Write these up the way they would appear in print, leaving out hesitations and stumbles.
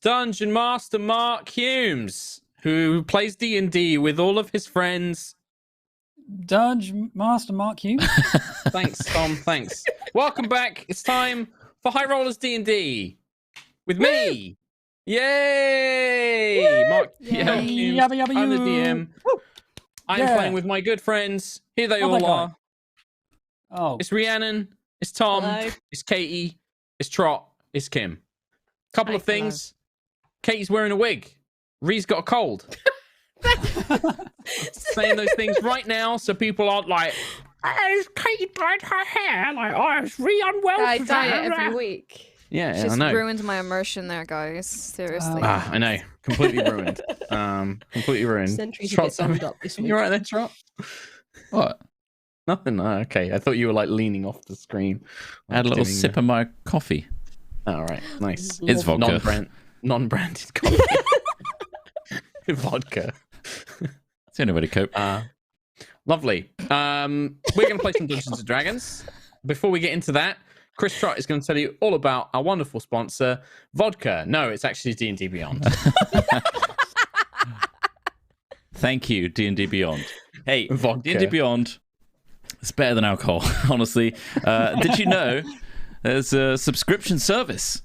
Dungeon Master Mark Humes, who plays D&D with all of his friends. Dungeon Master Mark Humes. Thanks, Tom. Thanks. Welcome back. It's time for High Rollers D&D with me. Yay! Woo! Mark Yay. Humes. Yabba, yabba, I'm the yoo. DM. I'm playing with my good friends. Here they all are. Oh, It's Rhiannon. It's Tom. Hello. It's Katie. It's Trot. It's Kim. Couple of things. Katie's wearing a wig. Rhee's got a cold. Saying those things right now so people aren't like, "Has Katie dyed her hair?" Like, "Oh, is Rhee unwell?" I dye it every week. Yeah, Just I know. ruined my immersion there, guys. Seriously. I know. Completely ruined. Completely ruined. Sentries a Trot, bit summed up this week. you right there, Trot? What? Nothing. Oh, okay. I thought you were like leaning off the screen. I had a little sip of my coffee. All right. Nice. It's vodka. Non-branded coffee. Vodka. It's the only way to cope. Lovely. We're going to play some Dungeons and Dragons. Before we get into that, Chris Trott is going to tell you all about our wonderful sponsor, Vodka. No, it's actually D&D Beyond. Thank you, D&D Beyond. Hey, Vodka. D&D Beyond, it's better than alcohol, honestly. Did you know there's a subscription service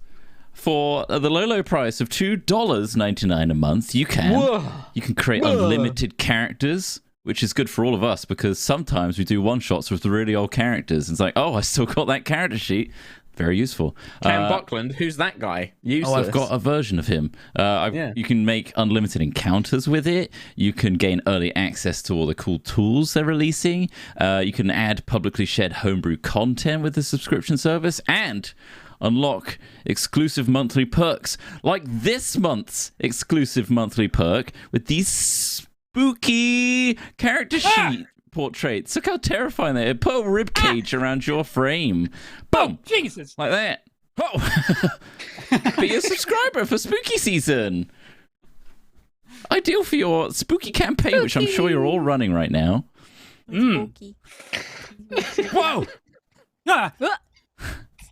for the low price of $2.99 a month? You can create unlimited characters, which is good for all of us because sometimes we do one-shots with the really old characters. It's like, oh, I still got that character sheet. Very useful. Cam Buckland, who's that guy? Useless. Oh, I've got a version of him. You can make unlimited encounters with it. You can gain early access to all the cool tools they're releasing. You can add publicly shared homebrew content with the subscription service and unlock exclusive monthly perks, like this month's exclusive monthly perk with these spooky character sheet portraits. Look how terrifying they are. Put a rib cage around your frame. Boom! Oh, Jesus! Like that. Oh! Be a subscriber for spooky season. Ideal for your spooky campaign, which I'm sure you're all running right now. Spooky. Whoa! Ah,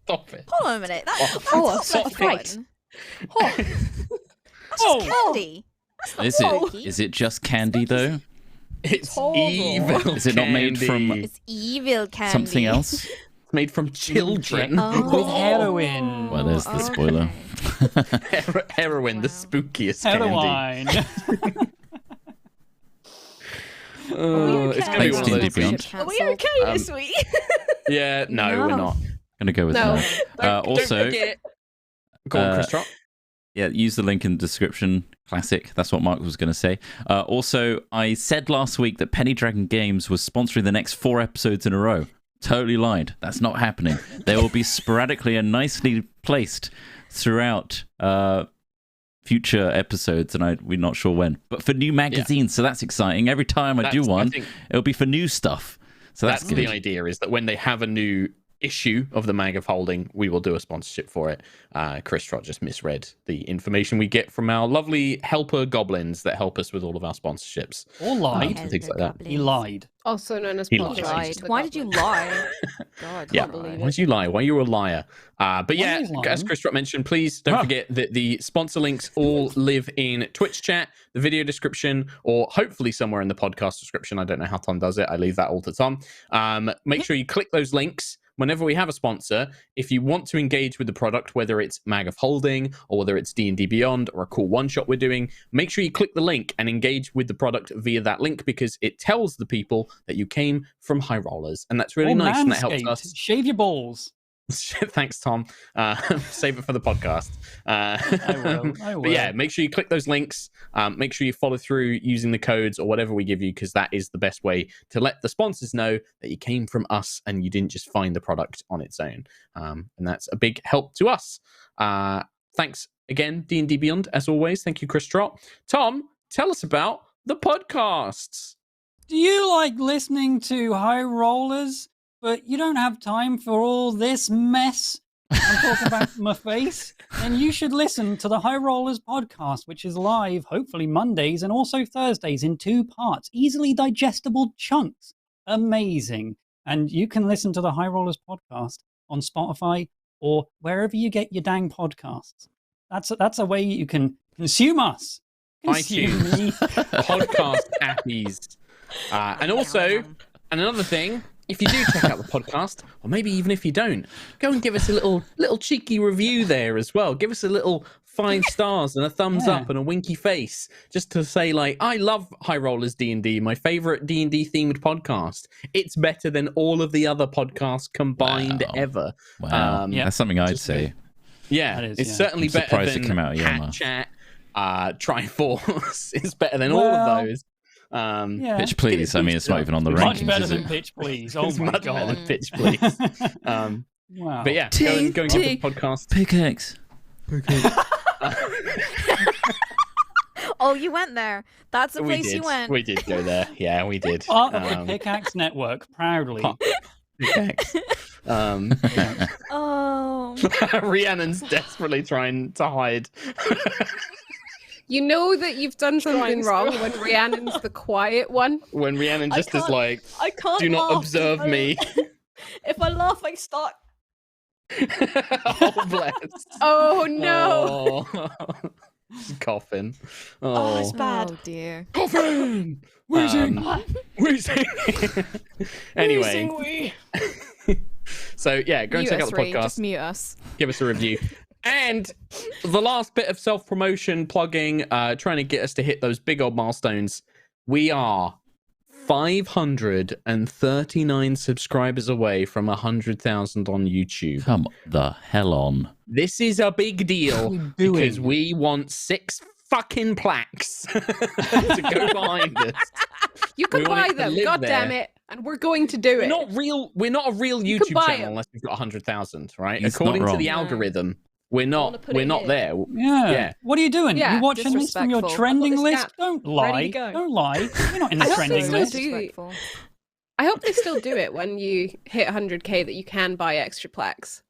Stop it. Hold on a minute. That's stop fright. it. That's just candy. Is it just candy though? It's horrible. evil. Is it not made from It's evil candy. something else? It's made from children. Oh. with heroin. Well, there's the spoiler. Heroin, the spookiest candy. Heroin. It's gonna be Thanks, one of D&D those. Beyond. Are we okay this week? Yeah, no, No. we're not. Gonna go with No. that. Also, Don't forget. Go on, Chris Trott. yeah, use the link in the description. Classic. That's what Mark was going to say. Also, I said last week that Penny Dragon Games was sponsoring the next 4 episodes in a row. Totally lied. That's not happening. They will be sporadically and nicely placed throughout future episodes, and we're not sure when. But for new magazines, so that's exciting. Every time I do one, it'll be for new stuff. So that's good. The idea is that when they have a new issue of the Mag of Holding, we will do a sponsorship for it. Chris Trott just misread the information we get from our lovely helper goblins that help us with all of our sponsorships. Or lied. And things like that. He lied. Also known as He Podcast. lied. Why did you lie? God, Yeah, believe why did you lie? Why you were a liar? But yeah, he's lying. as Chris Trott mentioned, please don't forget that the sponsor links all live in Twitch chat, the video description, or hopefully somewhere in the podcast description. I don't know how Tom does it. I leave that all to Tom. Make sure you click those links. Whenever we have a sponsor, if you want to engage with the product, whether it's Mag of Holding or whether it's D&D Beyond or a cool one-shot we're doing, make sure you click the link and engage with the product via that link because it tells the people that you came from High Rollers. And that's really nice and that helps Manscaped. us. Shave your balls. Thanks, Tom. Save it for the podcast. I will. But yeah, make sure you click those links. Make sure you follow through using the codes or whatever we give you, because that is the best way to let the sponsors know that you came from us and you didn't just find the product on its own. And that's a big help to us. Thanks again, D&D Beyond, as always. Thank you, Chris Trott. Tom, tell us about the podcasts. Do you like listening to High Rollers, but you don't have time for all this mess? I'm talking about my face. Then you should listen to the High Rollers podcast, which is live, hopefully Mondays and also Thursdays in 2 parts. Easily digestible chunks. Amazing. And you can listen to the High Rollers podcast on Spotify or wherever you get your dang podcasts. That's a way you can consume us. Consume iTunes, me. podcast appies. And also, and another thing, if you do check out the podcast, or maybe even if you don't, go and give us a little cheeky review there as well. Give us a little 5 stars and a thumbs up and a winky face, just to say like, I love High Rollers D&D, my favorite D&D themed podcast. It's better than all of the other podcasts combined ever. Wow, that's something I'd say. Yeah, it's certainly better than Hat Chat, Triforce. It's better than all of those. Pitch Please. I mean, it's not even on the rankings. Much better than Pitch Please. Oh it's my much god. better than Pitch Please. Wow. But yeah, go and give the podcast. Pickaxe. Oh, you went there. That's the place you went. We did go there. Yeah, we did. Part of the Pickaxe Network, proudly. Pickaxe. Oh. Rhiannon's desperately trying to hide. You know that you've done something wrong when Rhiannon's the quiet one. When Rhiannon just is like, I can't do not laugh. observe me. If I laugh, I start. Oh, bless. Oh no. Oh. Coughing. Oh, it's bad. Oh dear. Coughing. Wheezing. Wheezing. Anyway. Wheezing. So yeah, go and Mute check out us, the Ree. podcast. Just mute us. Give us a review. And the last bit of self-promotion, plugging, trying to get us to hit those big old milestones. We are 539 subscribers away from 100,000 on YouTube. Come the hell on. This is a big deal because we want 6 fucking plaques to go behind us. You can We want buy it to them, live god damn there. it, and we're going to do it. We're not a real You YouTube can buy channel them. unless we've got 100,000, right? It's According not to the wrong. algorithm, we're not put it there. Yeah. What are you doing? Yeah, you watching this from your disrespectful. trending I've got this list? app Don't ready lie. to go. Don't lie. You're not in the I hope trending they still list. do. Disrespectful. I hope they still do it when you hit 100k that you can buy extra plaques.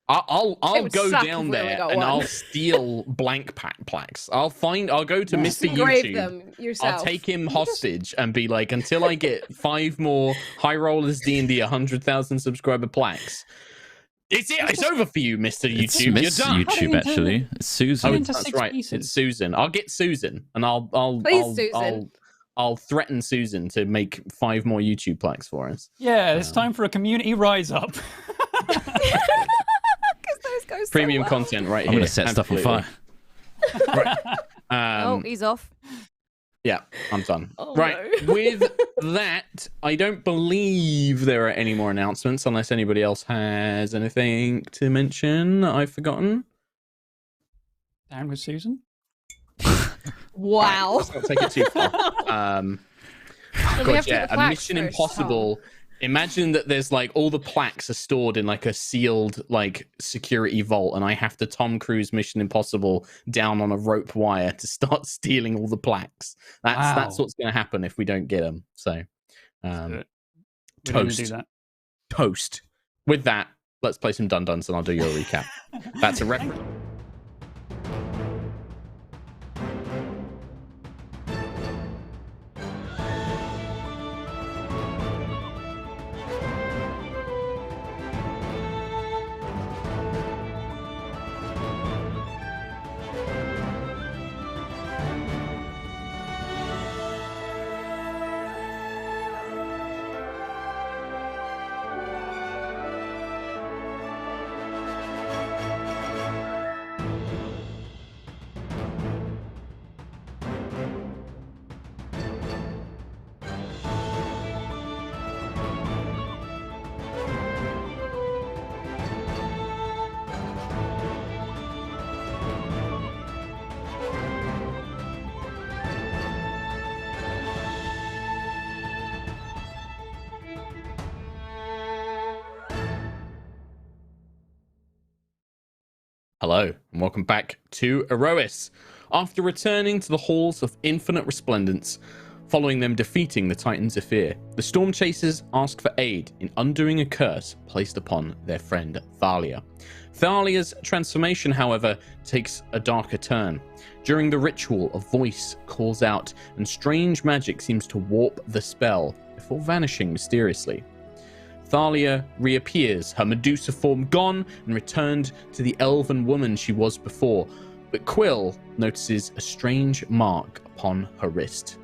I'll would go suck down if we only there got and one. I'll steal blank plaques. I'll go to Mr. Engrave YouTube. them yourself. I'll take him hostage and be like, until I get 5 more High Rollers D&D 100,000 subscriber plaques. It's over for you, Mr. It's YouTube. Miss You're done. YouTube, actually. It's Susan. into That's 6 right. pieces. It's Susan. I'll get Susan, and I'll threaten Susan to make 5 more YouTube plaques for us. Yeah, it's time for a community rise up. Those go so Premium well. content right I'm here. going to set stuff on fire. Right. Oh, he's off. Yeah, I'm done. Oh, right. no. With that, I don't believe there are any more announcements unless anybody else has anything to mention that I've forgotten. Down with Susan. Wow. Let's not take it too far. Well, we God, have to yeah, get the a plaques Mission first. Impossible. Imagine that there's like all the plaques are stored in like a sealed like security vault, and I have to Tom Cruise Mission Impossible down on a rope wire to start stealing all the plaques. That's what's going to happen if we don't get them. So, We don't toast. do that. Toast. With that, let's play some Dun-Duns and I'll do your recap. That's a reference. Hello, and welcome back to Aerois. After returning to the halls of infinite resplendence, following them defeating the Titans of Fear, the Stormchasers asked for aid in undoing a curse placed upon their friend Thalia. Thalia's transformation, however, takes a darker turn. During the ritual, a voice calls out, and strange magic seems to warp the spell before vanishing mysteriously. Thalia reappears, her Medusa form gone and returned to the elven woman she was before. But Quill notices a strange mark upon her wrist.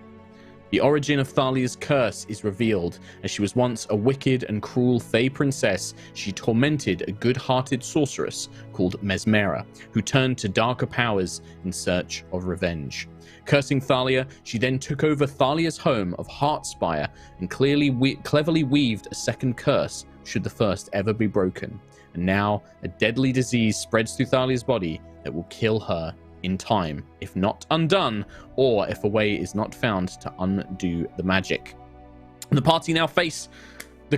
The origin of Thalia's curse is revealed. As she was once a wicked and cruel Fey princess, she tormented a good-hearted sorceress called Mesmera, who turned to darker powers in search of revenge. Cursing Thalia, she then took over Thalia's home of Heartspire and cleverly weaved a second curse should the first ever be broken. And now, a deadly disease spreads through Thalia's body that will kill her in time, if not undone, or if a way is not found to undo the magic. The party now face the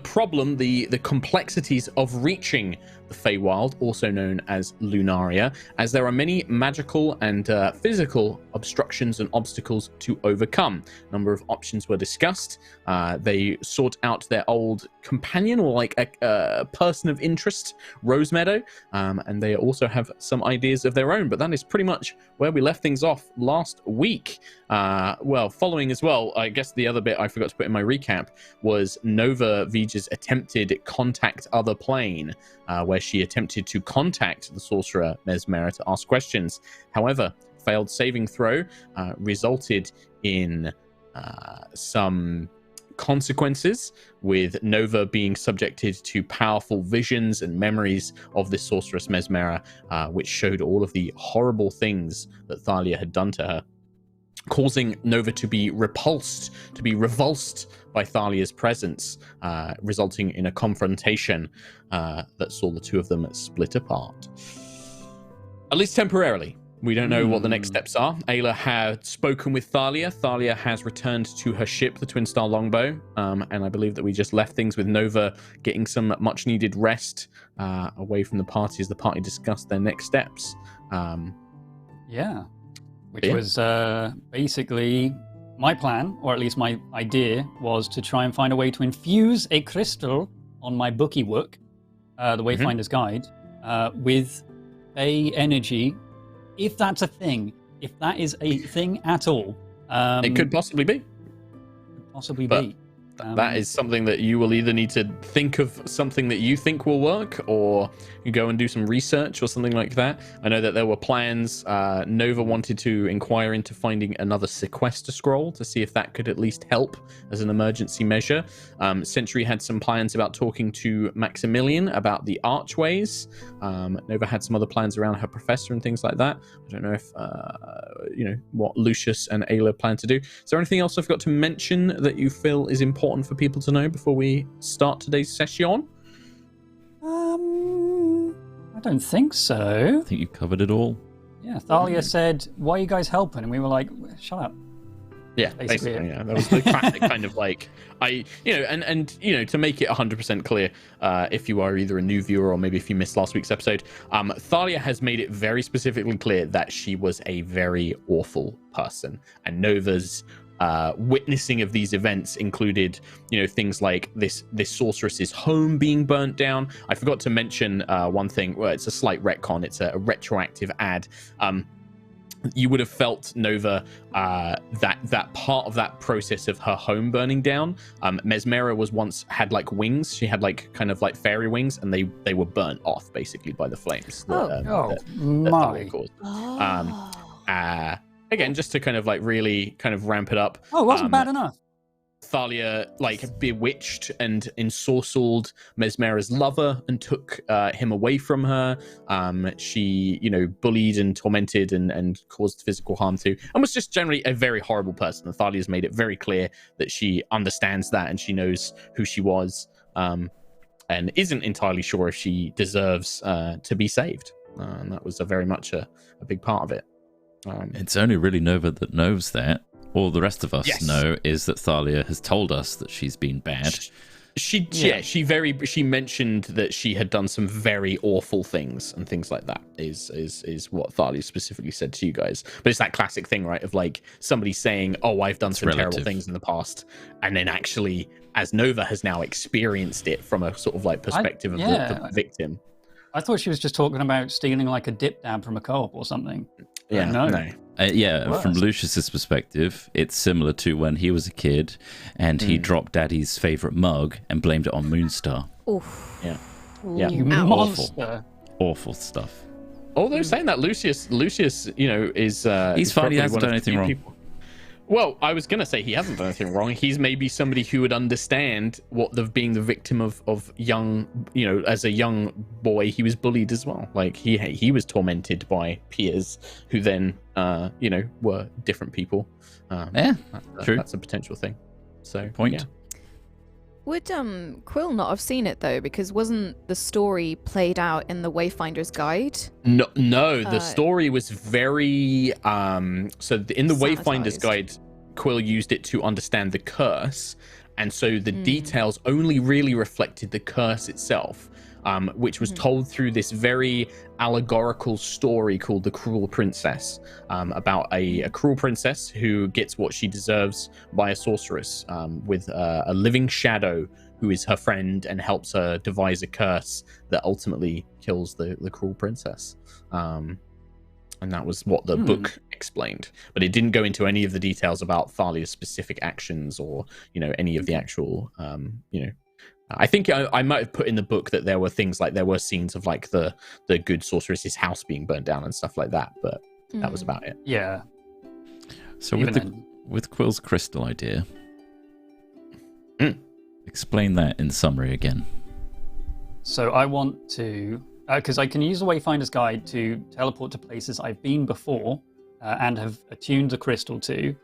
problem, the complexities of reaching the Feywild, also known as Lunaria, as there are many magical and physical obstructions and obstacles to overcome. A number of options were discussed. They sought out their old companion, or like a person of interest, Rosemeadow, and they also have some ideas of their own, but that is pretty much where we left things off last week. Following as well, I guess the other bit I forgot to put in my recap was Nova Vija's attempted contact other plane, where she attempted to contact the sorcerer Mesmera to ask questions. However, failed saving throw resulted in some consequences, with Nova being subjected to powerful visions and memories of this sorceress Mesmera, which showed all of the horrible things that Thalia had done to her, causing Nova to be repulsed, to be revulsed by Thalia's presence, resulting in a confrontation that saw the two of them split apart. At least temporarily. We don't know what the next steps are. Ayla had spoken with Thalia. Thalia has returned to her ship, the Twin Star Longbow, and I believe that we just left things with Nova getting some much-needed rest away from the party as the party discussed their next steps. Which was basically my plan, or at least my idea, was to try and find a way to infuse a crystal on my Bookiewook, the Wayfinder's Guide, with a energy, if that's a thing, if that is a thing at all. It could possibly be. That is something that you will either need to think of something that you think will work, or you go and do some research or something like that. I know that there were plans. Nova wanted to inquire into finding another sequester scroll to see if that could at least help as an emergency measure. Sentry had some plans about talking to Maximilian about the archways. Nova had some other plans around her professor and things like that. I don't know if what Lucius and Ayla plan to do. Is there anything else I forgot to mention that you feel is important for people to know before we start today's session? I don't think so. I think you covered it all. Yeah, Thalia said, "Why are you guys helping?" And we were like, "Shut up." Yeah, basically, yeah. That was the classic kind of like, to make it 100% clear, if you are either a new viewer or maybe if you missed last week's episode, Thalia has made it very specifically clear that she was a very awful person, and Nova's witnessing of these events included, things like this sorceress's home being burnt down. I forgot to mention one thing. Well, it's a slight retcon. It's a retroactive ad. You would have felt, Nova, that part of that process of her home burning down. Mesmera had like wings. She had like kind of like fairy wings, and they were burnt off basically by the flames. Again, just to kind of like really kind of ramp it up. Oh, it wasn't bad enough. Thalia bewitched and ensorcelled Mesmera's lover and took him away from her. She, bullied and tormented and caused physical harm to, and was just generally a very horrible person. And Thalia's made it very clear that she understands that and she knows who she was, and isn't entirely sure if she deserves to be saved. And that was very much a big part of it. It's only really Nova that knows that. All the rest of us know is that Thalia has told us that she's been bad. She mentioned that she had done some very awful things and things like that is what Thalia specifically said to you guys. But it's that classic thing, right, of like somebody saying, "Oh, I've done some terrible things in the past," and then actually, as Nova has now experienced it from a sort of like perspective of the victim. I thought she was just talking about stealing like a dip dab from a co-op or something. Yeah, no. From Lucius's perspective, it's similar to when he was a kid and he dropped Daddy's favorite mug and blamed it on Moonstar. Oof. Yeah. You monster. Awful stuff. Although saying that, Lucius, is he's fine. He hasn't done anything wrong. Well, I was gonna say he hasn't done anything wrong. He's maybe somebody who would understand what being the victim of young, as a young boy, he was bullied as well. Like he was tormented by peers who then, were different people. True. That's a potential thing. So point. Yeah. Would Quill not have seen it though? Because wasn't the story played out in the Wayfinder's Guide? No. The story was very in the Wayfinder's Guide, Quill used it to understand the curse, and so the details only really reflected the curse itself, which was told through this very allegorical story called The Cruel Princess, about a cruel princess who gets what she deserves by a sorceress, with a living shadow who is her friend and helps her devise a curse that ultimately kills the cruel princess. And that was what the book explained. But it didn't go into any of the details about Thalia's specific actions or, any of the actual, I think I might have put in the book that there were things like there were scenes of like the good sorceress's house being burnt down and stuff like that, but that was about it. Yeah. So with Quill's crystal idea, explain that in summary again. So I want to, because I can use the Wayfinder's Guide to teleport to places I've been before and have attuned the crystal to.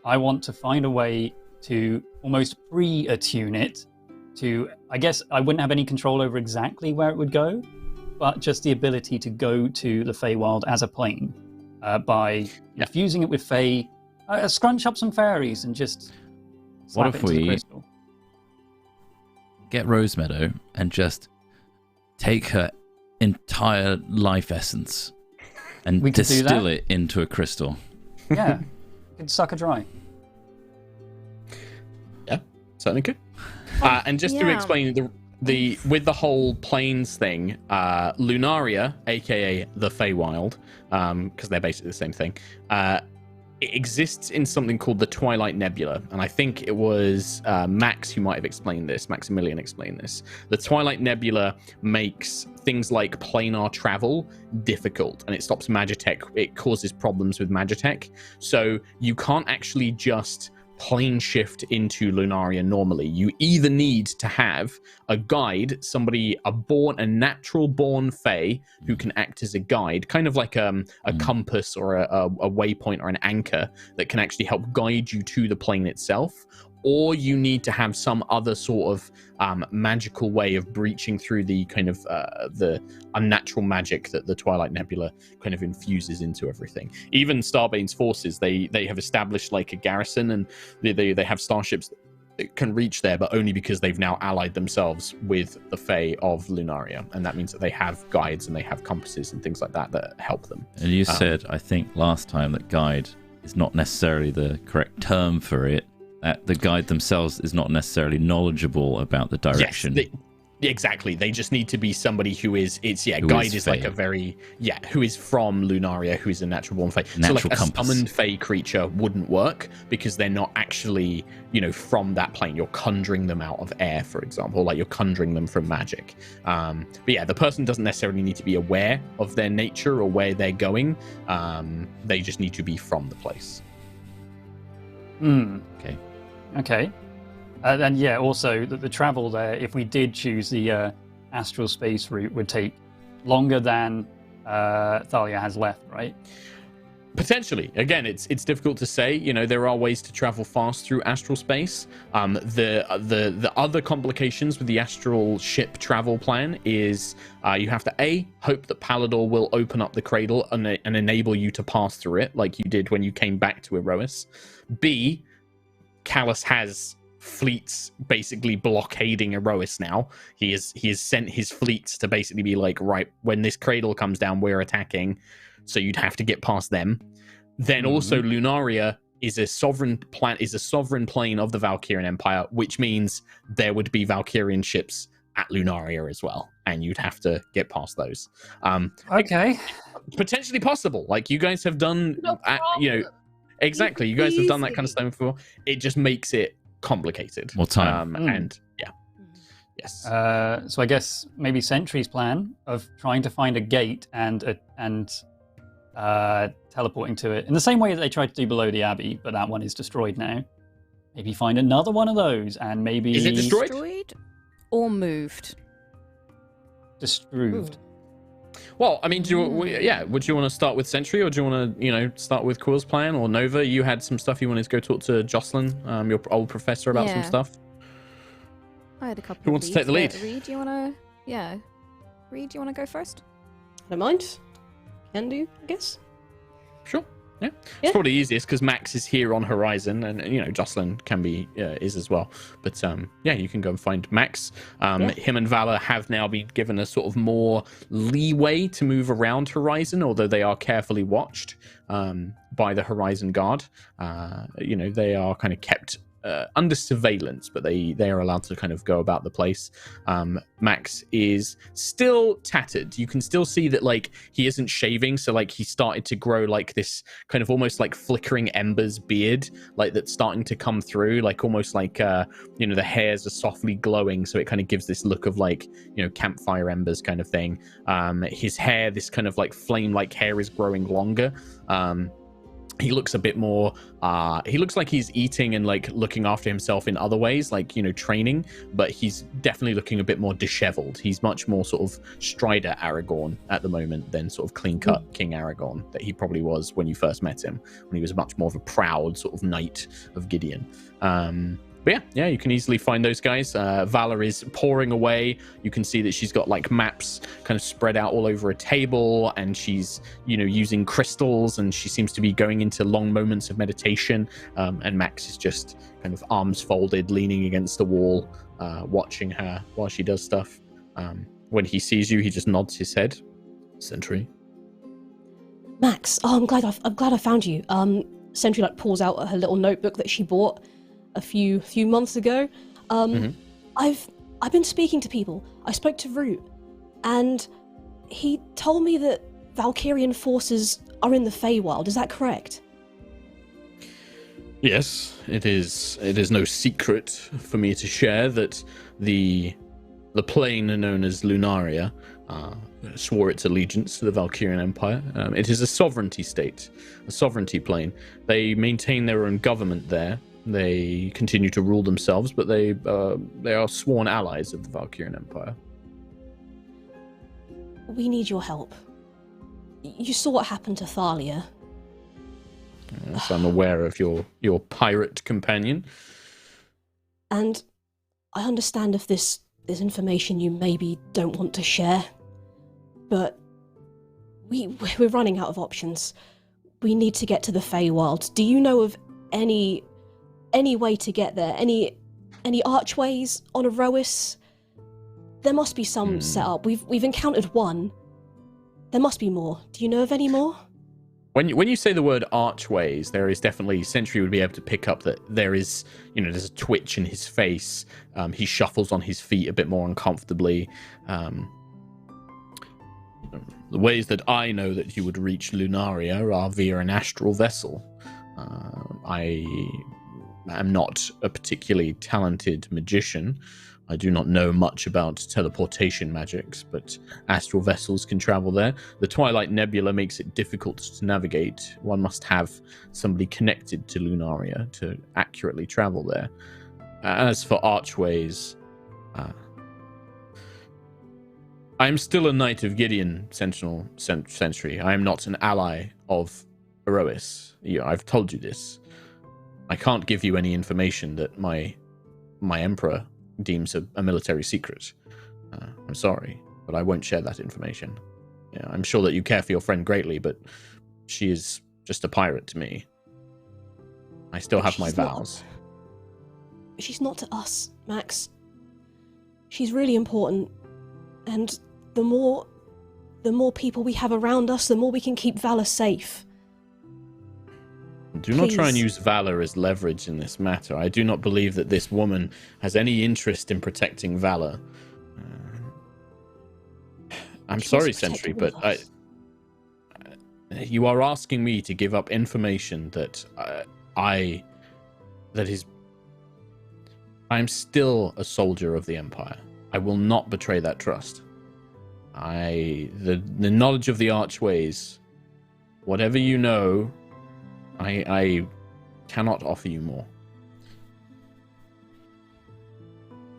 I want to find a way to almost pre-attune it to, I guess I wouldn't have any control over exactly where it would go, but just the ability to go to the Feywild as a plane by infusing it with Fey, scrunch up some fairies and just slap it into the crystal. Get Rosemeadow and just take her entire life essence and distill it into a crystal? Yeah, you could suck her dry. Yeah, certainly could. And just to explain the with the whole planes thing, Lunaria, aka the Feywild, because they're basically the same thing, it exists in something called the Twilight Nebula, and I think it was Max who might have explained this. Maximilian explained this. The Twilight Nebula makes things like planar travel difficult, and it stops Magitech. It causes problems with Magitech, so you can't actually just plane shift into Lunaria normally. You either need to have a guide, a natural born Fae who can act as a guide, kind of like a compass or a waypoint or an anchor that can actually help guide you to the plane itself, or you need to have some other sort of magical way of breaching through the kind of the unnatural magic that the Twilight Nebula kind of infuses into everything. Even Starbane's forces, they have established like a garrison, and they have starships that can reach there, but only because they've now allied themselves with the Fae of Lunaria, and that means that they have guides and they have compasses and things like that that help them. And you said, I think last time, that guide is not necessarily the correct term for it. That the guide themselves is not necessarily knowledgeable about the direction. Yes, exactly. They just need to be somebody who is. Guide is like a very who is from Lunaria, who is a natural born Fae. So like compass. A summoned Fae creature wouldn't work because they're not actually from that plane. You're conjuring them out of air, for example, like you're conjuring them from magic. But yeah, the person doesn't necessarily need to be aware of their nature or where they're going. They just need to be from the place. Okay. And also the travel there, if we did choose the astral space route, would take longer than Thalia has left, right? Potentially. Again, it's difficult to say. There are ways to travel fast through astral space. The other complications with the astral ship travel plan is you have to hope that Palador will open up the cradle and enable you to pass through it, like you did when you came back to Aerois. B, Callus has fleets basically blockading Aerois now. He has sent his fleets to basically be like, right, when this cradle comes down, we're attacking. So you'd have to get past them. Then also Lunaria is a sovereign plane of the Valkyrian Empire, which means there would be Valkyrian ships at Lunaria as well. and you'd have to get past those. Okay. Potentially possible. Like, you guys have done, No exactly. You guys have done that kind of Easy. stuff before. It just makes it complicated. More time. And yeah, yes. So I guess maybe Sentry's plan of trying to find a gate and teleporting to it in the same way that they tried to do below the Abbey, but that one is destroyed now. Maybe find another one of those, and maybe Is it destroyed? Destroyed or moved? Destroyed. Well, I mean, would you want to start with Sentry, or do you want to, start with Quill's plan, or Nova? You had some stuff you wanted to go talk to Jocelyn, your old professor, about some Yeah. stuff. I had a couple. Who of wants to take the leads, lead? but Reed, do you want to? Yeah. Reed, do you want to go first? I don't mind. Can do, I guess. Sure. Yeah. Yeah. It's probably easiest because Max is here on Horizon, and Jocelyn can be is as well. But you can go and find Max. Him and Valor have now been given a sort of more leeway to move around Horizon, although they are carefully watched by the Horizon Guard. They are kind of kept under surveillance, but they are allowed to kind of go about the place. Max is still tattered. You can still see that, like, he isn't shaving, so like he started to grow like this kind of almost like flickering embers beard, like that's starting to come through, like almost like the hairs are softly glowing, so it kind of gives this look of like campfire embers kind of thing. His hair, this kind of like flame like hair, is growing longer. He looks a bit more he looks like he's eating and like looking after himself in other ways, like training, but he's definitely looking a bit more disheveled. He's much more sort of Strider Aragorn at the moment than sort of clean-cut King Aragorn that he probably was when you first met him, when he was much more of a proud sort of knight of Gideon. But yeah, you can easily find those guys. Valor is pouring away. You can see that she's got like maps kind of spread out all over a table, and she's using crystals, and she seems to be going into long moments of meditation. And Max is just kind of arms folded, leaning against the wall, watching her while she does stuff. When he sees you, he just nods his head. Sentry. Max, I'm glad I found you. Sentry pulls out her little notebook that she bought a few months ago. I've been speaking to people. I spoke to Root, and he told me that Valkyrian forces are in the Feywild. Is that correct? Yes, it is. It is no secret for me to share that the plane known as Lunaria swore its allegiance to the Valkyrian Empire. It is a sovereignty state, a sovereignty plane. They maintain their own government there. They continue to rule themselves, but they are sworn allies of the Valkyrian Empire. We need your help. You saw what happened to Thalia. Yes, I'm aware of your pirate companion. And I understand if this is information you maybe don't want to share, but we're running out of options. We need to get to the Feywild. Do you know of any way to get there? Any archways on Aerois? There must be some set up. We've encountered one. There must be more. Do you know of any more? When you say the word archways, there is definitely, Sentry would be able to pick up that there is, there's a twitch in his face. He shuffles on his feet a bit more uncomfortably. The ways that I know that you would reach Lunaria are via an astral vessel. I am not a particularly talented magician. I do not know much about teleportation magics, but astral vessels can travel there. The Twilight Nebula makes it difficult to navigate. One must have somebody connected to Lunaria to accurately travel there. As for archways, I am still a Knight of Gideon, Sentry. I am not an ally of Aerois. I've told you this. I can't give you any information that my Emperor deems a military secret. I'm sorry, but I won't share that information. Yeah, I'm sure that you care for your friend greatly, but she is just a pirate to me. I still have my vows. She's not to us, Max. She's really important, and the more people we have around us, the more we can keep Valor safe. Do not try and use Valor as leverage in this matter. I do not believe that this woman has any interest in protecting Valor. I'm She wants sorry, to protect Sentry, all of but us. you are asking me to give up information that I'm still a soldier of the Empire. I will not betray that trust. The knowledge of the archways, whatever you know, I cannot offer you more.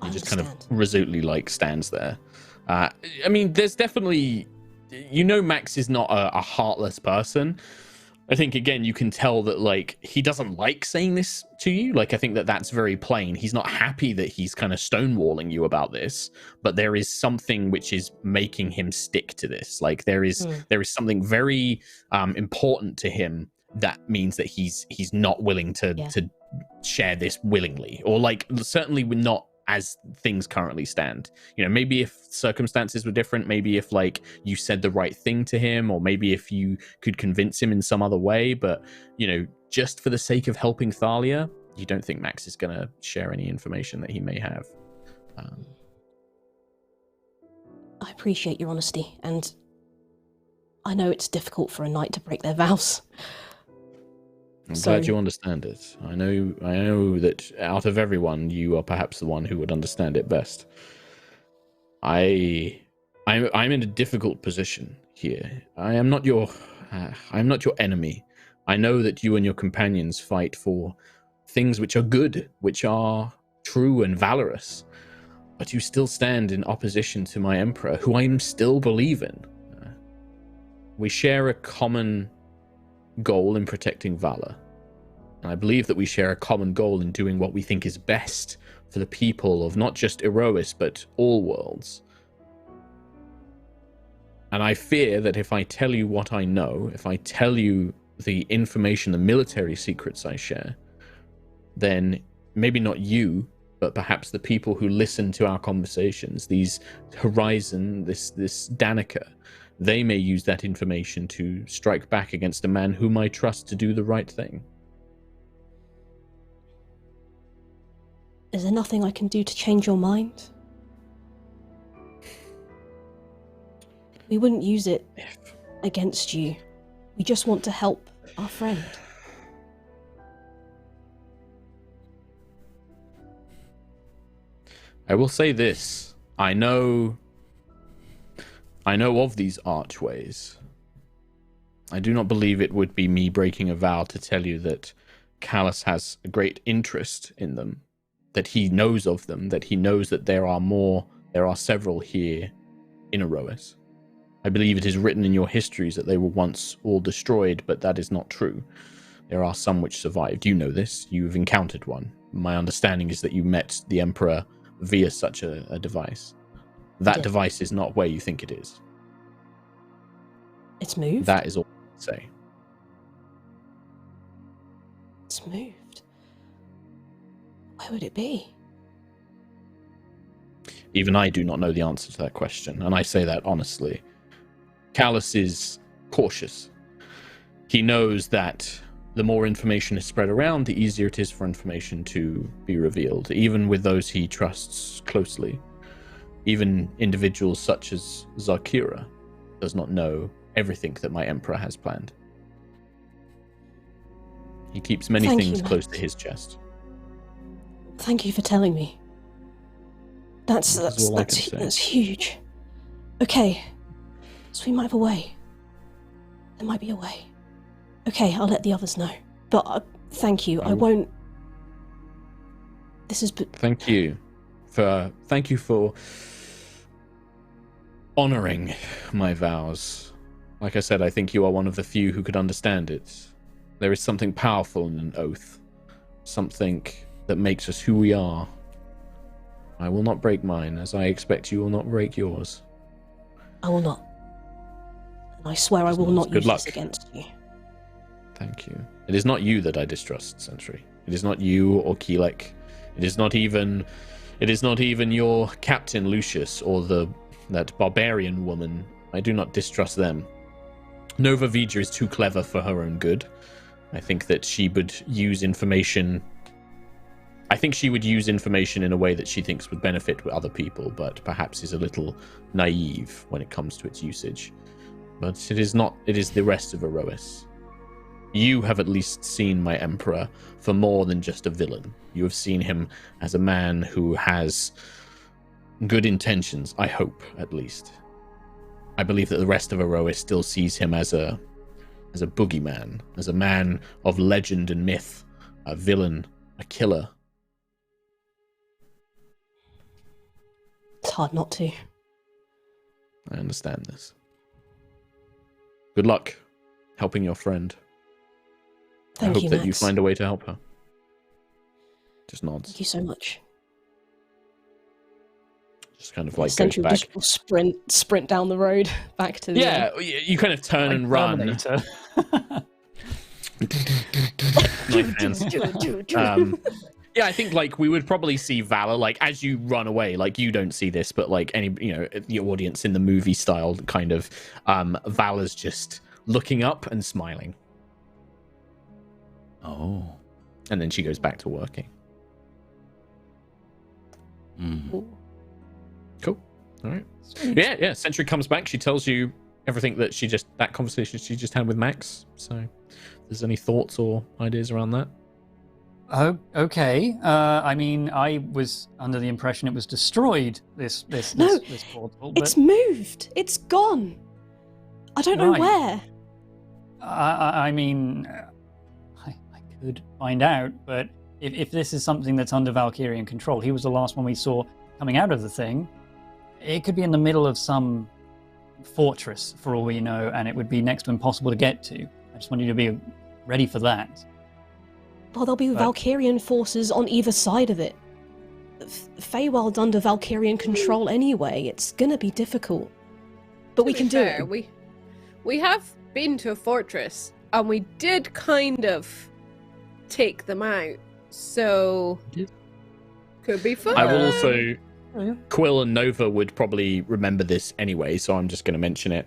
I He just kind of understand. resolutely stands there. I mean, there's definitely, Max is not a heartless person. I think, again, you can tell that, he doesn't like saying this to you. I think that's very plain. He's not happy that he's kind of stonewalling you about this, but there is something which is making him stick to this. There is something very important to him that means that he's not willing to share this willingly, or certainly we're not as things currently stand. Maybe if circumstances were different, maybe if you said the right thing to him, or maybe if you could convince him in some other way, but just for the sake of helping Thalia, you don't think Max is going to share any information that he may have. I appreciate your honesty, and I know it's difficult for a knight to break their vows. I'm glad you understand it. I know that out of everyone, you are perhaps the one who would understand it best. I'm in a difficult position here. I'm not your enemy. I know that you and your companions fight for things which are good, which are true and valorous, but you still stand in opposition to my emperor, who I still believe in. We share a common goal in protecting Valor. And I believe that we share a common goal in doing what we think is best for the people of not just Aerois, but all worlds. And I fear that if I tell you what I know, if I tell you the information, the military secrets I share, then maybe not you, but perhaps the people who listen to our conversations, these Horizon, this Danica, they may use that information to strike back against a man whom I trust to do the right thing. Is there nothing I can do to change your mind? We wouldn't use it against you. We just want to help our friend. I will say this. I know of these archways. I do not believe it would be me breaking a vow to tell you that Callus has a great interest in them, that he knows of them, that he knows that there are several here in Aerois. I believe it is written in your histories that they were once all destroyed, but that is not true. There are some which survived. You know this. You've encountered one. My understanding is that you met the Emperor via such a device. That device is not where you think it is. It's moved? That is all I can say. It's moved. Where would it be? Even I do not know the answer to that question, and I say that honestly. Callus is cautious. He knows that the more information is spread around, the easier it is for information to be revealed, even with those he trusts closely. Even individuals such as Zakira does not know everything that my emperor has planned. He keeps many things close to his chest. Thank you for telling me. That's huge. Okay, so we might have a way. There might be a way. Okay, I'll let the others know. But thank you. I won't. This is. Thank you for honoring my vows. Like I said, I think you are one of the few who could understand it. There is something powerful in an oath, something that makes us who we are. I will not break mine, as I expect you will not break yours. I will not. And I swear I will not use this against you. Thank you. It is not you that I distrust, Sentry. It is not you or Keelek. It is not even your captain Lucius or that barbarian woman. I do not distrust them. Nova Vidya is too clever for her own good. I think that she would use information I think she would use information in a way that she thinks would benefit other people, but perhaps is a little naive when it comes to its usage. But it is not. It is the rest of Aerois. You have at least seen my Emperor for more than just a villain. You have seen him as a man who has good intentions, I hope, at least. I believe that the rest of Aerois still sees him as a boogeyman, as a man of legend and myth, a villain, a killer. It's hard not to. I understand this. Good luck helping your friend. Thank I hope you, that you Max. find a way to help her. Just nods. Thank you so much. Just kind of like goes Essentially, back. just sprint down the road back to the. Yeah, you kind of turn and run. Terminator. Knife hands. Yeah, I think like we would probably see Valor like as you run away. Like you don't see this, but like any the audience in the movie style kind of Valor's just looking up and smiling. Oh. And then she goes back to working. Mm. Cool. All right. Yeah. Sentry comes back. She tells you everything that conversation she just had with Max. So, if there's any thoughts or ideas around that? Oh, okay. I mean, I was under the impression it was destroyed. This portal. But It's moved. It's gone. I don't know Right. where. I mean, I could find out. But if this is something that's under Valkyrian control, he was the last one we saw coming out of the thing. It could be in the middle of some fortress, for all we know, and it would be next to impossible to get to. I just want you to be ready for that. Well, there'll be But- Valkyrian forces on either side of it. Feywild under Valkyrian control anyway. It's gonna be difficult, but we To can be do fair, it. We have been to a fortress, and we did kind of take them out. So could be fun. I will also. Oh, yeah. Quill and Nova would probably remember this anyway, so I'm just going to mention it.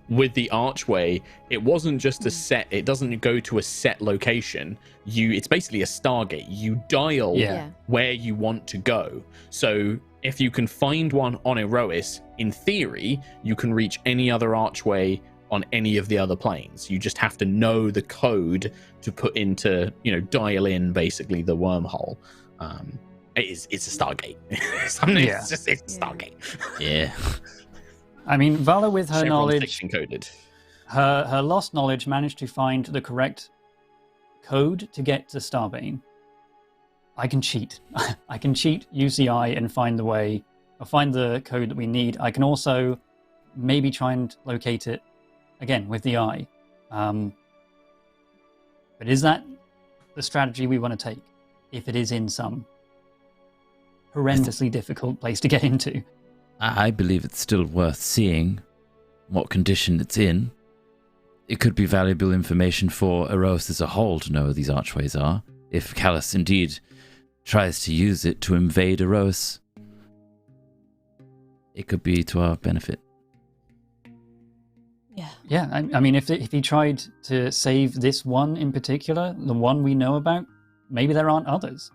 With the archway, it wasn't just a set. It doesn't go to a set location. It's basically a Stargate. You dial Yeah. where you want to go. So if you can find one on Aerois, in theory, you can reach any other archway on any of the other planes. You just have to know the code to put into, dial in basically the wormhole. It's a Stargate. It's a Stargate. Yeah. I mean, Vala, with her Chevron's knowledge, fiction coded. her lost knowledge, managed to find the correct code to get to Starbane. I can cheat. I can cheat, use the eye, and find the way, or find the code that we need. I can also maybe try and locate it again with the eye. But is that the strategy we want to take? If it is in some horrendously difficult place to get into. I believe it's still worth seeing what condition it's in. It could be valuable information for Aerois as a whole to know where these archways are, if Callus indeed tries to use it to invade Aerois. It could be to our benefit. Yeah. Yeah, I mean, if he tried to save this one in particular, the one we know about, maybe there aren't others.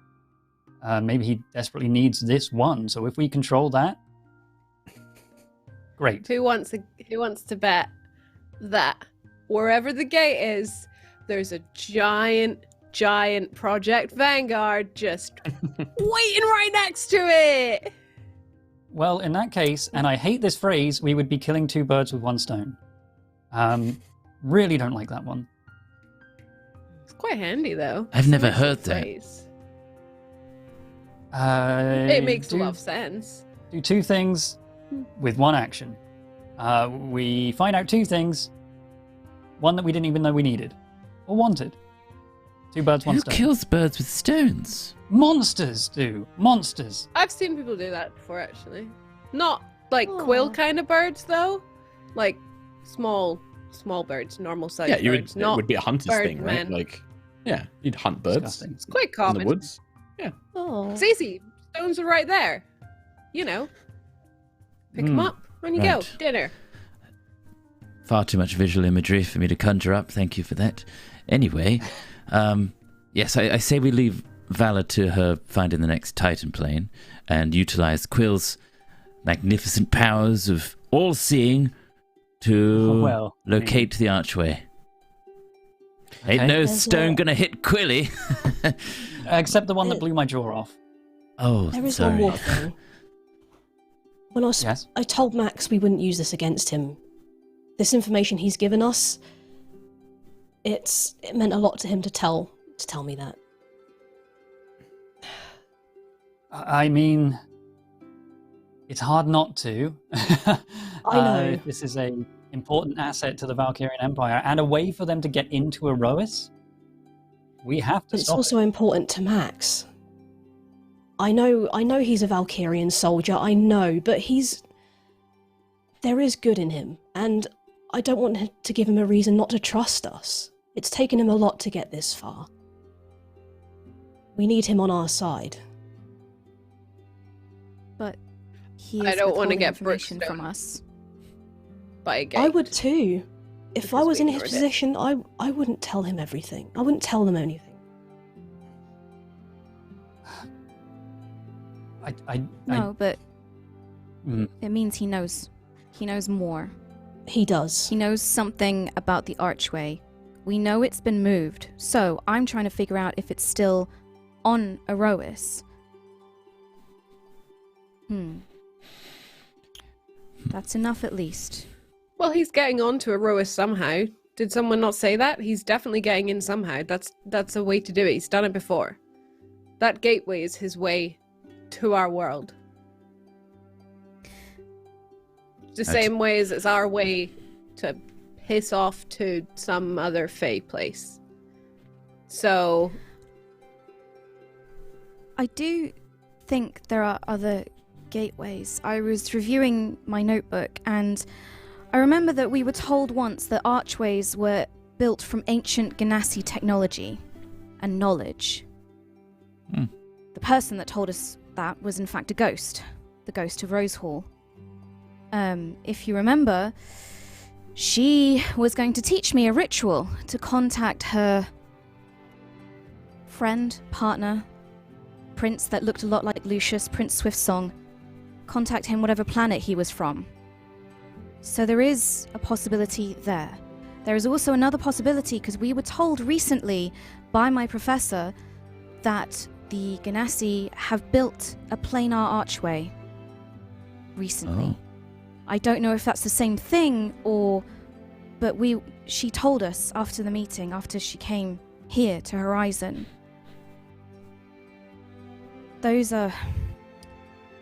Maybe he desperately needs this one. So if we control that, great. Who wants to bet that wherever the gate is, there's a giant Project Vanguard just waiting right next to it? Well, in that case, and I hate this phrase, we would be killing two birds with one stone. Really don't like that one. It's quite handy though. I've never It's a heard that. phrase. It It makes a lot of sense. Do two things with one action. We find out two things. One that we didn't even know we needed or wanted. Two birds, one Who stone. kills birds with stones? Monsters do. Monsters. I've seen people do that before, actually. Not like Aw. quill kind of birds, though. Like small birds, normal sized Yeah, you would. birds. It Not would be a hunter's thing, right? birdmen. Like, yeah, you'd hunt birds Disgusting. it's quite in common. the woods. Oh. It's easy. Stones are right there. Pick them up when you go. Right. Dinner. Far too much visual imagery for me to conjure up. Thank you for that. Anyway, yes, I say we leave valor to her finding the next Titan plane and utilize Quill's magnificent powers of all-seeing to locate the archway. Ain't no stone gonna hit Quilly. Except the one that blew my jaw off. Oh, there is sorry. one more thing. When I told Max we wouldn't use this against him. This information he's given us, it meant a lot to him to tell me that. I mean, it's hard not to. I know. This is an important asset to the Valkyrian Empire and a way for them to get into Aerois. We have to But it's stop also important to Max. I know he's a Valkyrian soldier, I know, but there is good in him, and I don't want to give him a reason not to trust us. It's taken him a lot to get this far. We need him on our side. But he is I don't want to withholding get information Brookstone from us. by a gate. I would too. If Because I was we in his ignored it. position, I wouldn't tell him everything. I wouldn't tell them anything. No, but Mm. it means he knows. He knows more. He does. He knows something about the archway. We know it's been moved, so I'm trying to figure out if it's still on Aerois. That's enough at least. Well, he's getting onto Aerois somehow. Did someone not say that? He's definitely getting in somehow. That's a way to do it. He's done it before. That gateway is his way to our world. The same way as it's our way to piss off to some other Fey place. So I do think there are other gateways. I was reviewing my notebook and I remember that we were told once that archways were built from ancient Ganassi technology and knowledge. The person that told us that was in fact a ghost, the ghost of Rose Hall. If you remember, she was going to teach me a ritual to contact her friend, partner, prince that looked a lot like Lucius, Prince Swiftsong. Contact him whatever planet he was from. So there is a possibility there. There is also another possibility because we were told recently by my professor that the Ganassi have built a planar archway recently. I don't know if that's the same thing but she told us after the meeting, after she came here to Horizon. Those are...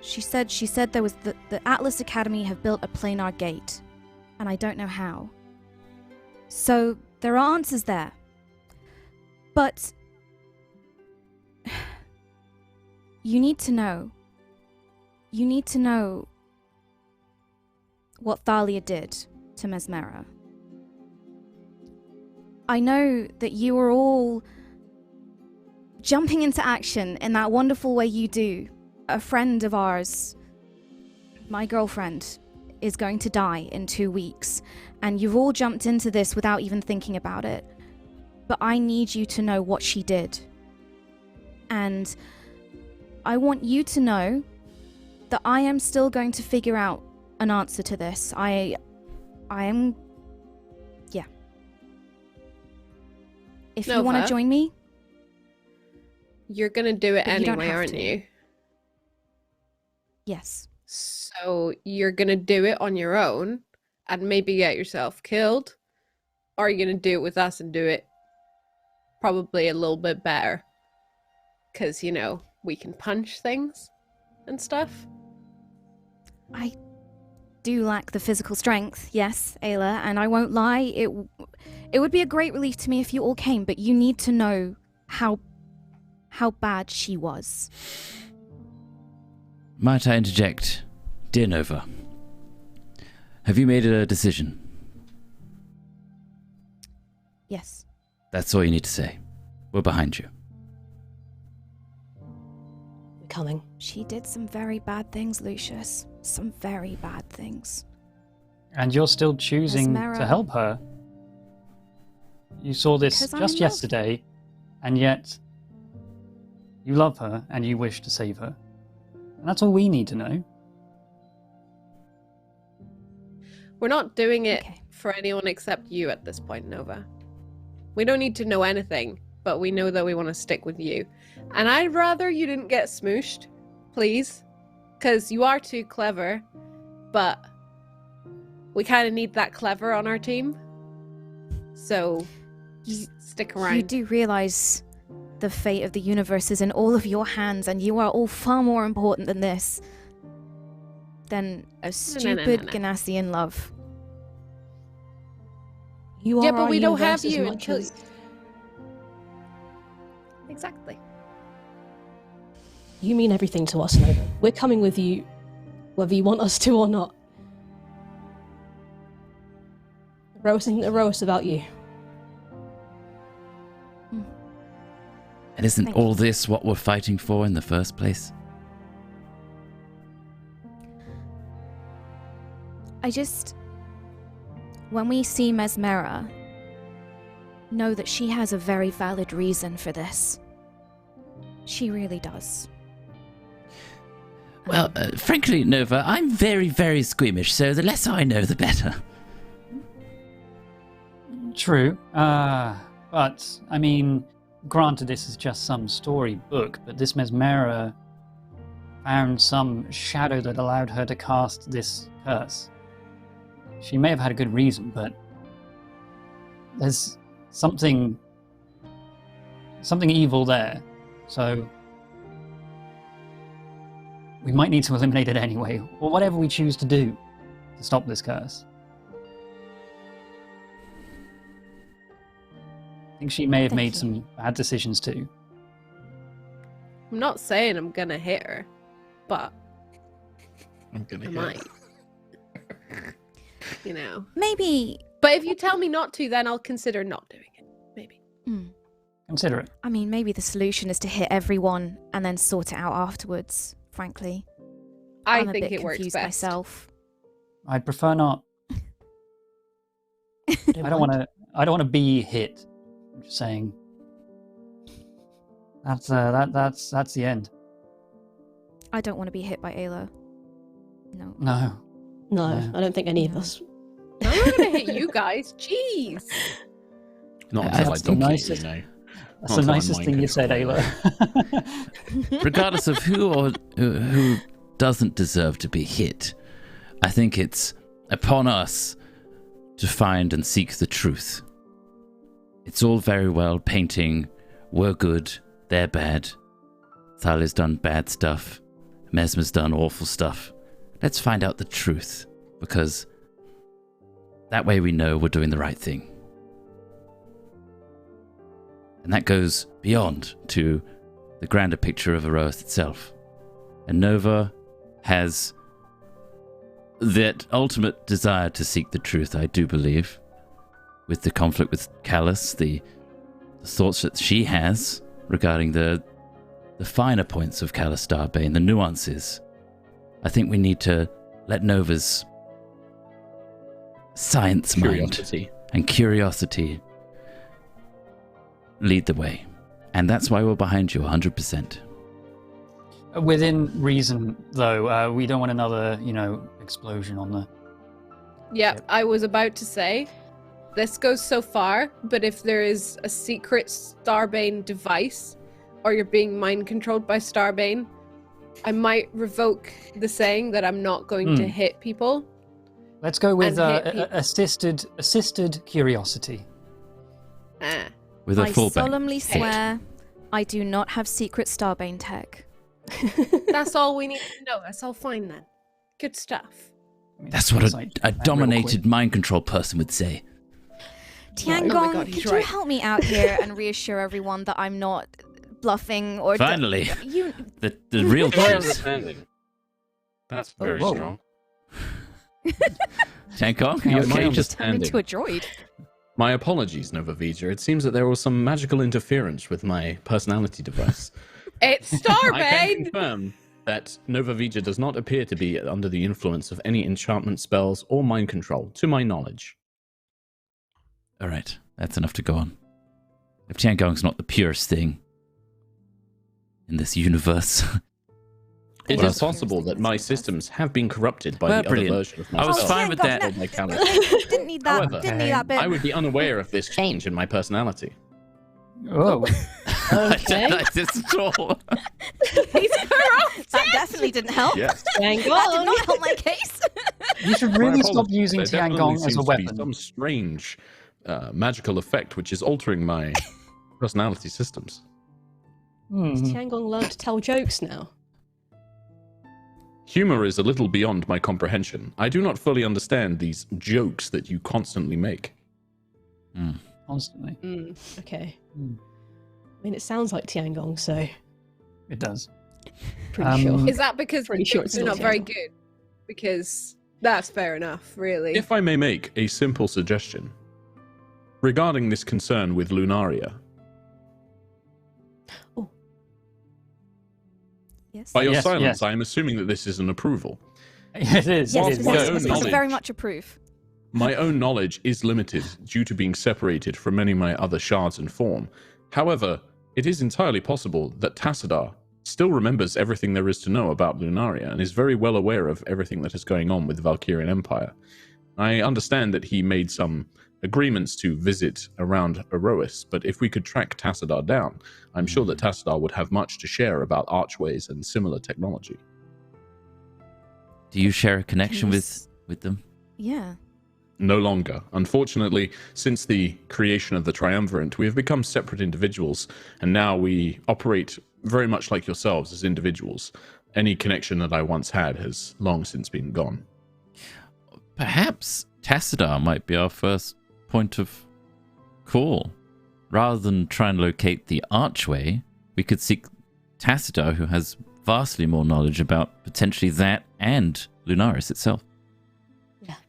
She said there was the Atlas Academy have built a planar gate, and I don't know how. So there are answers there. But you need to know. You need to know what Thalia did to Mesmera. I know that you are all jumping into action in that wonderful way you do. A friend of ours, my girlfriend, is going to die in 2 weeks, and you've all jumped into this without even thinking about it. But I need you to know what she did. And I want you to know that I am still going to figure out an answer to this. I am... Yeah. If you want to Nova, join me... you're gonna do it But you don't anyway, have aren't to. you? Yes. So you're gonna do it on your own and maybe get yourself killed? Or are you gonna do it with us and do it probably a little bit better? Because, you know, we can punch things and stuff. I do lack the physical strength, yes, Ayla, and I won't lie, it would be a great relief to me if you all came, but you need to know how bad she was. Might I interject? Dear Nova, have you made a decision? Yes. That's all you need to say. We're behind you. We're coming. She did some very bad things, Lucius. Some very bad things. And you're still choosing Mesmera. to help her. You saw this Because I'm just in love. yesterday, and yet You love her, and you wish to save her. And that's all we need to know. We're not doing it Okay. for anyone except you at this point, Nova. We don't need to know anything, but we know that we want to stick with you. And I'd rather you didn't get smooshed, please. Because you are too clever, but we kind of need that clever on our team. So, just stick around. You do realize the fate of the universe is in all of your hands, and you are all far more important than this. Than a stupid Ganassian love. You are Yeah, but our we don't have universe as you much until... as- Exactly. You mean everything to us, Nova. We're coming with you, whether you want us to or not. Aerois isn't Aerois without you. And isn't Thank all you. this what we're fighting for in the first place? When we see Mesmera, know that she has a very valid reason for this. She really does. Well, frankly, Nova, I'm very, very squeamish, so the less I know, the better. True. But, I mean, granted this is just some storybook, but this Mesmera found some shadow that allowed her to cast this curse. She may have had a good reason, but there's something evil there. So we might need to eliminate it anyway, or whatever we choose to do to stop this curse. I think she may have Thank made you. some bad decisions too. I'm not saying I'm gonna hit her, but I'm gonna I hit. might. You know. Maybe. But if you tell me not to, then I'll consider not doing it. Maybe. Consider it. I mean, maybe the solution is to hit everyone and then sort it out afterwards, frankly. I'm a think bit it works confused best. myself. I'd prefer not. I don't want to be hit. I'm just saying. That's the end. I don't want to be hit by Ayla. No. No. No, Yeah. I don't think any of us. I'm not gonna hit you guys. Jeez. Not Yeah, until I that's the don't nicest- you know. That's Not the until I'm nicest thing mind you said, controlling. Ayla. Regardless of who doesn't deserve to be hit, I think it's upon us to find and seek the truth. It's all very well painting, we're good, they're bad. Thaler's done bad stuff. Mesmer's done awful stuff. Let's find out the truth, because that way we know we're doing the right thing. And that goes beyond to the grander picture of Aerois itself. And Nova has that ultimate desire to seek the truth, I do believe. With the conflict with Callus, the thoughts that she has regarding the finer points of Callus Starbane, the nuances. I think we need to let Nova's science Curiosity. mind and curiosity lead the way. And that's why we're behind you 100%. Within reason, though, we don't want another, explosion on the. Yeah, Yep. I was about to say, this goes so far, but if there is a secret Starbane device, or you're being mind controlled by Starbane, I might revoke the saying that I'm not going to hit people. Let's go with And hit people. assisted curiosity. Ah. With a I full bank. solemnly swear I do not have secret Starbane tech. That's all we need to know. That's all fine then. Good stuff. That's what a dominated mind control person would say. Tiangong, Oh my God, he's could you right. help me out here and reassure everyone that I'm not bluffing or... Finally, You... the real My truth. understanding. That's very whoa. strong. Tankong, Yeah, you my okay? Just Turn into a droid. My apologies, Nova Vija. It seems that there was some magical interference with my personality device. It's I can Starbane! confirm that Nova Vija does not appear to be under the influence of any enchantment spells or mind control, to my knowledge. all right. That's enough to go on. If Tiangong's not the purest thing, in this universe. It What is else? possible that my systems have been corrupted by Well, the brilliant. other version of I was myself. fine with that. Or my calendar. Didn't need that. However, Didn't need that bit. I would be unaware of this change in my personality. Oh, Okay. That's at all. He's corrupt. That definitely didn't help. Yes. Hang That did on. not help my case. you should My really stop apologies. using There definitely Tiangong as seems a to be weapon. some strange magical effect which is altering my personality systems. Has Hmm. Tiangong learned to tell jokes now? Humor is a little beyond my comprehension. I do not fully understand these jokes that you constantly make. Constantly. Okay. Hmm. I mean, it sounds like Tiangong, so It does. pretty sure. Is that because Pretty the sure jokes it's are not not very Tiangong. good? Because that's fair enough, really. If I may make a simple suggestion regarding this concern with Lunaria, Yes. by your Yes, silence, yes. I am assuming that this is an approval. It is. Yes, it yes, is. my yes, own yes, knowledge. very much approve. My own knowledge is limited due to being separated from many of my other shards and form. However, it is entirely possible that Tassadar still remembers everything there is to know about Lunaria and is very well aware of everything that is going on with the Valkyrian Empire. I understand that he made some agreements to visit around Aerois, but if we could track Tassadar down, I'm sure that Tassadar would have much to share about archways and similar technology. Do you share a connection Yes. with them? Yeah. No longer. Unfortunately, since the creation of the Triumvirate, we have become separate individuals, and now we operate very much like yourselves as individuals. Any connection that I once had has long since been gone. Perhaps Tassadar might be our first point of call. Rather than try and locate the archway, we could seek Tassadar, who has vastly more knowledge about potentially that and Lunaris itself.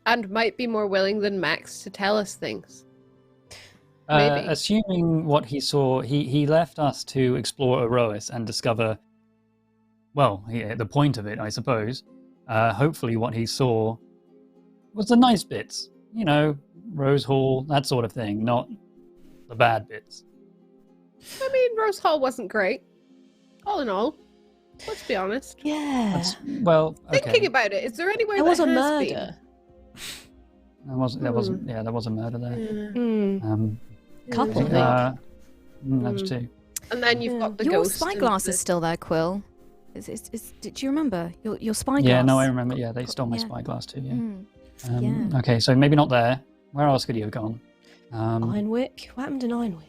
And might be more willing than Max to tell us things. Maybe. Assuming what he saw, he left us to explore Aerois and discover, well, the point of it, I suppose. Hopefully what he saw was the nice bits. You know, Rose Hall, that sort of thing, not the bad bits. I mean, Rose Hall wasn't great. All in all, let's be honest. Yeah. That's, well, okay. Thinking about it, is there anywhere There that was a has murder. There was a murder there. been? Hmm. Couple, I think. That's two. And then you've got the Your ghost. spyglass and is still there, Quill. Do you remember your spyglass? Yeah, no, I remember. Yeah, they stole my Yeah. spyglass too. Yeah. Mm. Okay, so maybe not there. Where else could you have gone? Ironwick? What happened in Ironwick?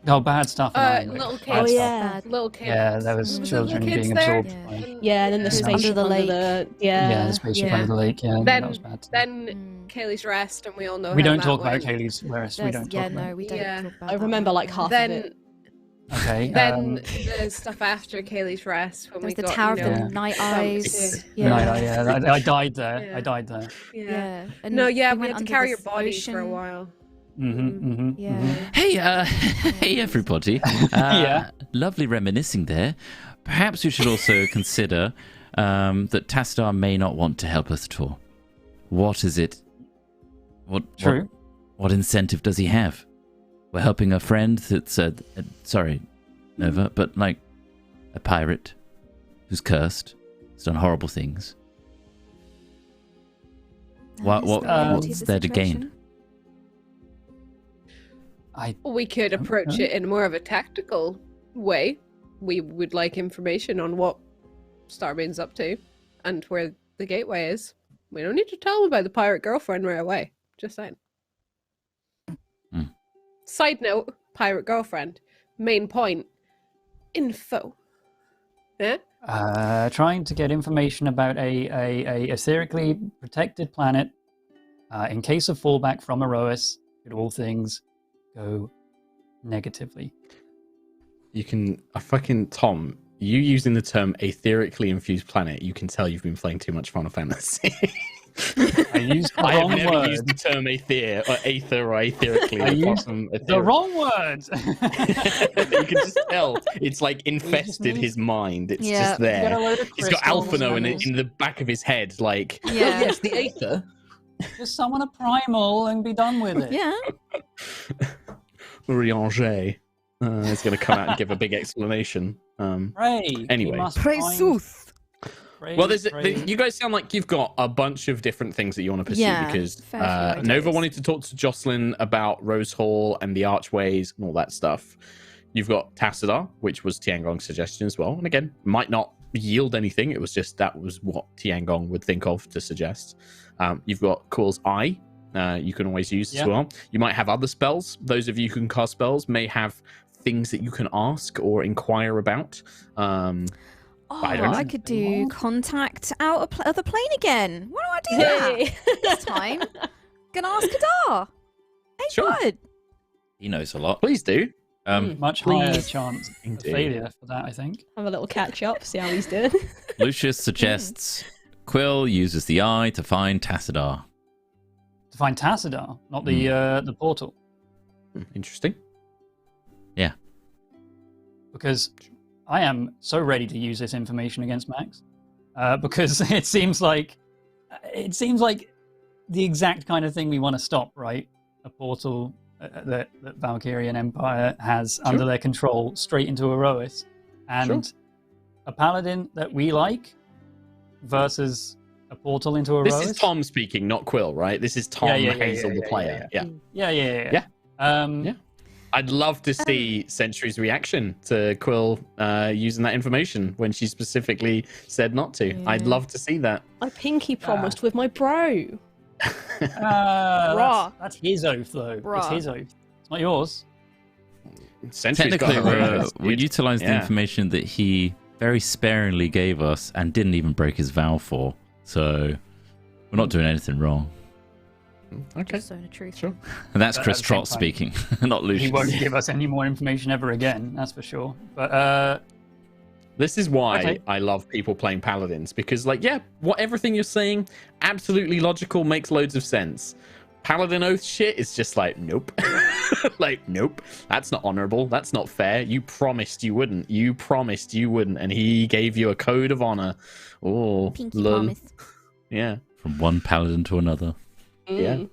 Oh, bad stuff. in Ironwick. little Bad kids. stuff. yeah. Bad. Little kids. Yeah, there was it children little kids being there? absorbed by. And- Yeah, and then the Under spaceship the under lake. the... Yeah, Yeah. the spaceship Yeah. under the lake. Yeah, Then- that was bad. Then Mm. Kaylee's Rest, and we all know We how don't that talk about went. Kaylee's Rest. We don't Yeah, talk about. no, we don't Yeah. talk about I that remember one. like half of Then, it. Okay. then the stuff after Kaylee's Rest, when There was we the got, Tower you of know, the Night some Eyes. to- yeah, I died there. Yeah. I died there. Yeah. Yeah. And No, yeah, we went had to under carry this your body for a ocean. while. Mm-hmm. Hey, hey everybody. Yeah. Lovely reminiscing there. Perhaps we should also consider that Tassadar may not want to help us at all. What is it? True. What incentive does he have? We're helping a friend that's sorry, Nova, but like a pirate who's cursed, has done horrible things. That is the reality of What's the there to gain? situation. We could approach it in more of a tactical way. We would like information on what Starbane's up to and where the gateway is. We don't need to tell him about the pirate girlfriend right away. Just saying. Hmm. Side note, pirate girlfriend. Main point, info. Yeah? Trying to get information about a etherically protected planet in case of fallback from Aerois, could all things go negatively. You can, Tom, you using the term etherically infused planet, you can tell you've been playing too much Final Fantasy. I used the I have wrong never word. used the term ether or etherically. I apart used from the etheric. wrong words. You can just tell it's like infested need- his mind. It's Yeah. just Get a there. load of He's got crystals Alphino and in the back of his head, like, Yeah. oh, yes, the aether. Just summon a primal and be done with it. Yeah. Rianger. It's going to come out and give a big explanation. Pray. Anyway. We must Pray find- sooth. Pray, Well, pray. you guys sound like you've got a bunch of different things that you want to pursue Yeah, because fair few ideas. Nova wanted to talk to Jocelyn about Rose Hall and the archways and all that stuff. You've got Tassadar, which was Tiangong's suggestion as well. And again, might not yield anything. It was just that was what Tiangong would think of to suggest. You've got Quill's Eye. You can always use as well. You might have other spells. Those of you who can cast spells may have things that you can ask or inquire about. I don't know. I could do contact out of the plane again. Why don't I do that this time? Gonna ask Kadar. Hey, Sure. bud. He knows a lot. Please do. Much higher chance of Indeed. failure for that, I think. Have a little catch up, see how he's doing. Lucius suggests Quill uses the eye to find Tassadar. To find Tassadar, not the portal. Interesting. Yeah. Because I am so ready to use this information against Max. Because it seems like the exact kind of thing we want to stop, right? A portal that Valkyrian Empire has under their control straight into Aerois. And a paladin that we like versus a portal into Aerois. This is Tom speaking, not Quill, right? This is Tom Hazel, the player. Yeah. I'd love to see Sentry's reaction to Quill using that information when she specifically said not to. Yeah. I'd love to see that. I pinky promised with my bro. That's his oath, though. It's Bruh. his oath. It's not yours. Sentry's got Technically, her own we dude. utilized the Yeah. information that he very sparingly gave us and didn't even break his vow for. So we're not doing anything wrong. Okay. Just zone of truth. Sure. And that's But Chris at the same Trott time, speaking, not Lucius. He won't give us any more information ever again, that's for sure. But This is why Okay. I love people playing paladins because, like, everything you're saying, absolutely logical, makes loads of sense. Paladin oath shit is just like, nope. Like, nope. That's not honorable. That's not fair. You promised you wouldn't. You promised you wouldn't, and he gave you a code of honor. Oh, Pinky lol. promise. Yeah. From one paladin to another. Yeah.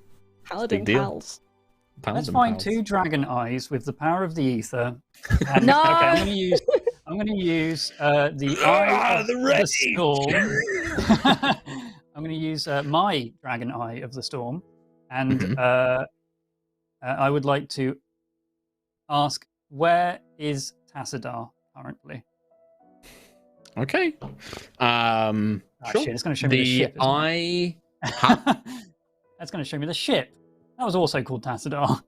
Paladin Big deal. pals. let's Paladin find pals. 2 dragon eyes with the power of the ether. And, No! Okay, I'm going to use the eye of the storm. I'm going to use my dragon eye of the storm, and I would like to ask, where is Tassadar currently? Okay. Shit, it's going to show me the ship. isn't it? That's going to show me the ship. That was also called Tassadar.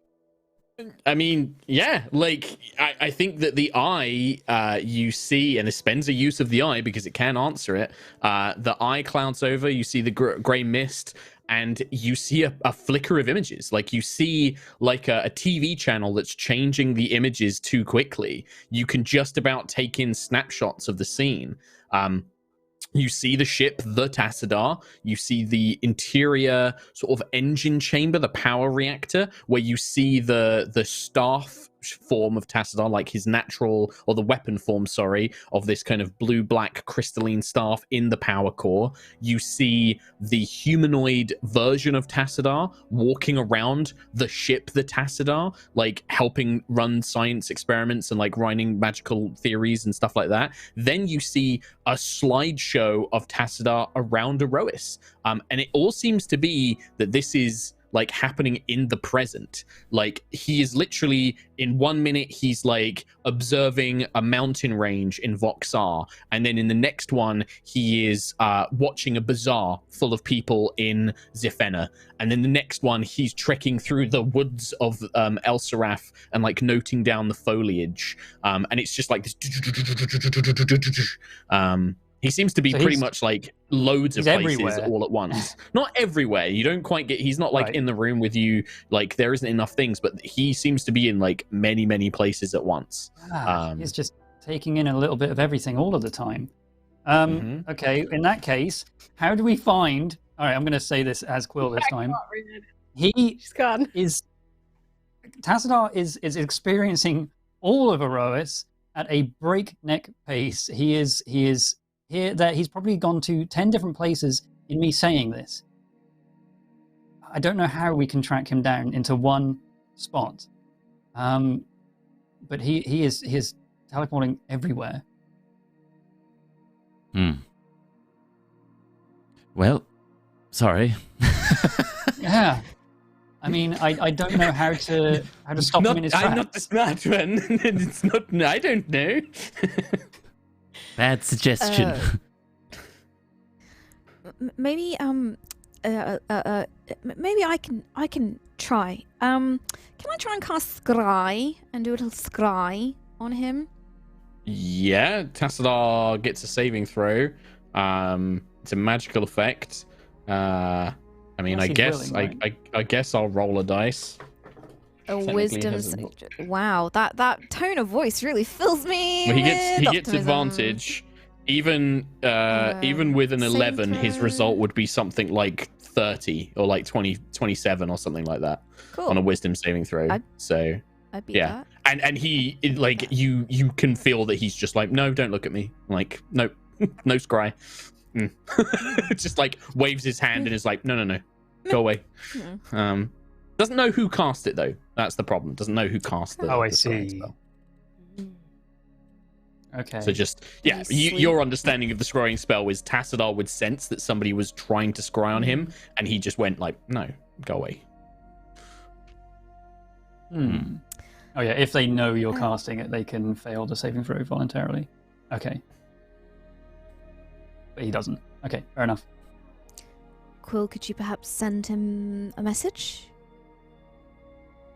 I mean, yeah, like, I think that the eye you see, and this spends a use of the eye because it can answer it. The eye clouds over, you see the grey mist, and you see a flicker of images. Like, you see like a TV channel that's changing the images too quickly. You can just about take in snapshots of the scene. You see the ship, the Tassadar. You see the interior sort of engine chamber, the power reactor, where you see the staff form of Tassadar, like his natural, or the weapon form, sorry, of this kind of blue-black crystalline staff in the power core. You see the humanoid version of Tassadar walking around the ship, the Tassadar, like helping run science experiments and like writing magical theories and stuff like that. Then you see a slideshow of Tassadar around Aerois. And it all seems to be that this is like happening in the present. Like, he is literally, in 1 minute he's like observing a mountain range in Voxar, and then in the next one he is watching a bazaar full of people in Zifena, and then the next one he's trekking through the woods of El Seraph and like noting down the foliage, and it's just like this. He seems to be So pretty he's- much like loads of he's places everywhere. all at once. Not everywhere. You don't quite get. He's not like Right. in the room with you. Like, there isn't enough things, but he seems to be in like many places at once. He's just taking in a little bit of everything all of the time. Okay, in that case, how do we find... All right, I'm going to say this as Quill this time. He She's gone. is... Tassadar is experiencing all of Aerois at a breakneck pace. He is here, there. He's probably gone to 10 different places in me saying this. I don't know how we can track him down into one spot. But but he is teleporting everywhere. Well, sorry. Yeah. I mean, I don't know how to stop him in his tracks. I'm not the smart one. It's not. I don't know. Bad suggestion. Maybe maybe I can try. Can I try and cast Scry and do a little Scry on him? Yeah, Tassadar gets a saving throw. It's a magical effect. I mean, Unless I he's guess willing, right? I guess I'll roll a dice. A Technically wisdom. has Wow, that tone of voice really fills me. Well, he with gets optimism. advantage. Even with an saving 11, his throw. result would be something like 30 or like 27 or something like that Cool. on a wisdom saving throw. So I beat yeah. that. and he like you can feel that he's just like, no, don't look at me. Like, no, no scry. Just like waves his hand and is like, no, go away. Doesn't know who cast it though. That's the problem. Doesn't know who cast the. Oh, I the scrying see. spell. Okay. So just your understanding of the scrying spell is Tassadar would sense that somebody was trying to scry on him, and he just went like, no, go away. Oh yeah, if they know you're casting it, they can fail the saving throw voluntarily. Okay. But he doesn't. Okay, fair enough. Quill, could you perhaps send him a message?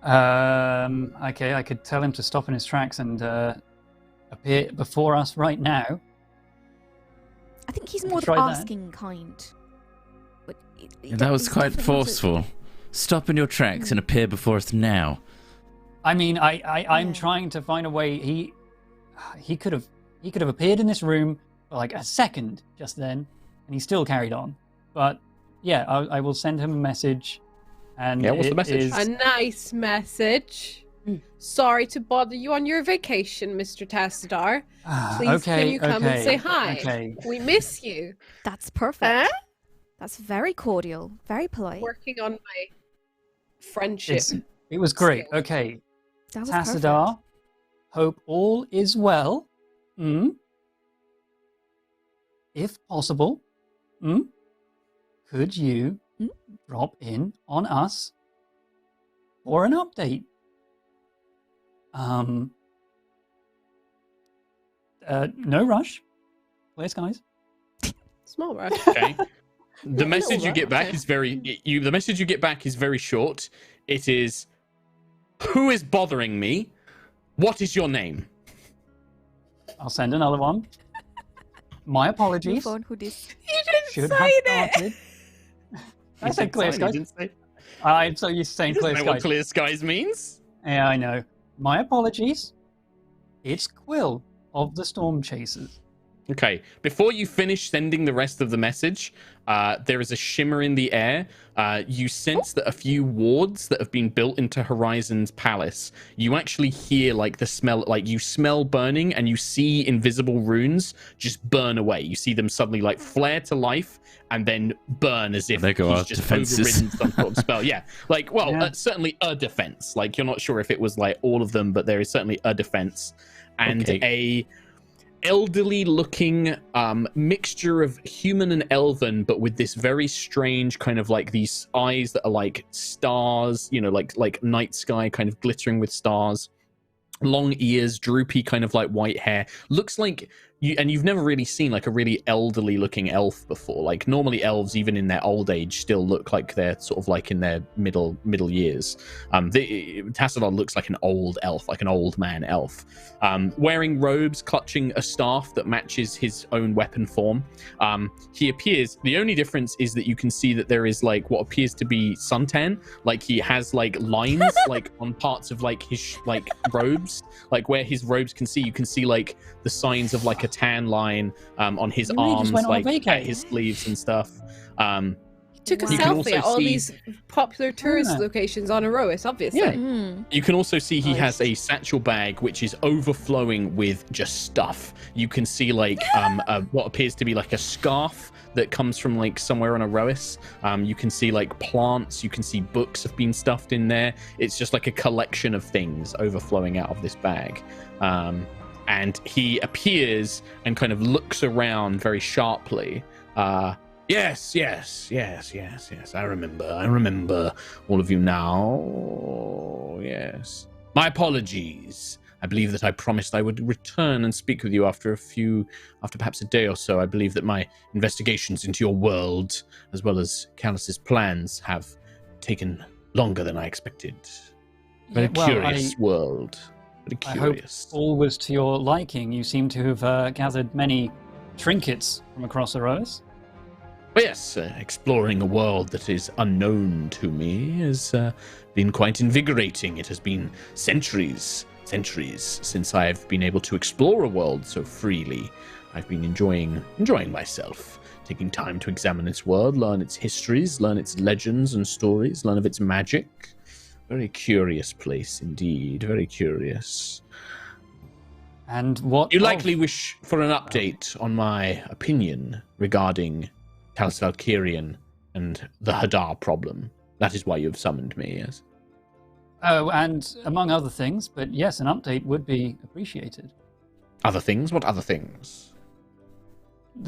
Okay, I could tell him to stop in his tracks and appear before us right now. I think he's more the try that. asking kind. But That was he's quite definitely not a- forceful. Stop in your tracks and appear before us now. I mean, I'm Yeah. trying to find a way. He could have appeared in this room for like a second just then, and he still carried on. But yeah, I will send him a message. And Yeah, what's the it message? is- A nice message. Sorry to bother you on your vacation, Mr. Tassadar. Please okay, can you come and okay, say hi? Okay. We miss you. That's perfect. Huh? That's very cordial, very polite. Working on my friendship. It was great. skills. Okay, That was Tassadar, perfect. hope all is well. If possible, could you drop in on us for an update? No rush. Clear skies. Small rush. Okay. The message you right, get back okay. is the message you get back is very short. It is, who is bothering me? What is your name? I'll send another one. My apologies. Move on, who dis- You didn't Should have sign it. started. I said clear He didn't skies. say- I'm so used to saying he doesn't clear know what skies. clear skies means. Yeah, I know. My apologies. It's Quill of the Stormchasers. Okay, before you finish sending the rest of the message, there is a shimmer in the air. You sense that a few wards that have been built into Horizon's palace, you actually hear like the smell, like you smell burning and you see invisible runes just burn away. You see them suddenly like flare to life and then burn as if There go he's our just defenses. overridden some sort of spell. Yeah, like, well, Yeah. certainly a defense. Like, you're not sure if it was like all of them, but there is certainly a defense. And Okay. a elderly looking mixture of human and elven, but with this very strange kind of like these eyes that are like stars, you know, like night sky kind of glittering with stars, long ears, droopy kind of like white hair. Looks like you've never really seen like a really elderly looking elf before. Like, normally elves, even in their old age, still look like they're sort of like in their middle years. Tassadar looks like an old elf, like an old man elf, wearing robes, clutching a staff that matches his own weapon form. He appears, the only difference is that you can see that there is like what appears to be suntan. Like, he has like lines like on parts of like his like robes, like where his robes you can see like the signs of like a tan line on his You really just arms, went on a like vacay. at his sleeves and stuff. Took a You can also selfie at all see- these popular tourist Yeah. locations on Aerois, obviously. Yeah. You can also see he has Nice. a satchel bag which is overflowing with just stuff. You can see like what appears to be like a scarf that comes from like somewhere on Aerois. You can see like plants. You can see books have been stuffed in there. It's just like a collection of things overflowing out of this bag. And he appears and kind of looks around very sharply. Yes. I remember all of you now. Yes. My apologies. I believe that I promised I would return and speak with you after perhaps a day or so. I believe that my investigations into your world, as well as Callus's plans, have taken longer than I expected. Very curious world. Very curious. I hope all was to your liking. You seem to have gathered many trinkets from across Aerois. Well, yes, exploring a world that is unknown to me has been quite invigorating. It has been centuries since I've been able to explore a world so freely. I've been enjoying myself, taking time to examine its world, learn its histories, learn its legends and stories, learn of its magic. Very curious place indeed, very curious. And what You likely wish for an update on my opinion regarding Callus Valkyrian and the Hadar problem. That is why you have summoned me, yes? Oh, and among other things, but yes, an update would be appreciated. Other things? What other things?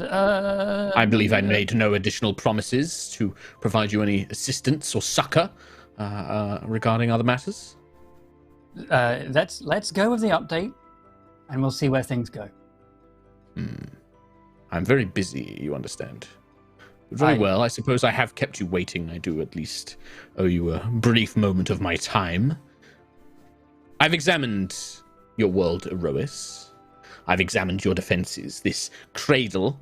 I believe I made no additional promises to provide you any assistance or succor regarding other matters. Let's go with the update, and we'll see where things go. I'm very busy, you understand. Very well, I suppose I have kept you waiting. I do at least owe you a brief moment of my time. I've examined your world, Aerois. I've examined your defenses. This cradle,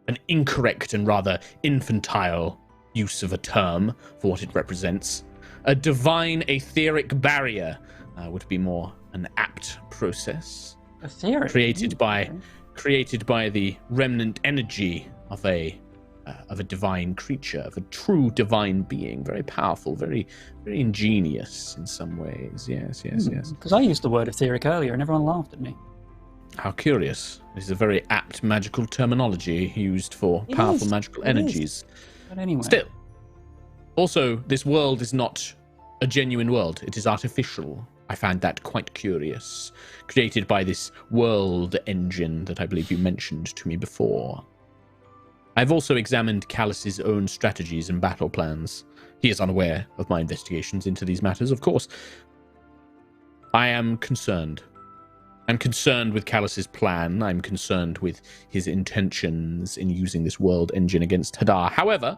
an incorrect and rather infantile use of a term for what it represents. A divine etheric barrier would be more an apt process. Etheric? Created by the remnant energy of a divine creature, of a true divine being, very powerful, very ingenious in some ways. Yes. Because I used the word etheric earlier, and everyone laughed at me. How curious! This is a very apt magical terminology used for powerful magical energies. But anyway, Still, also, this world is not a genuine world. It is artificial. I find that quite curious. Created by this world engine that I believe you mentioned to me before. I've also examined Callus's own strategies and battle plans. He is unaware of my investigations into these matters, of course. I am concerned. I'm concerned with Callus's plan. I'm concerned with his intentions in using this world engine against Hadar. However,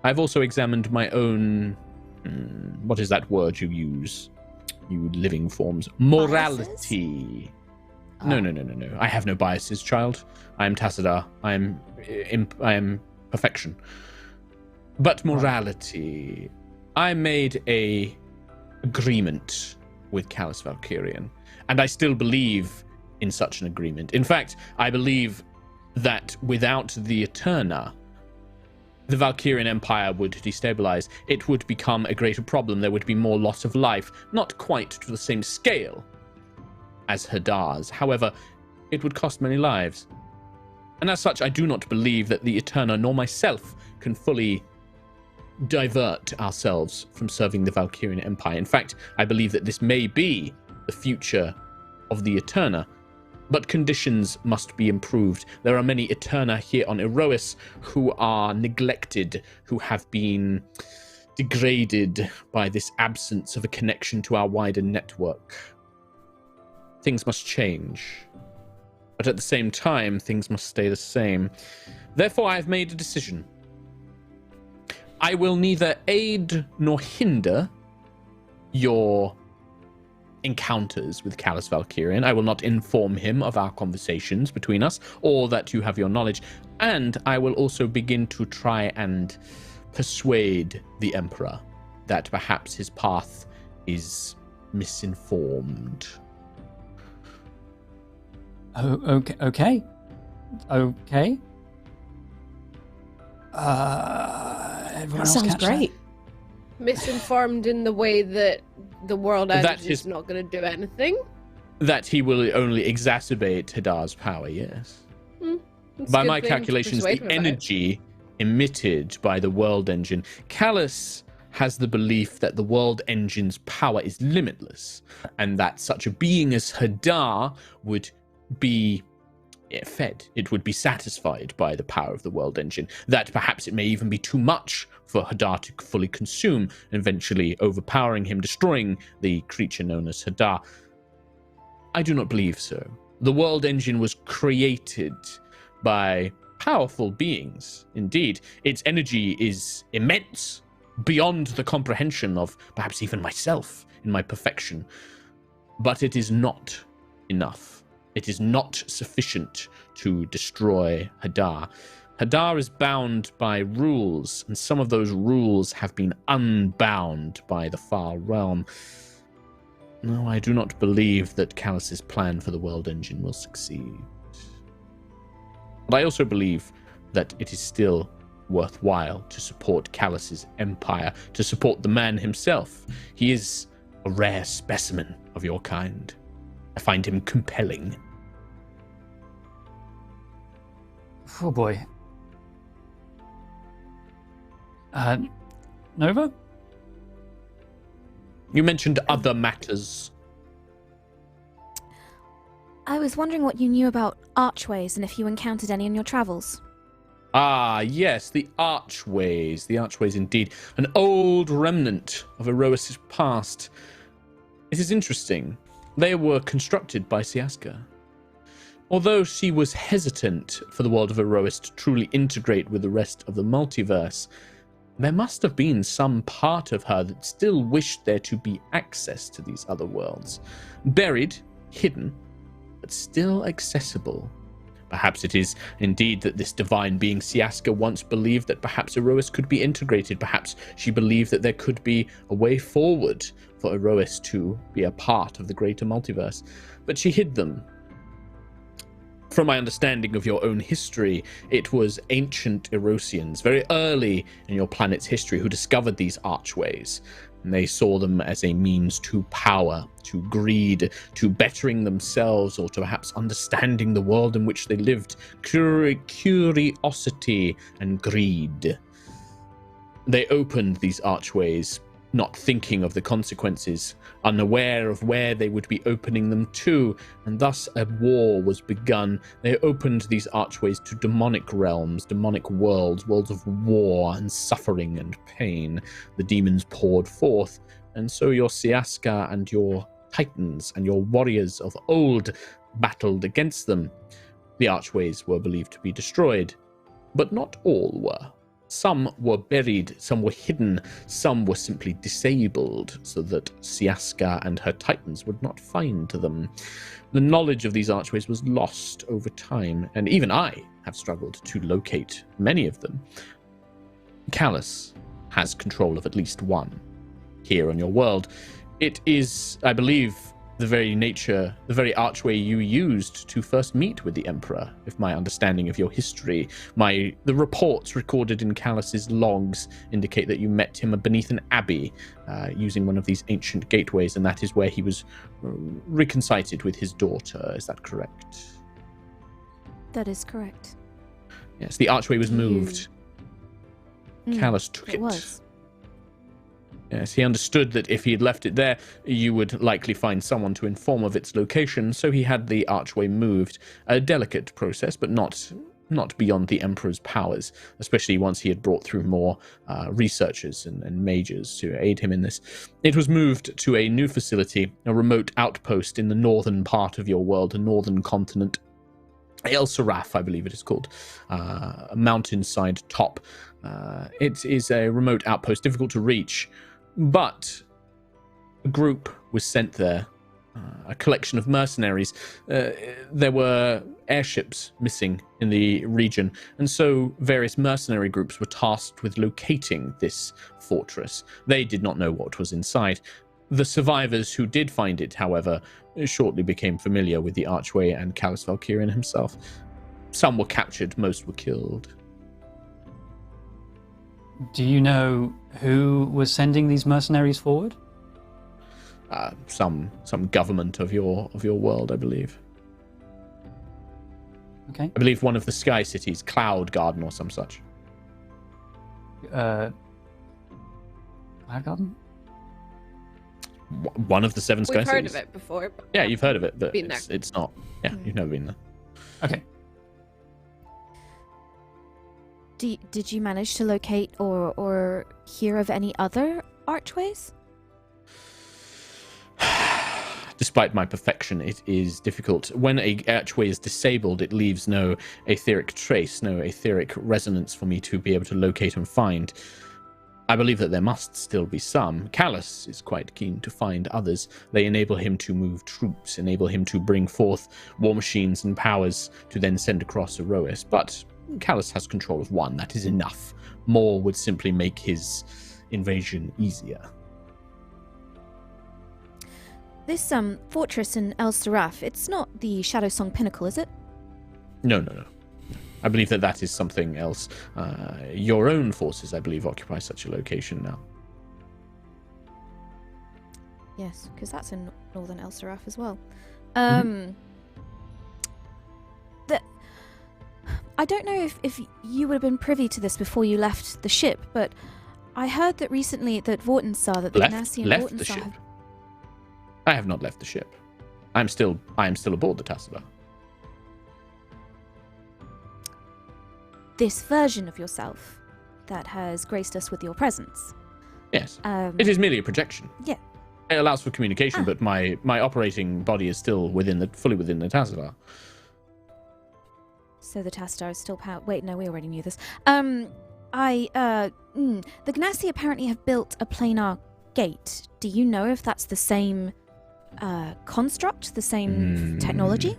I've also examined my own... what is that word you use? You living forms. Morality. No. I have no biases, child. I am Tassadar. I am perfection. But morality. I made a agreement with Callus Valkyrian, and I still believe in such an agreement. In fact, I believe that without the Eterna, the Valkyrian Empire would destabilize. It would become a greater problem. There would be more loss of life, not quite to the same scale as Hadar's. However, it would cost many lives. And as such, I do not believe that the Eterna nor myself can fully divert ourselves from serving the Valkyrian Empire. In fact, I believe that this may be the future of the Eterna, but conditions must be improved. There are many Eterna here on Aerois who are neglected, who have been degraded by this absence of a connection to our wider network. Things must change. But at the same time, things must stay the same. Therefore, I have made a decision. I will neither aid nor hinder your encounters with Callus Valkyrian. I will not inform him of our conversations between us, or that you have your knowledge. And I will also begin to try and persuade the Emperor that perhaps his path is misinformed. Oh, okay. everyone That else sounds catch great. Misinformed in the way that the world That engine is- is not going to do anything. That he will only exacerbate Hadar's power, yes. It's By a good my thing to calculations, persuade the him about. energy emitted by the world engine, Callus has the belief that the world engine's power is limitless, and that such a being as Hadar would be fed. It would be satisfied by the power of the world engine. That perhaps it may even be too much for Hadar to fully consume, eventually overpowering him, destroying the creature known as Hadar. I do not believe so. The world engine was created by powerful beings. Indeed, its energy is immense, beyond the comprehension of perhaps even myself in my perfection. But it is not enough. It is not sufficient to destroy Hadar. Hadar is bound by rules, and some of those rules have been unbound by the Far Realm. No, I do not believe that Callus's plan for the world engine will succeed. But I also believe that it is still worthwhile to support Callus's empire, to support the man himself. He is a rare specimen of your kind. I find him compelling. Oh boy. Nova? You mentioned other matters. I was wondering what you knew about archways and if you encountered any in your travels. Ah, yes, the archways. The archways, indeed. An old remnant of Aerois' past. It is interesting. They were constructed by Siaska. Although she was hesitant for the world of Aerois to truly integrate with the rest of the multiverse, there must have been some part of her that still wished there to be access to these other worlds. Buried, hidden, but still accessible. Perhaps it is indeed that this divine being Siaska once believed that perhaps Aerois could be integrated. Perhaps she believed that there could be a way forward for Aerois to be a part of the greater multiverse. But she hid them. From my understanding of your own history, it was ancient Erosians, very early in your planet's history, who discovered these archways. And they saw them as a means to power, to greed, to bettering themselves, or to perhaps understanding the world in which they lived. Curiosity and greed. They opened these archways, not thinking of the consequences, unaware of where they would be opening them to, and thus a war was begun. They opened these archways to demonic realms, demonic worlds, worlds of war and suffering and pain. The demons poured forth, and so your Siaska and your titans and your warriors of old battled against them. The archways were believed to be destroyed, but not all were. Some were buried, some were hidden, some were simply disabled so that Siaska and her titans would not find them. The knowledge of these archways was lost over time, and even I have struggled to locate many of them. Callus has control of at least one here on your world. It is, I believe, the very archway you used to first meet with the Emperor, if my understanding of your history, the reports recorded in Callus's logs indicate that you met him beneath an abbey, using one of these ancient gateways, and that is where he was reconcited with his daughter. Is that correct? That is correct. Yes, the archway was moved. Callus took it. It was. Yes, he understood that if he had left it there, you would likely find someone to inform of its location, so he had the archway moved. A delicate process, but not beyond the Emperor's powers, especially once he had brought through more researchers and mages to aid him in this. It was moved to a new facility, a remote outpost in the northern part of your world, a northern continent. El Seraph, I believe it is called, a mountainside top. It is a remote outpost, difficult to reach, but a group was sent there, a collection of mercenaries. There were airships missing in the region, and so various mercenary groups were tasked with locating this fortress. They did not know what was inside. The survivors who did find it, however, shortly became familiar with the archway and Callus Valkyrian himself. Some were captured, most were killed. Do you know who was sending these mercenaries forward? Some government of your world, I believe. Okay. I believe one of the sky cities, Cloud Garden or some such. Cloud Garden? One of the 7 sky We've cities. heard of it before. But Yeah, you've heard of it, but Been it's not. Yeah, you've never been there. Okay. Did you manage to locate or hear of any other archways? Despite my perfection, it is difficult. When a archway is disabled, it leaves no etheric trace, no etheric resonance for me to be able to locate and find. I believe that there must still be some. Callus is quite keen to find others. They enable him to move troops, enable him to bring forth war machines and powers to then send across Aerois. But Callus has control of one. That is enough. More would simply make his invasion easier. This fortress in El Seraph, it's not the Shadow Song Pinnacle, is it? No. I believe that is something else. Your own forces, I believe, occupy such a location now. Yes, because that's in northern El Seraph as well. I don't know if you would have been privy to this before you left the ship, but I heard that recently that Vortensar, that the Ganassi and left the Vortensar ship? I have not left the ship. I am still aboard the Tassila. This version of yourself that has graced us with your presence. Yes. It is merely a projection. Yeah. It allows for communication, but my operating body is still fully within the Tassila. So the Tastar is still power. Wait, no, we already knew this. The Ganassi apparently have built a planar gate. Do you know if that's the same construct, the same technology?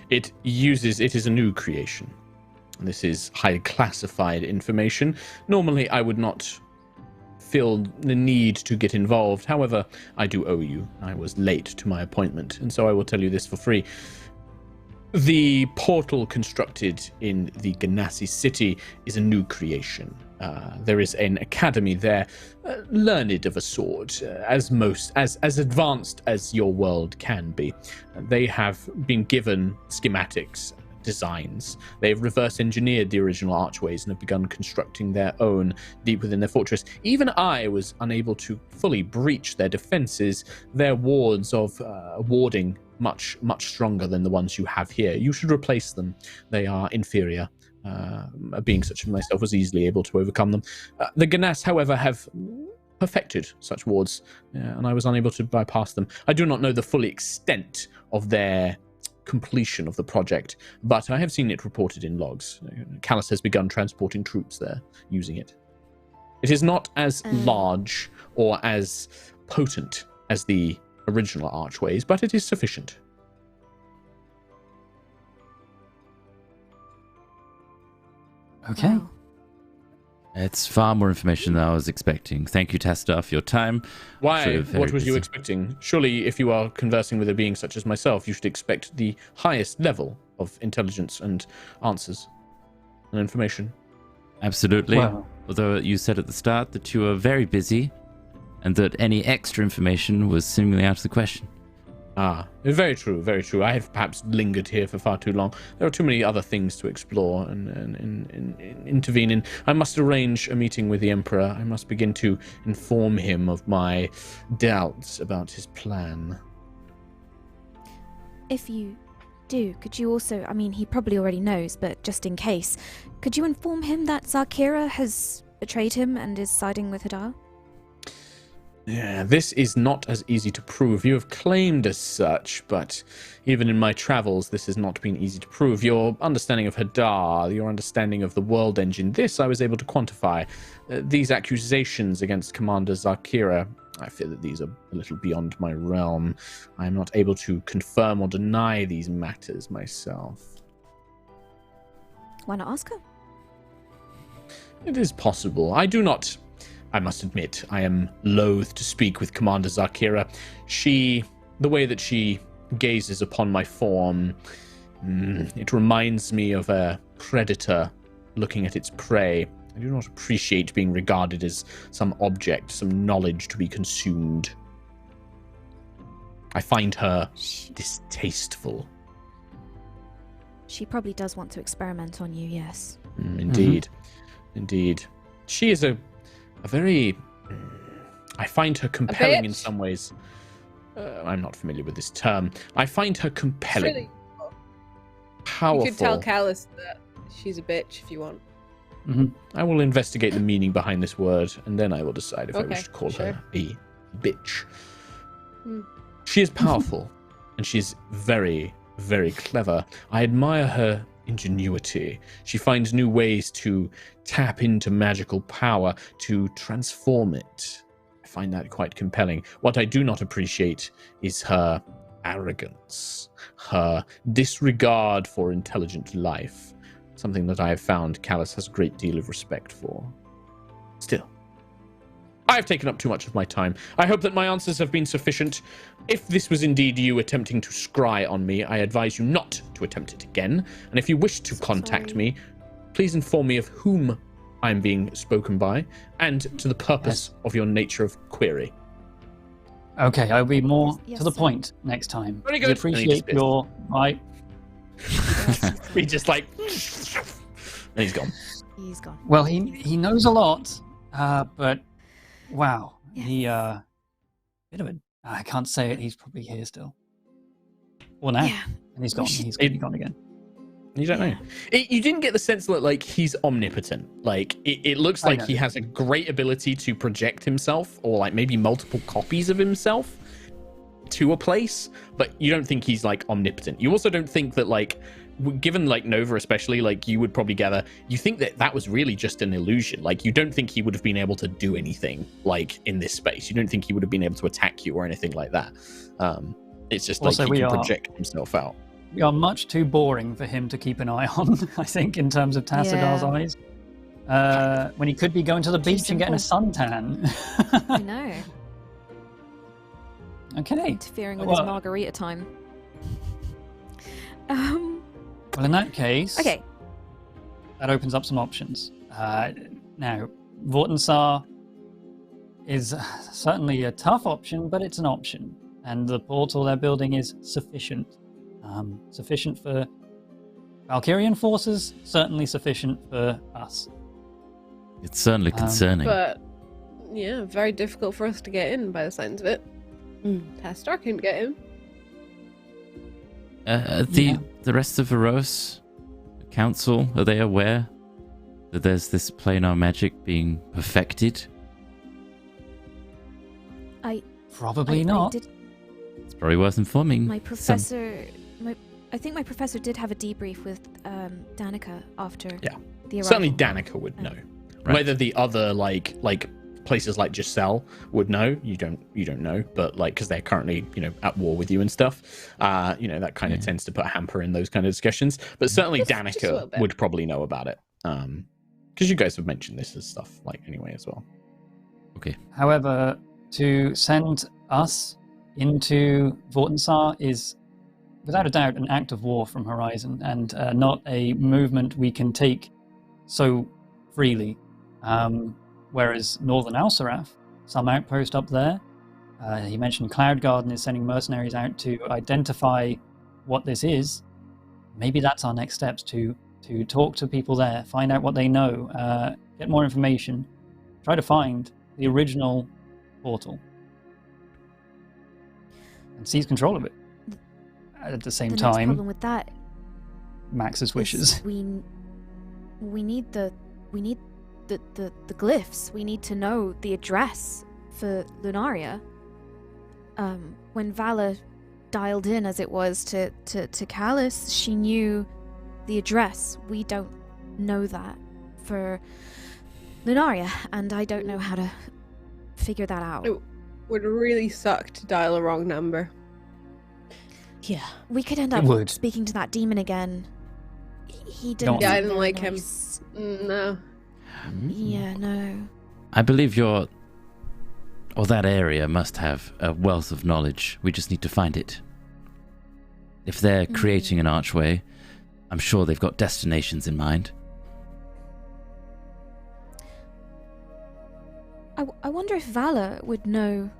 It is a new creation. This is high classified information. Normally, I would not feel the need to get involved. However, I do owe you. I was late to my appointment, and so I will tell you this for free. The portal constructed in the Ganassi city is a new creation. There is an academy there, learned of a sort, as advanced as your world can be. They have been given schematics, designs. They've reverse engineered the original archways and have begun constructing their own deep within their fortress. Even I was unable to fully breach their defenses, their wards of warding much stronger than the ones you have here. You should replace them. They are inferior. A being such as myself was easily able to overcome them. The Ganas, however, have perfected such wards, and I was unable to bypass them. I do not know the full extent of their completion of the project, but I have seen it reported in logs. Callus has begun transporting troops there using it. It is not as large or as potent as the original archways, but it is sufficient. Okay. Wow. It's far more information than I was expecting. Thank you, Testa, for your time. Why? What was you expecting? Surely, if you are conversing with a being such as myself, you should expect the highest level of intelligence and answers and information. Absolutely. Well, Although you said at the start that you were very busy and that any extra information was seemingly out of the question. Very true, very true. I have perhaps lingered here for far too long. There are too many other things to explore and intervene in. I must arrange a meeting with the Emperor. I must begin to inform him of my doubts about his plan. If you do, could you also, I mean, he probably already knows, but just in case, could you inform him that Zarkira has betrayed him and is siding with Hadar? Yeah, this is not as easy to prove. You have claimed as such, but even in my travels, this has not been easy to prove. Your understanding of Hadar, your understanding of the world engine, this I was able to quantify. These accusations against Commander Zarkira, I fear that these are a little beyond my realm. I am not able to confirm or deny these matters myself. Why not ask her? It is possible. I must admit, I am loath to speak with Commander Zarkira. The way that she gazes upon my form, it reminds me of a predator looking at its prey. I do not appreciate being regarded as some object, some knowledge to be consumed. I find her distasteful. She probably does want to experiment on you, yes. Indeed. Indeed. She is a very... I find her compelling in some ways. I'm not familiar with this term. I find her compelling. Really? Powerful. You could tell Callus that she's a bitch if you want. I will investigate the meaning behind this word, and then I will decide if I wish to call her a bitch. She is powerful, and she's very, very clever. I admire her ingenuity. She finds new ways to tap into magical power, to transform it. I find that quite compelling. What I do not appreciate is her arrogance, her disregard for intelligent life. Something that I have found Callus has a great deal of respect for. Still, I have taken up too much of my time. I hope that my answers have been sufficient. If this was indeed you attempting to scry on me, I advise you not to attempt it again. And if you wish to contact me, please inform me of whom I am being spoken by and to the purpose of your nature of query. Okay, I'll be more Yes, to the sir. point next time. Very We good. appreciate your right. We just like... And he's gone. He's gone. Well, he knows a lot, but wow, Yes. he bit of a. I can't say it. He's probably here still. Or now, Yeah. and he's gone. should- He's gone again. You don't know. You didn't get the sense that like he's omnipotent. Like it looks like know. he has a great ability to project himself, or like maybe multiple copies of himself to a place, but you don't think he's like omnipotent. You also don't think that like, given like Nova especially, like you would probably gather, you think that that was really just an illusion. Like you don't think he would have been able to do anything like in this space. You don't think he would have been able to attack you or anything like that. It's just Also, like we he can are- project himself out. We are much too boring for him to keep an eye on. I think in terms of Tassidar's eyes, when he could be going to the Too beach and getting a suntan. I know. Okay. Interfering with Well- his margarita time. Well, in that case, Okay. that opens up some options. Now, Vortensar is certainly a tough option, but it's an option. And the portal they're building is sufficient. Sufficient for Valkyrian forces, certainly sufficient for us. It's certainly concerning. But, yeah, very difficult for us to get in by the signs of it. Tastar couldn't get in. The rest of Aerois Council, are they aware that there's this planar magic being perfected? Probably not. It's probably worth informing. My professor, I think my professor did have a debrief with Danica after Yeah. the arrival. Certainly Danica would know. Right. Whether the other like places like Giselle would know, you don't know, but like because they're currently at war with you and stuff, that kind of tends to put a hamper in those kind of discussions. But certainly Just a little Danica bit. would probably know about it, because you guys have mentioned this as stuff like anyway as well. Okay. However, to send us into Vortensar is, without a doubt, an act of war from Horizon, and not a movement we can take so freely. Whereas Northern Alsarath, some outpost up there, he mentioned Cloud Garden is sending mercenaries out to identify what this is. Maybe that's our next steps, to talk to people there, find out what they know, get more information, try to find the original portal and seize control of it. At the same The next time, problem with that Max's is wishes. we need the glyphs. We need to know the address for Lunaria. When Vala dialed in, as it was to Callus, she knew the address. We don't know that for Lunaria, and I don't know how to figure that out. It would really suck to dial a wrong number. Yeah. We could end It up would. speaking to that demon again. He don't didn't. Yeah, I seem didn't very like him. nice. No. Yeah, no. I believe that area must have a wealth of knowledge. We just need to find it. If they're creating an archway, I'm sure they've got destinations in mind. I wonder if Vala would know.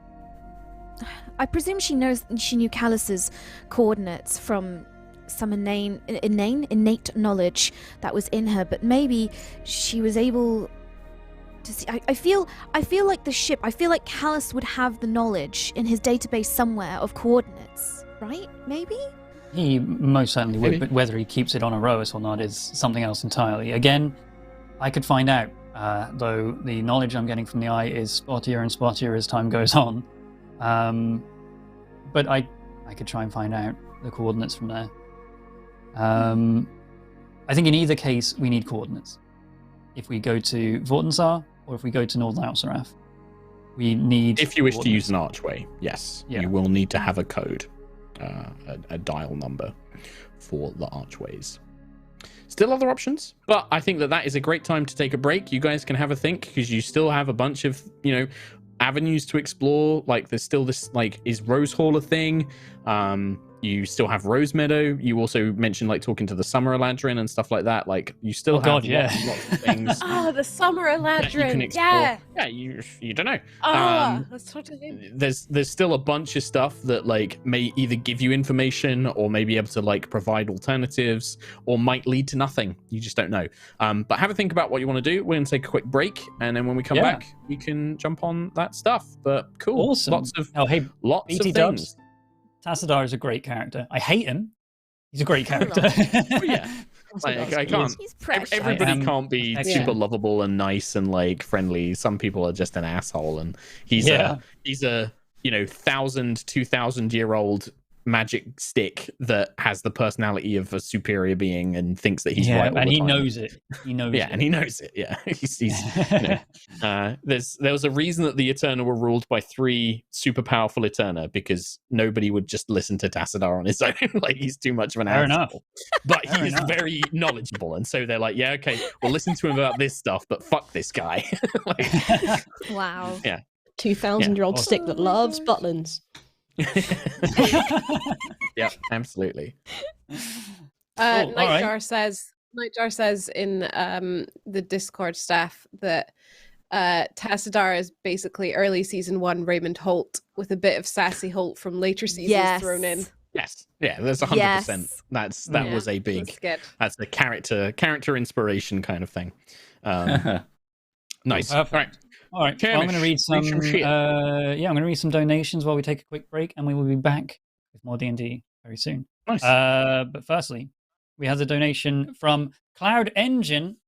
I presume she knew Callus's coordinates from some innate knowledge that was in her, but maybe she was able to see. I feel like the ship. I feel like Callus would have the knowledge in his database somewhere of coordinates, right? Maybe. He most certainly would, but whether he keeps it on Aerois or not is something else entirely. Again, I could find out, though the knowledge I'm getting from the Eye is spottier and spottier as time goes on. But I could try and find out the coordinates from there. I think in either case, we need coordinates. If we go to Vortensar or if we go to Northern Alsarath, we need. If you wish to use an archway, yes, you will need to have a code, a dial number for the archways. Still other options, but I think that is a great time to take a break. You guys can have a think because you still have a bunch of, avenues to explore. Like there's still this, like, is Rose Hall a thing? You still have Rose Meadow. You also mentioned like talking to the Summer Eladrin and stuff like that. Like you still have lots of things. Oh, the Summer Eladrin. Yeah, you don't know. That's what I think. There's still a bunch of stuff that like may either give you information or may be able to like provide alternatives or might lead to nothing. You just don't know. But have a think about what you want to do. We're gonna take a quick break, and then when we come back, we can jump on that stuff. But cool, awesome. Lots of BT things. Dubs. Tassadar is a great character. I hate him. He's a great character. Like, I can't. Everybody can't be super lovable and nice and like friendly. Some people are just an asshole, and he's a 1,000, 2,000-year-old magic stick that has the personality of a superior being and thinks that he's right all the time. And he knows it. He knows it. And he knows it. Yeah, there was a reason that the Eterna were ruled by 3 super powerful Eterna, because nobody would just listen to Tassadar on his own. Like he's too much of an asshole. But he is very knowledgeable, and so they're like, yeah, okay, we'll listen to him about this stuff, but fuck this guy. Wow. Yeah. 2,000-year-old stick that loves butlins. Yeah, absolutely. Nightjar says in the Discord staff that Tassadar is basically early season 1 Raymond Holt with a bit of sassy Holt from later seasons thrown in. Yes, yeah, there's 100%. That was a big. That's a character inspiration kind of thing. Nice. All right. Well, I'm going to read some. I'm going to read some donations while we take a quick break, and we will be back with more D&D very soon. Nice. But firstly, we have the donation from Cloud Engine.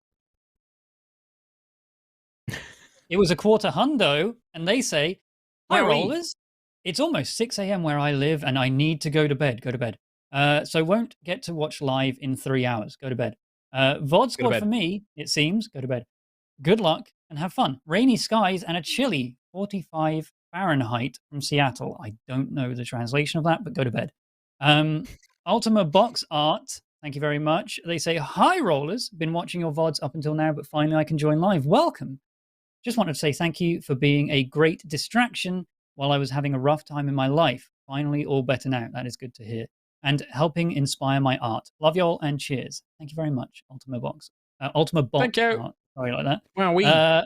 It was $250, and they say, "Hi rollers, it's almost 6 a.m. where I live, and I need to go to bed. So won't get to watch live in 3 hours. Go to bed. VOD squad for me, it seems. Go to bed. Good luck and have fun. Rainy skies and a chilly 45 Fahrenheit from Seattle." I don't know the translation of that, but go to bed. Ultima Box Art, thank you very much. They say, "Hi rollers, been watching your VODs up until now, but finally I can join live. Welcome. Just wanted to say thank you for being a great distraction while I was having a rough time in my life. Finally all better now." That is good to hear. "And helping inspire my art. Love y'all and cheers." Thank you very much, Ultima Box. Ultima Box Thank you. Art. Sorry like that. Wow,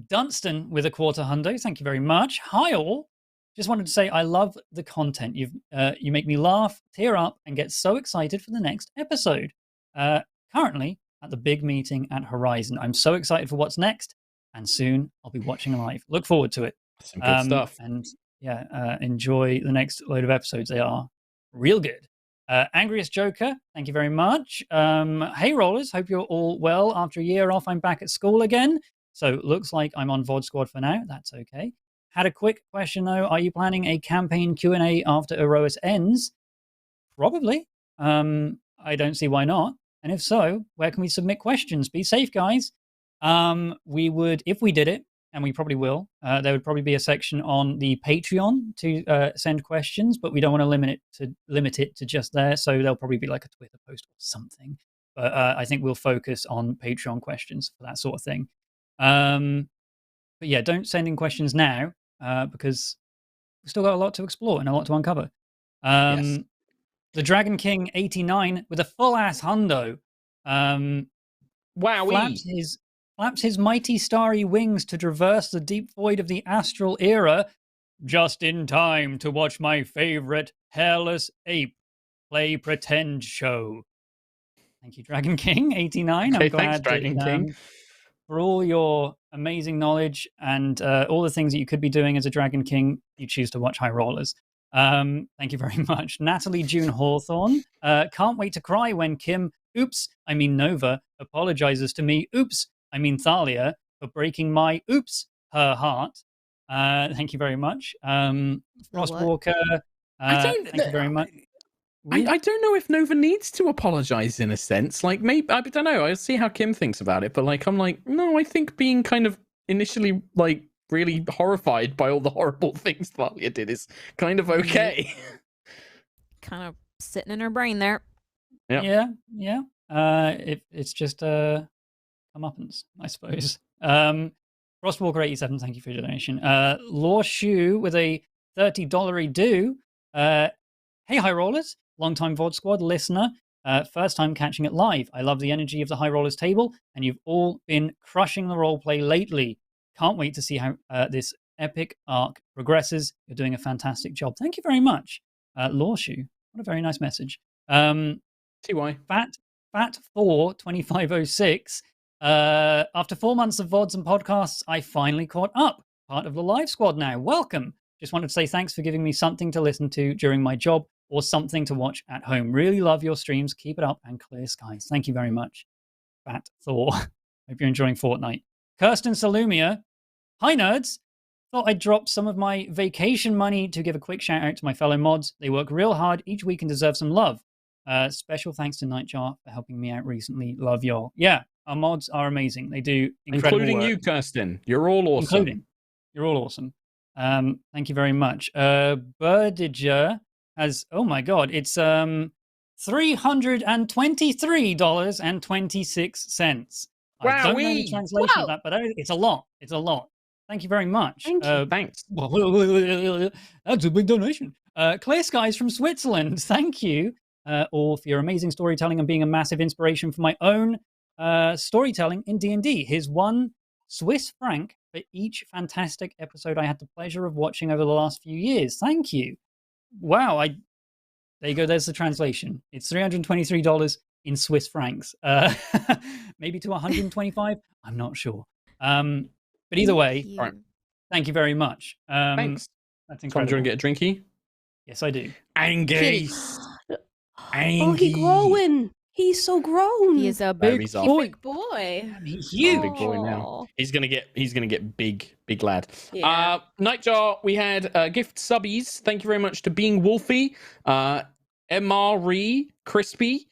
Dunstan with $250. Thank you very much. Hi all. Just wanted to say I love the content. You make me laugh, tear up, and get so excited for the next episode. Currently at the big meeting at Horizon. I'm so excited for what's next, and soon I'll be watching live. Look forward to it. Some good stuff. And enjoy the next load of episodes. They are real good. Angriest Joker, thank you very much. Hey rollers, hope you're all well. After a year off, I'm back at school again. So looks like I'm on VOD squad for now. That's okay. Had a quick question though. Are you planning a campaign Q&A after Aerois ends? Probably. I don't see why not. And if so, where can we submit questions? Be safe, guys. We would, if we did it, and we probably will, there would probably be a section on the Patreon to send questions, but we don't want to limit it to just there. So there'll probably be like a Twitter post or something. But I think we'll focus on Patreon questions for that sort of thing. But yeah, don't send in questions now because we've still got a lot to explore and a lot to uncover. Yes. The Dragon King 89 with a full ass hundo. Wow. flaps his mighty starry wings to traverse the deep void of the astral era, just in time to watch my favorite hairless ape play pretend show. Thank you, Dragon King 89. Okay, I'm glad thanks, Dragon that, King. for all your amazing knowledge and all the things that you could be doing as a Dragon King, you choose to watch High Rollers. Thank you very much. Natalie June Hawthorne. Can't wait to cry when Kim, Nova, apologizes to me, Thalia, for breaking my, her heart. Thank you very much. Frostwalker, thank you very much. I don't know if Nova needs to apologize in a sense. Like, maybe, I don't know. I'll see how Kim thinks about it. But, like, I'm like, no, I think being kind of initially, like, really horrified by all the horrible things Thalia did is kind of okay. Kind of sitting in her brain there. Yeah. It's just comeuppance, I suppose. Frostwalker 87, thank you for your donation. Law Shu with a $30 do. Hey, High Rollers, long-time VOD Squad listener. First time catching it live. I love the energy of the High Rollers table, and you've all been crushing the roleplay lately. Can't wait to see how this epic arc progresses. You're doing a fantastic job. Thank you very much, Law Shu. What a very nice message. TY. Fat42506. After 4 months of VODs and podcasts, I finally caught up. Part of the live squad now. Welcome. Just wanted to say thanks for giving me something to listen to during my job or something to watch at home. Really love your streams. Keep it up and clear skies. Thank you very much, Fat Thor. Hope you're enjoying Fortnite. Kirsten Salumia. Hi, nerds. Thought I'd drop some of my vacation money to give a quick shout out to my fellow mods. They work real hard each week and deserve some love. Special thanks to Nightjar for helping me out recently. Love y'all. Yeah, our mods are amazing. They do incredible Including work. you, Kirsten. You're all awesome. You're all awesome. Thank you very much. Burdiger has, oh my God, it's $323.26. I don't know the translation of that, but it's a lot. It's a lot. Thank you very much. Thanks. That's a big donation. Clear Skies from Switzerland. Thank you all for your amazing storytelling and being a massive inspiration for my own storytelling in D&D. Here's one Swiss franc for each fantastic episode I had the pleasure of watching over the last few years. Thank you. Wow. There you go. There's the translation. It's $323 in Swiss francs. Maybe to 125. I'm not sure. But either way, thank you very much. Thanks. That's Tom, incredible. do you want to get a drinky? Yes, I do. Angus. Oh, he's growing. He's so grown. He is a big He's Big boy. He's a huge. big boy now. He's gonna get big lad. Yeah. Nightjar, we had gift subbies. Thank you very much to Being Wolfie, MRE, Crispy,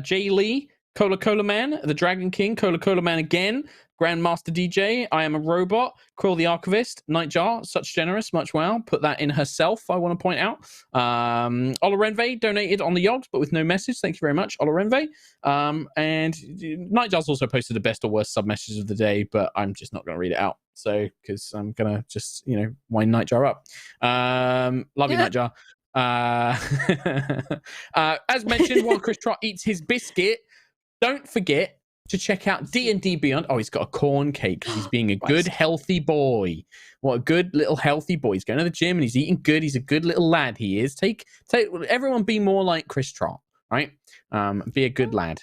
Jay Lee, Cola Man, the Dragon King, Cola Man again, Grandmaster DJ, I Am a Robot, Quill the Archivist, Nightjar, such generous, much wow. Put that in herself, I want to point out. Olorenve donated on the Yogs, but with no message. Thank you very much, Olorenve. And Nightjar's also posted the best or worst sub messages of the day, but I'm just not going to read it out. So, because I'm going to just, wind Nightjar up. Love you, Nightjar. As mentioned, while Chris Trott eats his biscuit, don't forget to check out D&D Beyond. Oh, he's got a corn cake because he's being a good, healthy boy. What a good little healthy boy. He's going to the gym and he's eating good. He's a good little lad, he is. Take everyone be more like Chris Trott, right? Be a good lad.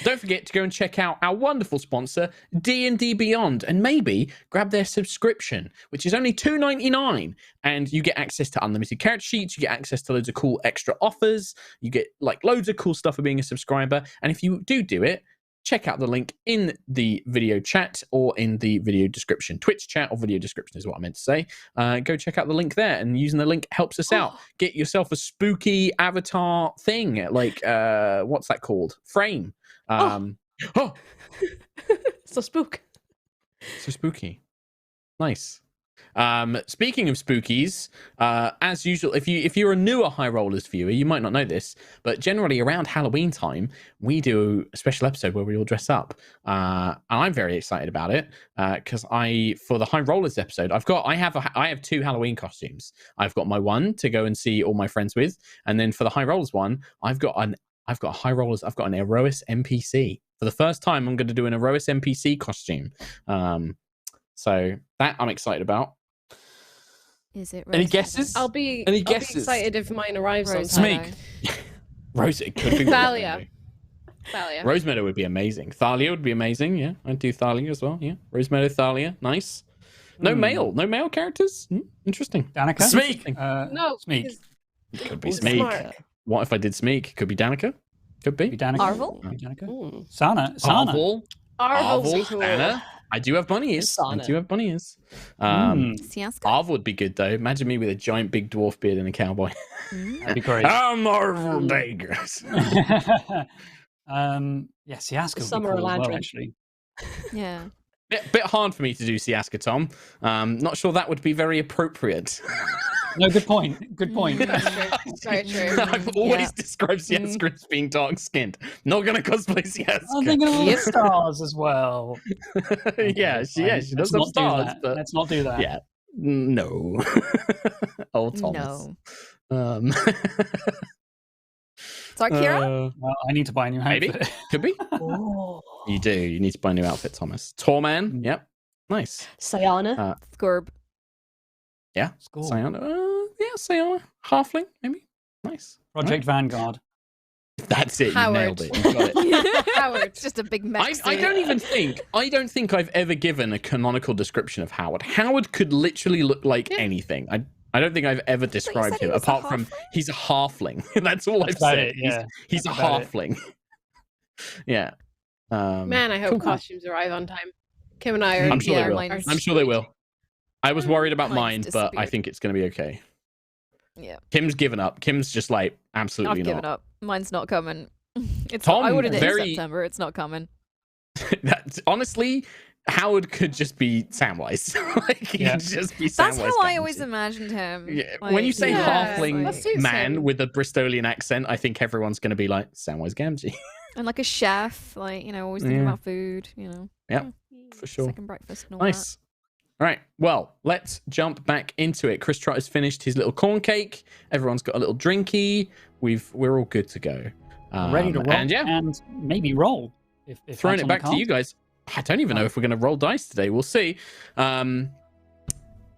Don't forget to go and check out our wonderful sponsor, D&D Beyond, and maybe grab their subscription, which is only $2.99, and you get access to unlimited character sheets, you get access to loads of cool extra offers, you get loads of cool stuff for being a subscriber, and if you do it, check out the link in the video chat or in the video description. Twitch chat or video description is what I meant to say. Go check out the link there, and using the link helps us out. Get yourself a spooky avatar thing, like what's that called? Frame. So spook. So spooky. Nice. Speaking of spookies, as usual, if you're a newer High Rollers viewer, you might not know this, but generally around Halloween time, we do a special episode where we all dress up. And I'm very excited about it because for the High Rollers episode, I have 2 Halloween costumes. I've got my one to go and see all my friends with, and then for the High Rollers one, I've got an Aerois NPC. For the first time, I'm going to do an Aerois NPC costume. So that I'm excited about. Is it Any Rose guesses? Meadow? I'll be guesses? excited if mine arrives on Rose time. Meadow. Smeek. Rose, it could be Thalia. Thalia. Rose Meadow would be amazing. Thalia would be amazing. Yeah, I'd do Thalia as well. Yeah, Rose Meadow, Thalia, nice. No male characters. Interesting. Danica? Smeek. No, Smeek. because Could be Who's Smeek. smart? What if I did Smeek? Could be Danica. Could be. Be Danica. Arvel? Be Danica. Mm. Sana. Arvel. Arvel's Arvel. cool. Anna. I do have bunny ears. I Sana. do have bunny ears. Siaska? Arvel would be good though. Imagine me with a giant big dwarf beard and a cowboy. That'd be great. I'm Arvel Daggers. Yeah, Siaska would be Summer cool as well, Eladrin. actually. Yeah. Bit hard for me to do Siaska, Tom. Not sure that would be very appropriate. No, good point. Good point. Very true. I've always described Siaska as being dark skinned. Not gonna cosplay I'm thinking Siaska. of stars as well. yeah, she Let's does have not do stars, that. but Let's not do that. yeah, no. Oh, Thomas. No. Sorry, Kira? Well, I need to buy a new Maybe. outfit. Could be. Oh. You do. You need to buy a new outfit, Thomas. Torman. Yep. Nice. Sayana. Scorb. Yeah. Cool. Sayana. Yeah, Sayana. Halfling, maybe. Nice. Project Vanguard. That's it. Howard. You nailed it. You got it. Howard. It's just a big mess. I don't think I've ever given a canonical description of Howard. Howard could literally look like anything. I don't think I've ever described said he him was a apart from halfling? he's a halfling. That's all I've That's about said. it, yeah. He's a That's about it. halfling. Yeah. Man, I hope cool. costumes arrive on time. Kim and I are. I'm sure they will. mine's- I'm sure they will. I was worried about mine, Mine's but I disappeared. think it's going to be okay. Yeah. Kim's given up. Kim's just like absolutely I've not. given up. Mine's not coming. It's Tom, I ordered it very- in September. It's not coming. That's, honestly, Howard could just be Samwise. Like he Yeah. could just be Samwise. That's how I Gamgee. always imagined him. Yeah, Like, when you say Yeah, halfling that suits man him. with a Bristolian accent, I think everyone's going to be like Samwise Gamgee. And like a chef, like, always thinking Yeah. about food, Yeah, for sure. Second breakfast and all Nice. All right. Well, let's jump back into it. Chris Trotter's finished his little corn cake. Everyone's got a little drinky. We're all good to go. Ready to roll And yeah, and maybe roll. If throwing that's it on back the to you cards. guys. I don't even know if we're going to roll dice today. We'll see.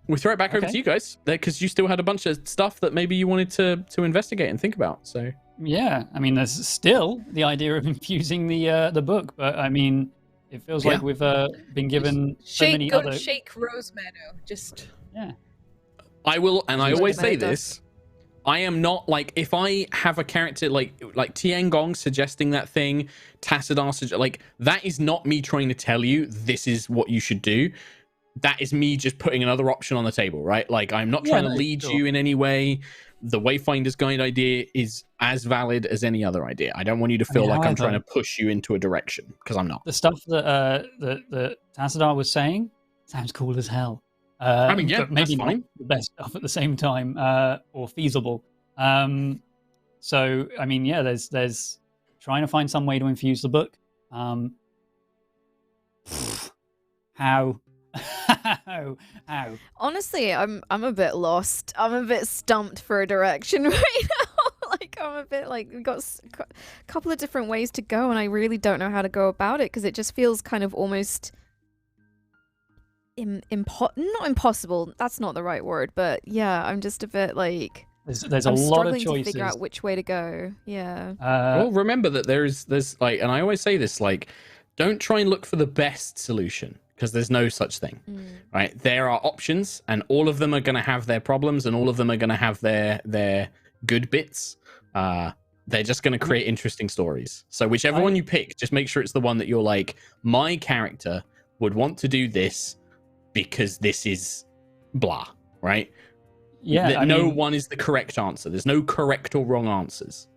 We throw it back over Okay. to you guys because you still had a bunch of stuff that maybe you wanted to investigate and think about. So Yeah, I mean, there's still the idea of infusing the book, but I mean, it feels like Yeah. we've been given so many Shake, other. shake Rose Meadow. Just Yeah, I will, and I Like always say Meta. this. I am not like if I have a character like Tiangong suggesting that thing, Tassadar like that is not me trying to tell you this is what you should do. That is me just putting another option on the table, right? Like I'm not Yeah, trying to no, lead sure. you in any way. The Wayfinder's Guide idea is as valid as any other idea. I don't want you to feel mean, like I'm trying to however- push you into a direction because I'm not. the stuff that Tassadar was saying sounds cool as hell. I mean, yeah, but maybe that's not fine. the best stuff at the same time, or feasible. So I mean, yeah, there's trying to find some way to infuse the book. How? How? Honestly, I'm a bit lost. I'm a bit stumped for a direction right now. Like I'm a bit like we've got a couple of different ways to go, and I really don't know how to go about it because it just feels kind of almost not impossible. That's not the right word, but yeah, I'm just a bit like There's a I'm lot of struggling to choices. figure out which way to go. Yeah. Well, remember that there's like, and I always say this, like, don't try and look for the best solution because there's no such thing, right? There are options, and all of them are going to have their problems, and all of them are going to have their good bits. They're just going to create interesting stories. So whichever one you pick, just make sure it's the one that you're like, my character would want to do this because this is blah, right? Yeah, That I no mean, one is the correct answer. There's no correct or wrong answers.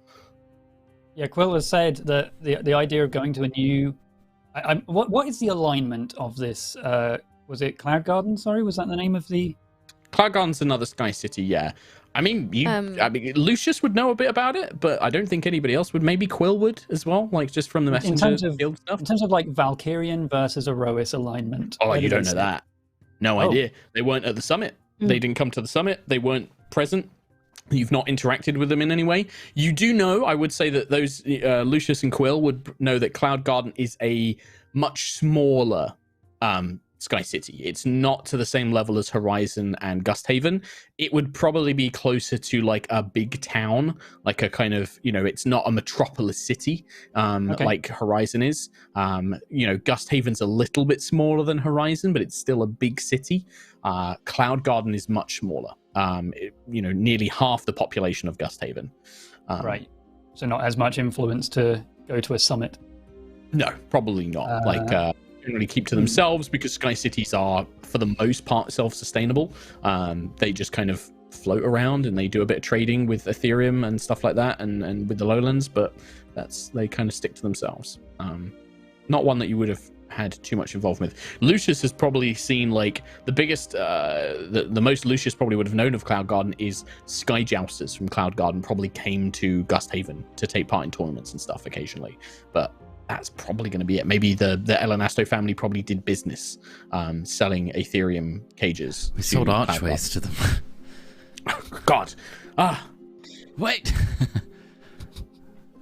Yeah, Quill has said that the idea of going to a new. What is the alignment of this? Was it Cloud Garden? Sorry, was that the name of the? Cloud Garden's another Sky City, yeah. I mean, Lucius would know a bit about it, but I don't think anybody else would. Maybe Quill would as well, like just from the In messenger terms of guild stuff. in terms of like Valkyrian versus Aerois alignment. Oh, where you do don't they know sit? that. No Oh. idea. They weren't at the summit. They didn't come to the summit. They weren't present. You've not interacted with them in any way. You do know, I would say that those Lucius and Quill would know that Cloud Garden is a much smaller Sky City. It's not to the same level as Horizon and Gusthaven. It would probably be closer to like a big town, like a kind of, it's not a metropolis city like Horizon is. Gusthaven's a little bit smaller than Horizon, but it's still a big city. Cloud Garden is much smaller. Nearly half the population of Gusthaven. Right. So not as much influence to go to a summit. No, probably not. Generally keep to themselves because Sky Cities are, for the most part, self-sustainable. They just kind of float around and they do a bit of trading with Ethereum and stuff like that, and with the Lowlands, but they kind of stick to themselves. Not one that you would have had too much involvement with. Lucius has probably seen like the biggest, the most Lucius probably would have known of Cloud Garden is Sky Jousters from Cloud Garden probably came to Gusthaven to take part in tournaments and stuff occasionally, but that's probably going to be it. Maybe the Elanasto family probably did business selling Ethereum cages. We sold archways to them. God. Wait.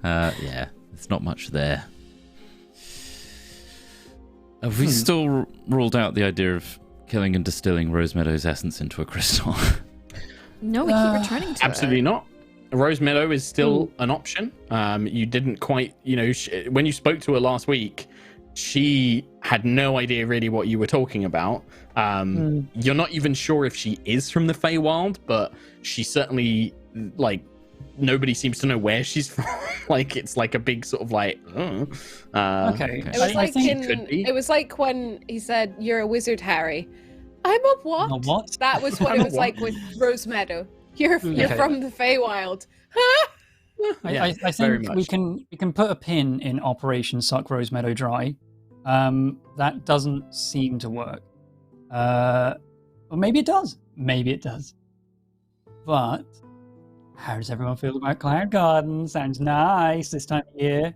Yeah, there's not much there. Have we still ruled out the idea of killing and distilling Rose Meadow's essence into a crystal? No, we keep returning to absolutely it. not. Rose Meadow is still an option. You didn't quite, when you spoke to her last week, she had no idea really what you were talking about. You're not even sure if she is from the Feywild, but she certainly, like, nobody seems to know where she's from. Like, it's like a big sort of like, okay. It was like when he said, "You're a wizard, Harry." I'm a what? A what? That was what it was like with Rose Meadow. You're from the Feywild. I think we can put a pin in Operation Suck Rose Meadow Dry. That doesn't seem to work. Or maybe it does. Maybe it does. But how does everyone feel about Cloud Garden? Sounds nice this time of year.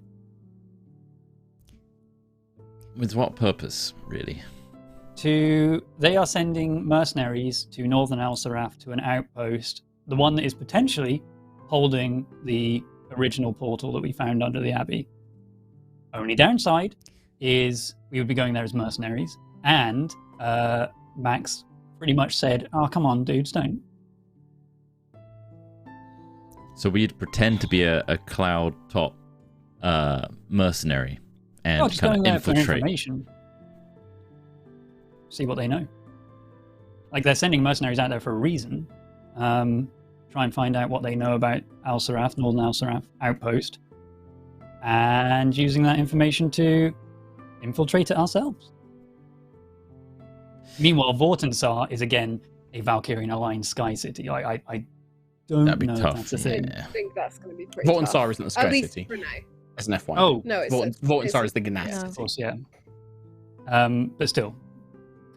With what purpose, really? They are sending mercenaries to Northern Al-Saraf to an outpost, the one that is potentially holding the original portal that we found under the Abbey. Only downside is we would be going there as mercenaries, and Max pretty much said, "Oh, come on, dudes, don't." So we'd pretend to be a cloud top mercenary and just kind going of there for infiltrate. information. See what they know. Like, they're sending mercenaries out there for a reason. Try and find out what they know about Al-Saraf, Northern Al-Saraf outpost, and using that information to infiltrate it ourselves. Meanwhile, Vortensar is again a Valkyrian-aligned Sky City. I don't That'd be know tough, if that's a thing. I think that's going to be pretty Vortensar tough. isn't the Sky At least City. for now. As an F1. Oh, No, Vortensar is the Ganas Yeah. of City. course, yeah. But still,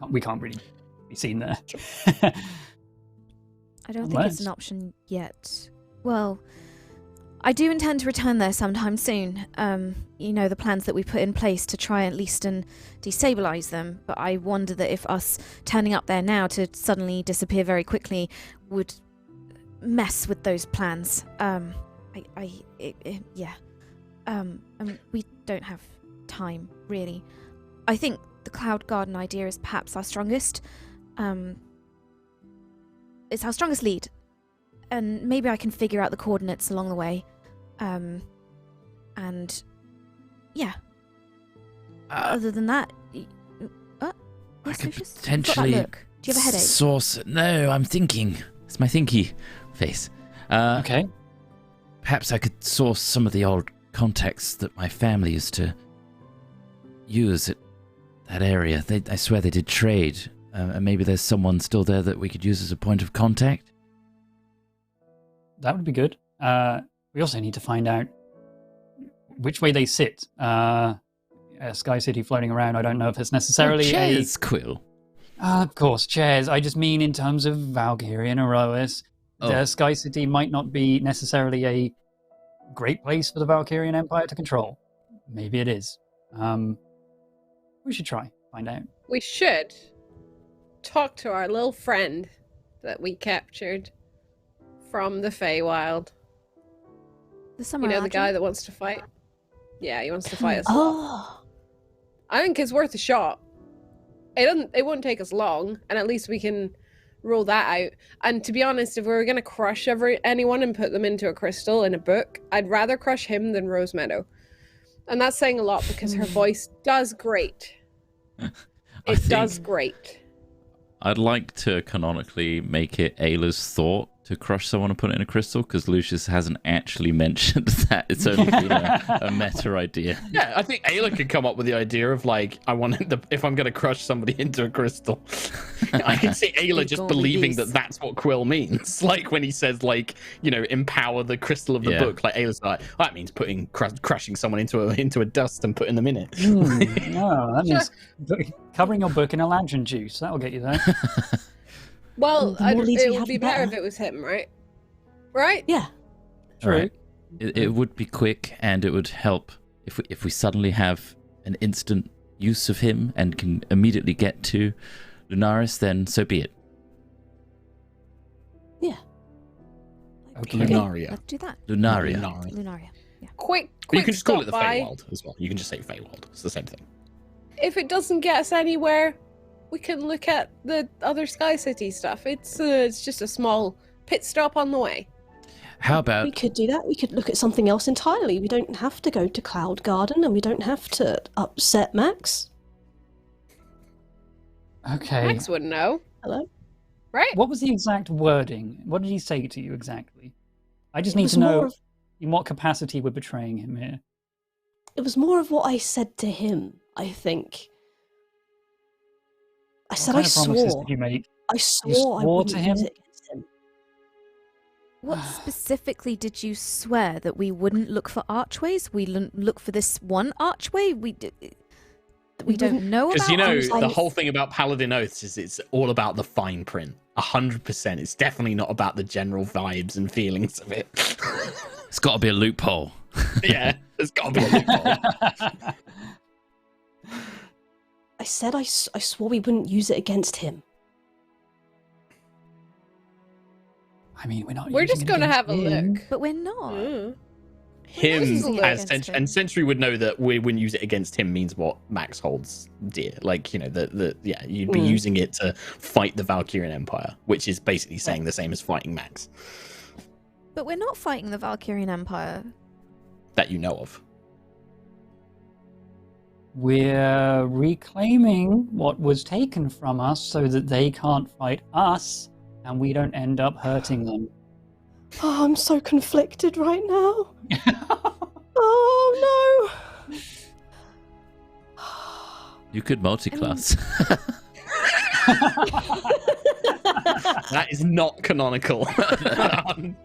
we can't really be seen there. I don't think it's an option yet. Well, I do intend to return there sometime soon. The plans that we put in place to try at least and destabilize them. But I wonder that if us turning up there now to suddenly disappear very quickly would mess with those plans. We don't have time, really. I think the Cloud Garden idea is perhaps our strongest. It's our strongest lead. And maybe I can figure out the coordinates along the way. Other than that... I could Lucius? potentially You've got that look. Do you have a headache? source... No, I'm thinking. It's my thinky face. Okay. Perhaps I could source some of the old contacts that my family used to use at that area. I swear they did trade. And maybe there's someone still there that we could use as a point of contact. That would be good. We also need to find out which way they sit. Sky City floating around, I don't know if it's necessarily chairs, Quill. Of course, chairs. I just mean in terms of Valkyrie and Aerois. Oh. Sky City might not be necessarily a great place for the Valkyrian Empire to control. Maybe it is. We should try, find out. We should talk to our little friend that we captured from the Feywild. The summer The guy that wants to fight. Yeah, he wants to fight us. Oh, I think it's worth a shot. It won't take us long, and at least we can rule that out. And to be honest, if we were going to crush anyone and put them into a crystal in a book, I'd rather crush him than Rose Meadow. And that's saying a lot because her voice does great. It does great. I'd like to canonically make it Ayla's thought to crush someone and put it in a crystal, because Lucius hasn't actually mentioned that. It's only been a meta idea. Yeah, I think Ayla could come up with the idea of like, if I'm going to crush somebody into a crystal, I can see Ayla just believing that that's what Quill means. Like when he says like, empower the crystal of the book. Like Ayla's like, that means crushing someone into a dust and putting them in it. No, that means covering your book in Eladrin juice. That'll get you there. Well, The more leads we it would have, be the better better. if it was him, right? Right? yeah. True. Right. It would be quick, and it would help if we suddenly have an instant use of him and can immediately get to Lunaris, then so be it. Yeah. Okay. Lunaria. Let's do that. Lunaria. Lunaria. Yeah. Quick But you can just call it the stop by. Feywild as well. You can just say Feywild. It's the same thing. If it doesn't get us anywhere, we can look at the other Sky City stuff. It's just a small pit stop on the way. How about We could do that. We could look at something else entirely. We don't have to go to Cloud Garden, and we don't have to upset Max. Okay. Max would know, Hello? right? What was the exact wording? What did he say to you exactly? I just It need was to know more of- in what capacity we're betraying him here. It was more of what I said to him, I think. I What said kind I of promises swore. did you make? I swore I swore wouldn't to use him? it against him. What specifically did you swear? That we wouldn't look for archways? We look for this one archway? We don't know Because about? the whole thing about Paladin Oaths is it's all about the fine print. 100%. It's definitely not about the general vibes and feelings of it. it's got to be a loophole? Yeah, there's got to be a loophole. I said I swore we wouldn't use it against him. I mean, we're not. We're using just it going to against have a him. look. But we're not. Mm. Him Easily as against Sentry, him. and Sentry would know that we wouldn't use it against him means what Max holds dear. Like, you'd be using it to fight the Valkyrian Empire, which is basically saying the same as fighting Max But we're not fighting the Valkyrian Empire. that you know of. We're reclaiming what was taken from us so that they can't fight us and we don't end up hurting them. Oh, I'm so conflicted right now. Oh no. You could multi-class. That is not canonical. One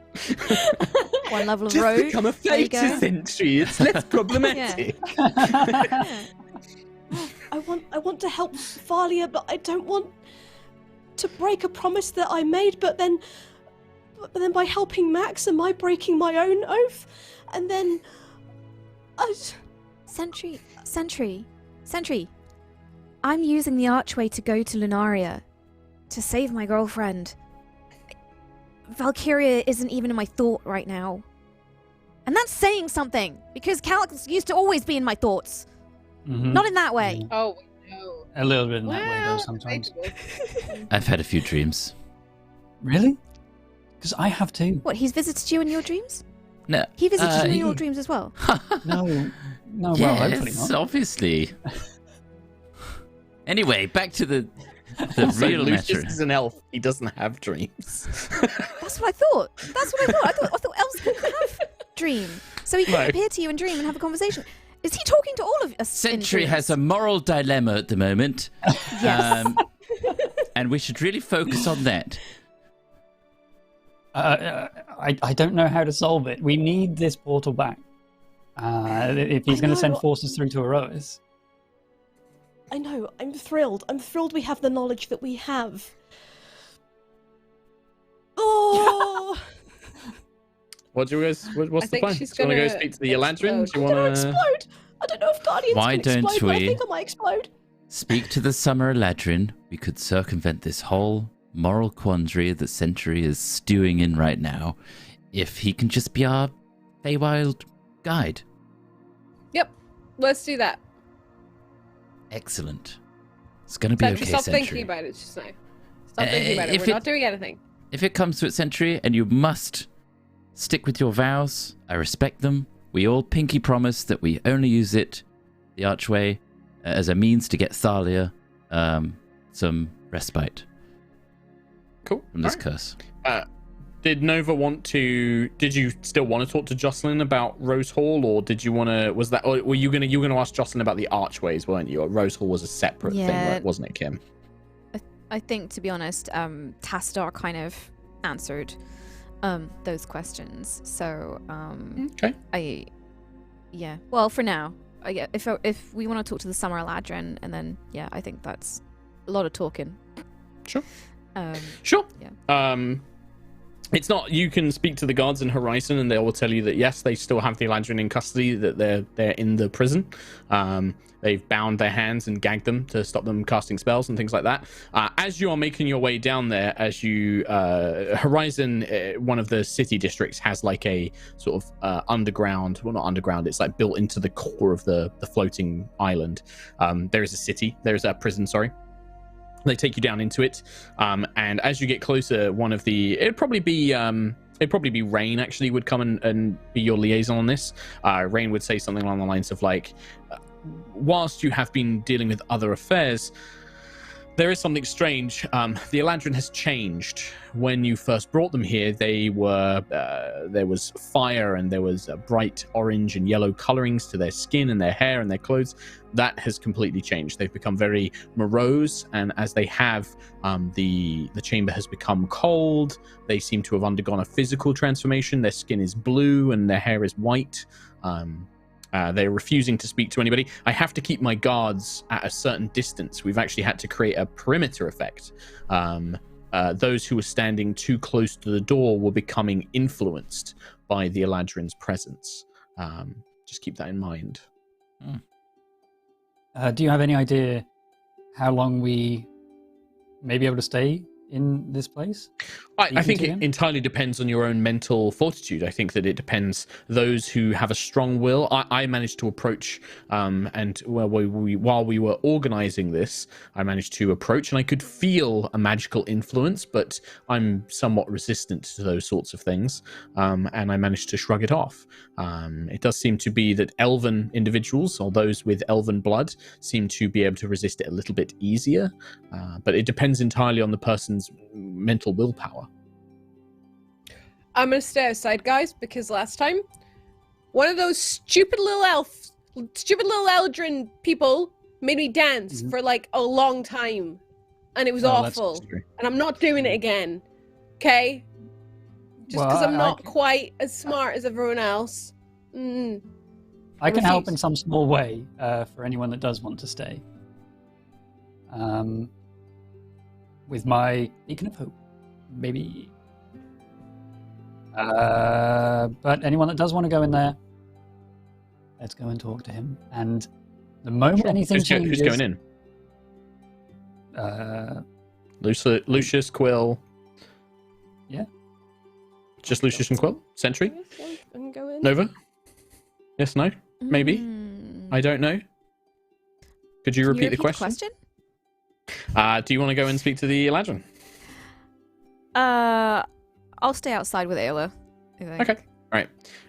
level of Just road. become a There you fighter go. Sentry. It's less problematic. Yeah. I want to help Valia, but I don't want to break a promise that I made, but then by helping Max, am I breaking my own oath? And then Sentry. I'm using the archway to go to Lunaria to save my girlfriend. Valkyria isn't even in my thought right now. And that's saying something, because Calyx used to always be in my thoughts. Mhm. Not in that way. Oh, no. A little bit in that way, Well, though, sometimes. debatable. I've had a few dreams. Really? Because I have too. What, he's visited you in your dreams? No, He visited you in your he- dreams as well? No, well, hopefully Yes, not. obviously. Anyway, back to the So real Lucius matter. is an elf. He doesn't have dreams. That's what I thought. I thought elves couldn't have dream. So he could No. appear to you and dream and have a conversation. Is he talking to all of us? Sentry has a moral dilemma at the moment. Yes. And we should really focus on that. I don't know how to solve it. We need this portal back. If he's I going to send know. forces through to Aerois. I know, I'm thrilled. I'm thrilled we have the knowledge that we have. Oh, What do you guys? What's I the think plan? she's Do you want to go gonna speak to the Eladrin? explode. Do you I'm gonna want to? explode. I don't know if Guardians Why can don't explode, but I we? think I might explode. Speak to the Summer Eladrin. We could circumvent this whole moral quandary that Sentry is stewing in right now. If he can just be our Feywild guide. Yep, let's do that. Excellent. It's going to be Sentry, okay, stop Sentry. thinking about it just now. Stop thinking about it. We're not doing anything. If it comes to it, Sentry, and you must stick with your vows, I respect them. We all pinky promise that we only use it, the archway, as a means to get Thalia some respite. Cool. From this All curse. Did Nova want to? Did you still want to talk to Jocelyn about Rose Hall, or did you want to? Was that? Or were you gonna ask Jocelyn about the archways, weren't you? Or Rose Hall was a separate thing, wasn't it, Kim? I think, to be honest, Tastar kind of answered those questions. So Okay. Well, for now, if we want to talk to the Summer Eladrin, and then I think that's a lot of talking. Sure. Sure. Yeah. It's not. You can speak to the guards in Horizon, and they will tell you that yes, they still have the Eladrin in custody. That they're in the prison. They've bound their hands and gagged them to stop them casting spells and things like that. As you are making your way down there, as you Horizon, one of the city districts has like a sort of underground. Well, not underground. It's like built into the core of the floating island. There is a city. There is a prison. Sorry. They take you down into it, and as you get closer, one of the it'd probably be Rain actually would come and be your liaison on this. Rain would say something along the lines of like, whilst you have been dealing with other affairs, there is something strange. The Eladrin has changed. When you first brought them here, they were there was fire and there was bright orange and yellow colorings to their skin and their hair and their clothes. That has completely changed. They've become very morose, and as they have, the chamber has become cold. They seem to have undergone a physical transformation. Their skin is blue and their hair is white. They're refusing to speak to anybody. I have to keep my guards at a certain distance. We've actually had to create a perimeter effect. Those who were standing too close to the door were becoming influenced by the Eladrin's presence. Just keep that in mind. Do you have any idea how long we may be able to stay in this place? I think it entirely depends on your own mental fortitude. I think that it depends. Those who have a strong will. I managed to approach, and while we were organizing this, I managed to approach, and I could feel a magical influence, but I'm somewhat resistant to those sorts of things, and I managed to shrug it off. It does seem to be that elven individuals, or those with elven blood, seem to be able to resist it a little bit easier, but it depends entirely on the person's mental willpower. I'm gonna stay outside, guys, because last time one of those stupid little Eldrin people made me dance for like a long time, and it was awful. And I'm not doing it again. Okay? Just because I'm not quite as smart as everyone else. I can help in some small way for anyone that does want to stay. With my beacon of hope, maybe. But anyone that does want to go in there, let's go and talk to him. And the moment anything changes... Who's going in? Lucius, Quill. Yeah. Just Lucius and Quill? Sentry? Yes, I can go in. Nova? Yes, no? Maybe? I don't know. Could you repeat the question? Do you want to go and speak to the Eladrin? I'll stay outside with Ayla. Okay. All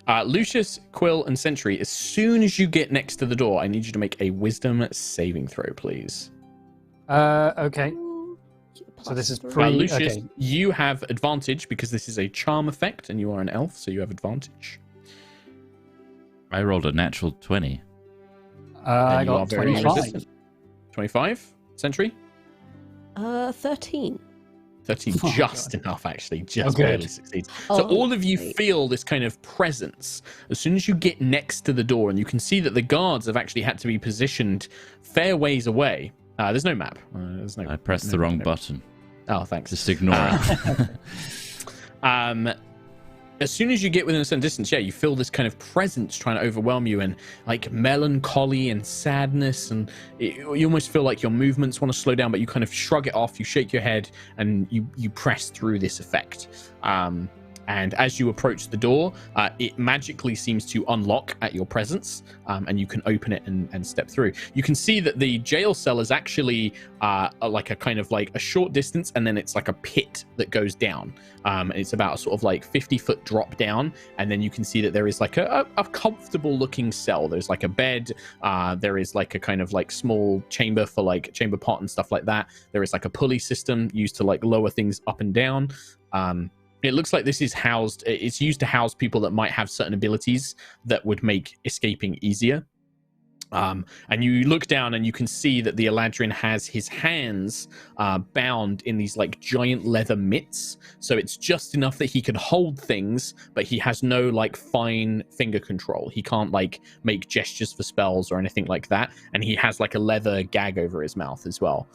right. Lucius, Quill, and Sentry, as soon as you get next to the door, I need you to make a wisdom saving throw, please. Okay. So this is Lucius, okay. You have advantage because this is a charm effect, and you are an elf, so you have advantage. I rolled a natural 20. I got 25. 25? Sentry? 13. 13, just enough, actually. Just barely succeeds. So all of you feel this kind of presence. As soon as you get next to the door, and you can see that the guards have actually had to be positioned fair ways away. There's no map. I pressed the wrong button. Oh, thanks. Just ignore it. as soon as you get within a certain distance, you feel this kind of presence trying to overwhelm you, and like melancholy and sadness, and you almost feel like your movements want to slow down, but you kind of shrug it off, you shake your head, and you press through this effect. And as you approach the door, it magically seems to unlock at your presence, and you can open it and step through. You can see that the jail cell is actually like a kind of like a short distance, and then it's like a pit that goes down. And it's about a sort of like 50-foot drop down, and then you can see that there is like a comfortable looking cell. There's like a bed, there is like a kind of like small chamber for like chamber pot and stuff like that. There is like a pulley system used to like lower things up and down. It looks like this is housed, it's used to house people that might have certain abilities that would make escaping easier. And you look down and you can see that the Eladrin has his hands bound in these like giant leather mitts. So it's just enough that he can hold things, but he has no like fine finger control. He can't like make gestures for spells or anything like that. And he has like a leather gag over his mouth as well.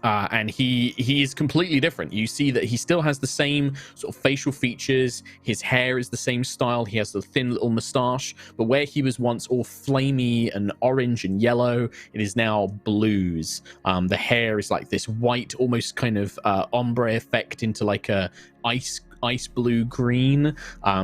And he is completely different. You see that he still has the same sort of facial features. His hair is the same style. He has the thin little mustache, but where he was once all flamey and orange and yellow, it is now blues. The hair is like this white, almost kind of ombre effect into like a ice blue green.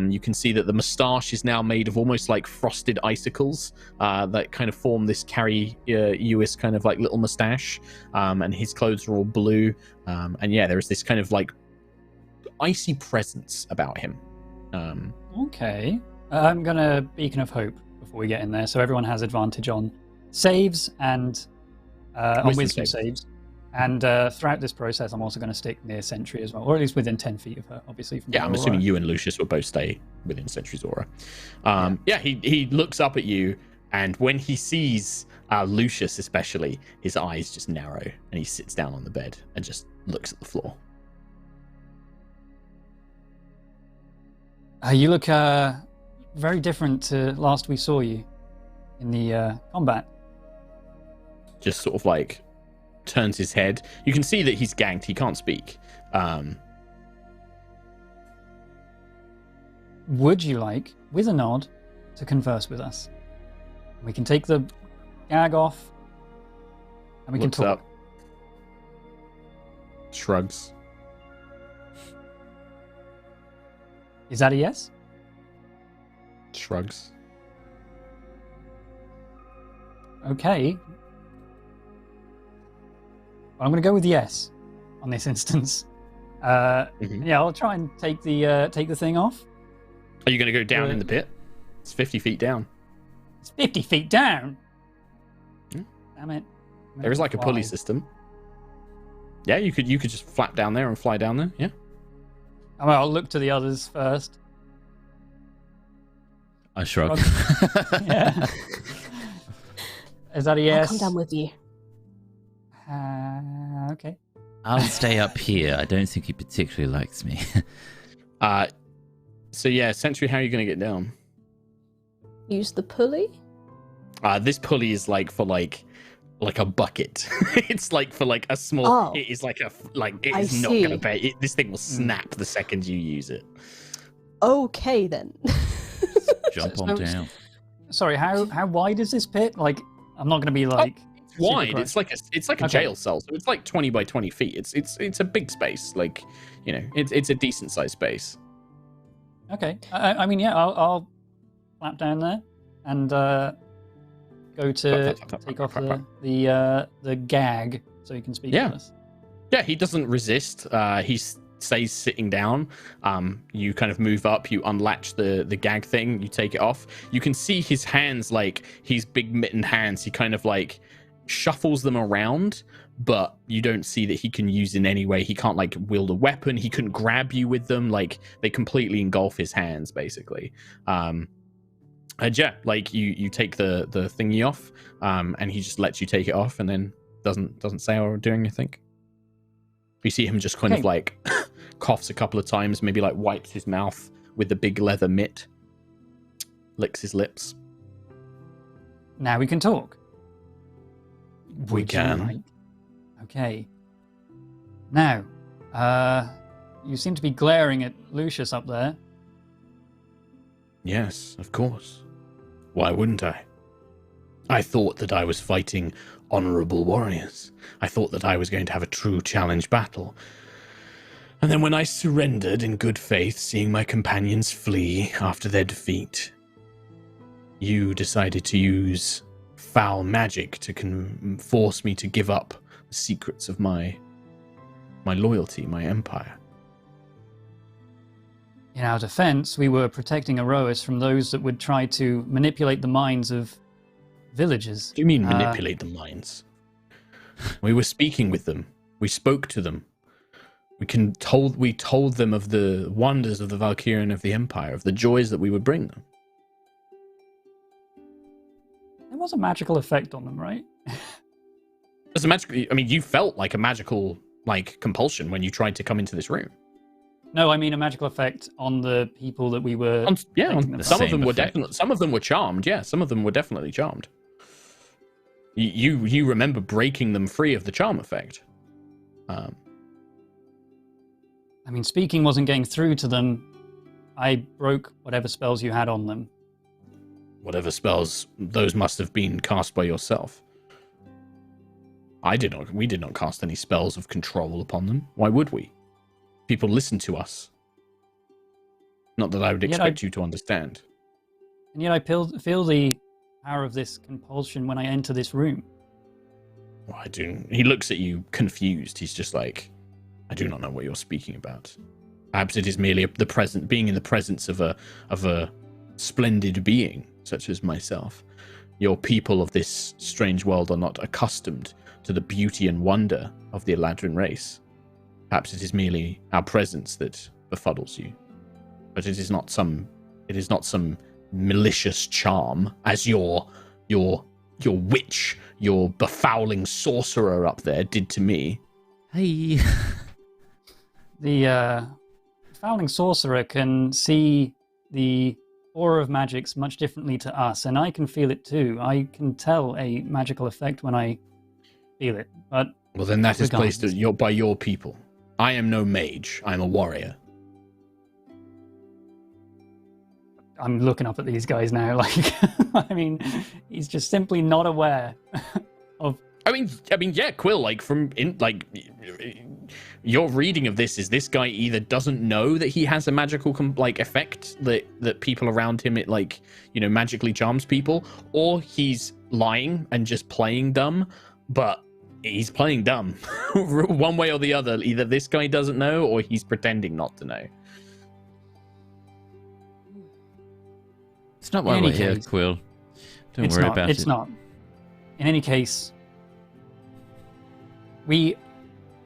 You can see that the mustache is now made of almost like frosted icicles that kind of form this Aerois kind of like little mustache, and his clothes are all blue, and there is this kind of like icy presence about him. Okay, I'm gonna Beacon of Hope before we get in there, so everyone has advantage on saves and on wisdom saves. And throughout this process, I'm also going to stick near Sentry as well, or at least within 10 feet of her, obviously. From I'm assuming you and Lucius will both stay within Sentry's aura. He looks up at you, and when he sees Lucius especially, his eyes just narrow, and he sits down on the bed and just looks at the floor. You look very different to last we saw you in the combat. Just sort of like turns his head. You can see that he's ganked. He can't speak. Would you like, with a nod, to converse with us? We can take the gag off, and we can talk. Up. Shrugs. Is that a yes? Shrugs. Okay. I'm going to go with yes on this instance. Yeah, I'll try and take the thing off. Are you going to go down in the pit? It's 50 feet down. It's 50 feet down? Damn it. There is like a pulley system. Yeah, you could just flap down there and fly down there. Yeah. I'll look to the others first. I shrug. Yeah. Is that a yes? I'll come down with you. Okay. I'll stay up here. I don't think he particularly likes me. So yeah, Sentry, how are you going to get down? Use the pulley? This pulley is like for like a bucket. It's like for like a small. It is like it is not going to pay. This thing will snap the second you use it. Okay then. Jump on down. Sorry, how wide is this pit? Like, I'm not going to be like. Wide. It's like a jail cell, so it's like 20 by 20 feet. It's a big space. Like, it's a decent sized space. Okay. I mean, yeah, I'll flap down there and go to take off the gag so he can speak with us. Yeah, he doesn't resist. He stays sitting down. You kind of move up, you unlatch the gag thing, you take it off. You can see his hands, like his big mitten hands. He kind of like shuffles them around, but you don't see that he can use in any way. He can't like wield a weapon. He couldn't grab you with them. Like they completely engulf his hands, basically. And yeah, like you take the thingy off, and he just lets you take it off, and then doesn't say or do anything. You see him just kind of like coughs a couple of times, maybe like wipes his mouth with the big leather mitt, licks his lips. Now we can talk. We can. Okay. Now, You seem to be glaring at Lucius up there. Yes, of course. Why wouldn't I? I thought that I was fighting honorable warriors. I thought that I was going to have a true challenge battle. And then when I surrendered in good faith, seeing my companions flee after their defeat, you decided to use foul magic to force me to give up the secrets of my loyalty, my empire. In our defense, we were protecting Aerois from those that would try to manipulate the minds of villagers. What do you mean manipulate the minds? We were speaking with them. We spoke to them. We told them of the wonders of the Valkyrian of the Empire, of the joys that we would bring them. There was a magical effect on them, right? As a magical, I mean, you felt like a magical compulsion when you tried to come into this room. No, I mean a magical effect on the people that we were. Some of them were definitely. Some of them were charmed. Yeah, some of them were definitely charmed. You remember breaking them free of the charm effect. I mean, speaking wasn't getting through to them. I broke whatever spells you had on them. Whatever spells, those must have been cast by yourself. We did not cast any spells of control upon them. Why would we? People listen to us. Not that I would expect you to understand. And yet I feel the power of this compulsion when I enter this room. Well, I do. He looks at you confused. He's just like, I do not know what you're speaking about. Perhaps it is merely being in the presence of a splendid being such as myself. Your people of this strange world are not accustomed to the beauty and wonder of the Eladrin race. Perhaps it is merely our presence that befuddles you. But it is not some malicious charm as your witch, your befouling sorcerer up there did to me. Hey. The fouling sorcerer can see the aura of magics much differently to us, and I can feel it too. I can tell a magical effect when I feel it. But well, then that is placed by your people. I am no mage. I'm a warrior. I'm looking up at these guys now. I mean, he's just simply not aware of. I mean, yeah, Quill. Your reading of this is this guy either doesn't know that he has a magical effect that people around him magically charms people, or he's lying and just playing dumb. But he's playing dumb, one way or the other. Either this guy doesn't know, or he's pretending not to know. It's not why we're here, Quill. Don't worry about it. It's not. In any case, we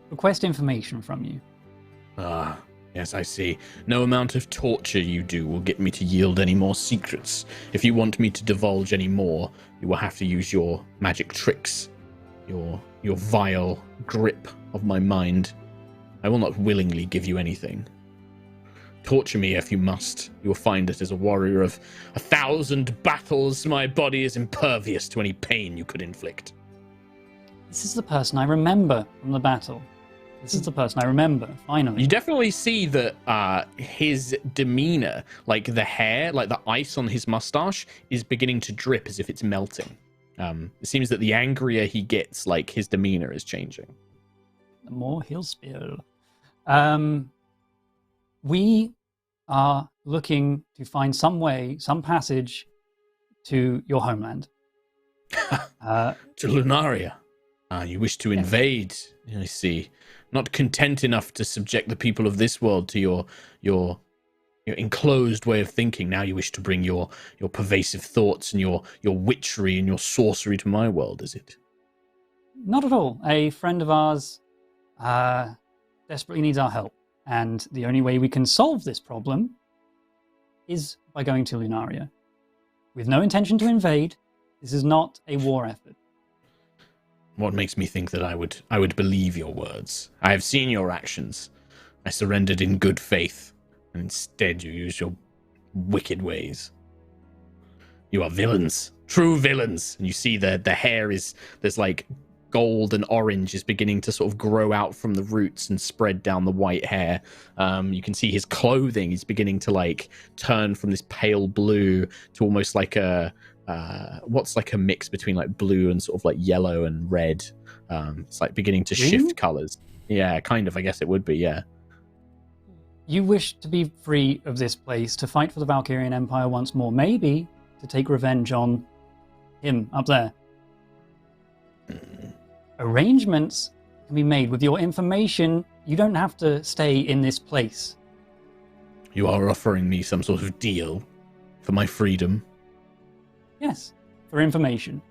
request information from you. Ah, yes, I see. No amount of torture you do will get me to yield any more secrets. If you want me to divulge any more, you will have to use your magic tricks, your vile grip of my mind. I will not willingly give you anything. Torture me if you must. You will find that as a warrior of 1,000 battles, my body is impervious to any pain you could inflict. This is the person I remember from the battle. This is the person I remember, finally. You definitely see that his demeanor, like the hair, like the ice on his mustache, is beginning to drip as if it's melting. It seems that the angrier he gets, his demeanor is changing. The more he'll spill. We are looking to find some way, some passage to your homeland. To Lunaria. You wish to invade, I see. Not content enough to subject the people of this world to your enclosed way of thinking. Now you wish to bring your pervasive thoughts and your witchery and your sorcery to my world, is it? Not at all. A friend of ours desperately needs our help. And the only way we can solve this problem is by going to Lunaria. With no intention to invade, this is not a war effort. What makes me think that I would believe your words? I have seen your actions. I surrendered in good faith, and instead you use your wicked ways. You are villains, true villains. And you see the hair there's gold and orange is beginning to sort of grow out from the roots and spread down the white hair. You can see his clothing is beginning to like turn from this pale blue to almost like a what's like a mix between like blue and sort of like yellow and red. It's like beginning to shift colors. Yeah, kind of. I guess it would be. Yeah. You wish to be free of this place, to fight for the Valkyrian Empire once more, maybe to take revenge on him up there. Arrangements can be made with your information. You don't have to stay in this place. You are offering me some sort of deal for my freedom? Yes, for information.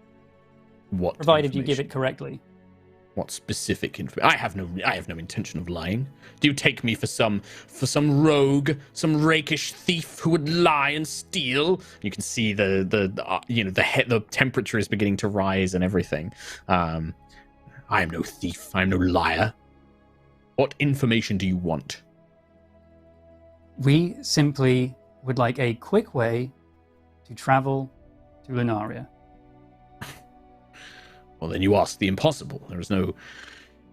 What? Provided you give it correctly. What specific information? I have no intention of lying. Do you take me for some rogue, some rakish thief who would lie and steal? You can see the temperature is beginning to rise and everything. I am no thief. I am no liar. What information do you want? We simply would like a quick way to travel to Lunaria. Well, then you ask the impossible. There is no...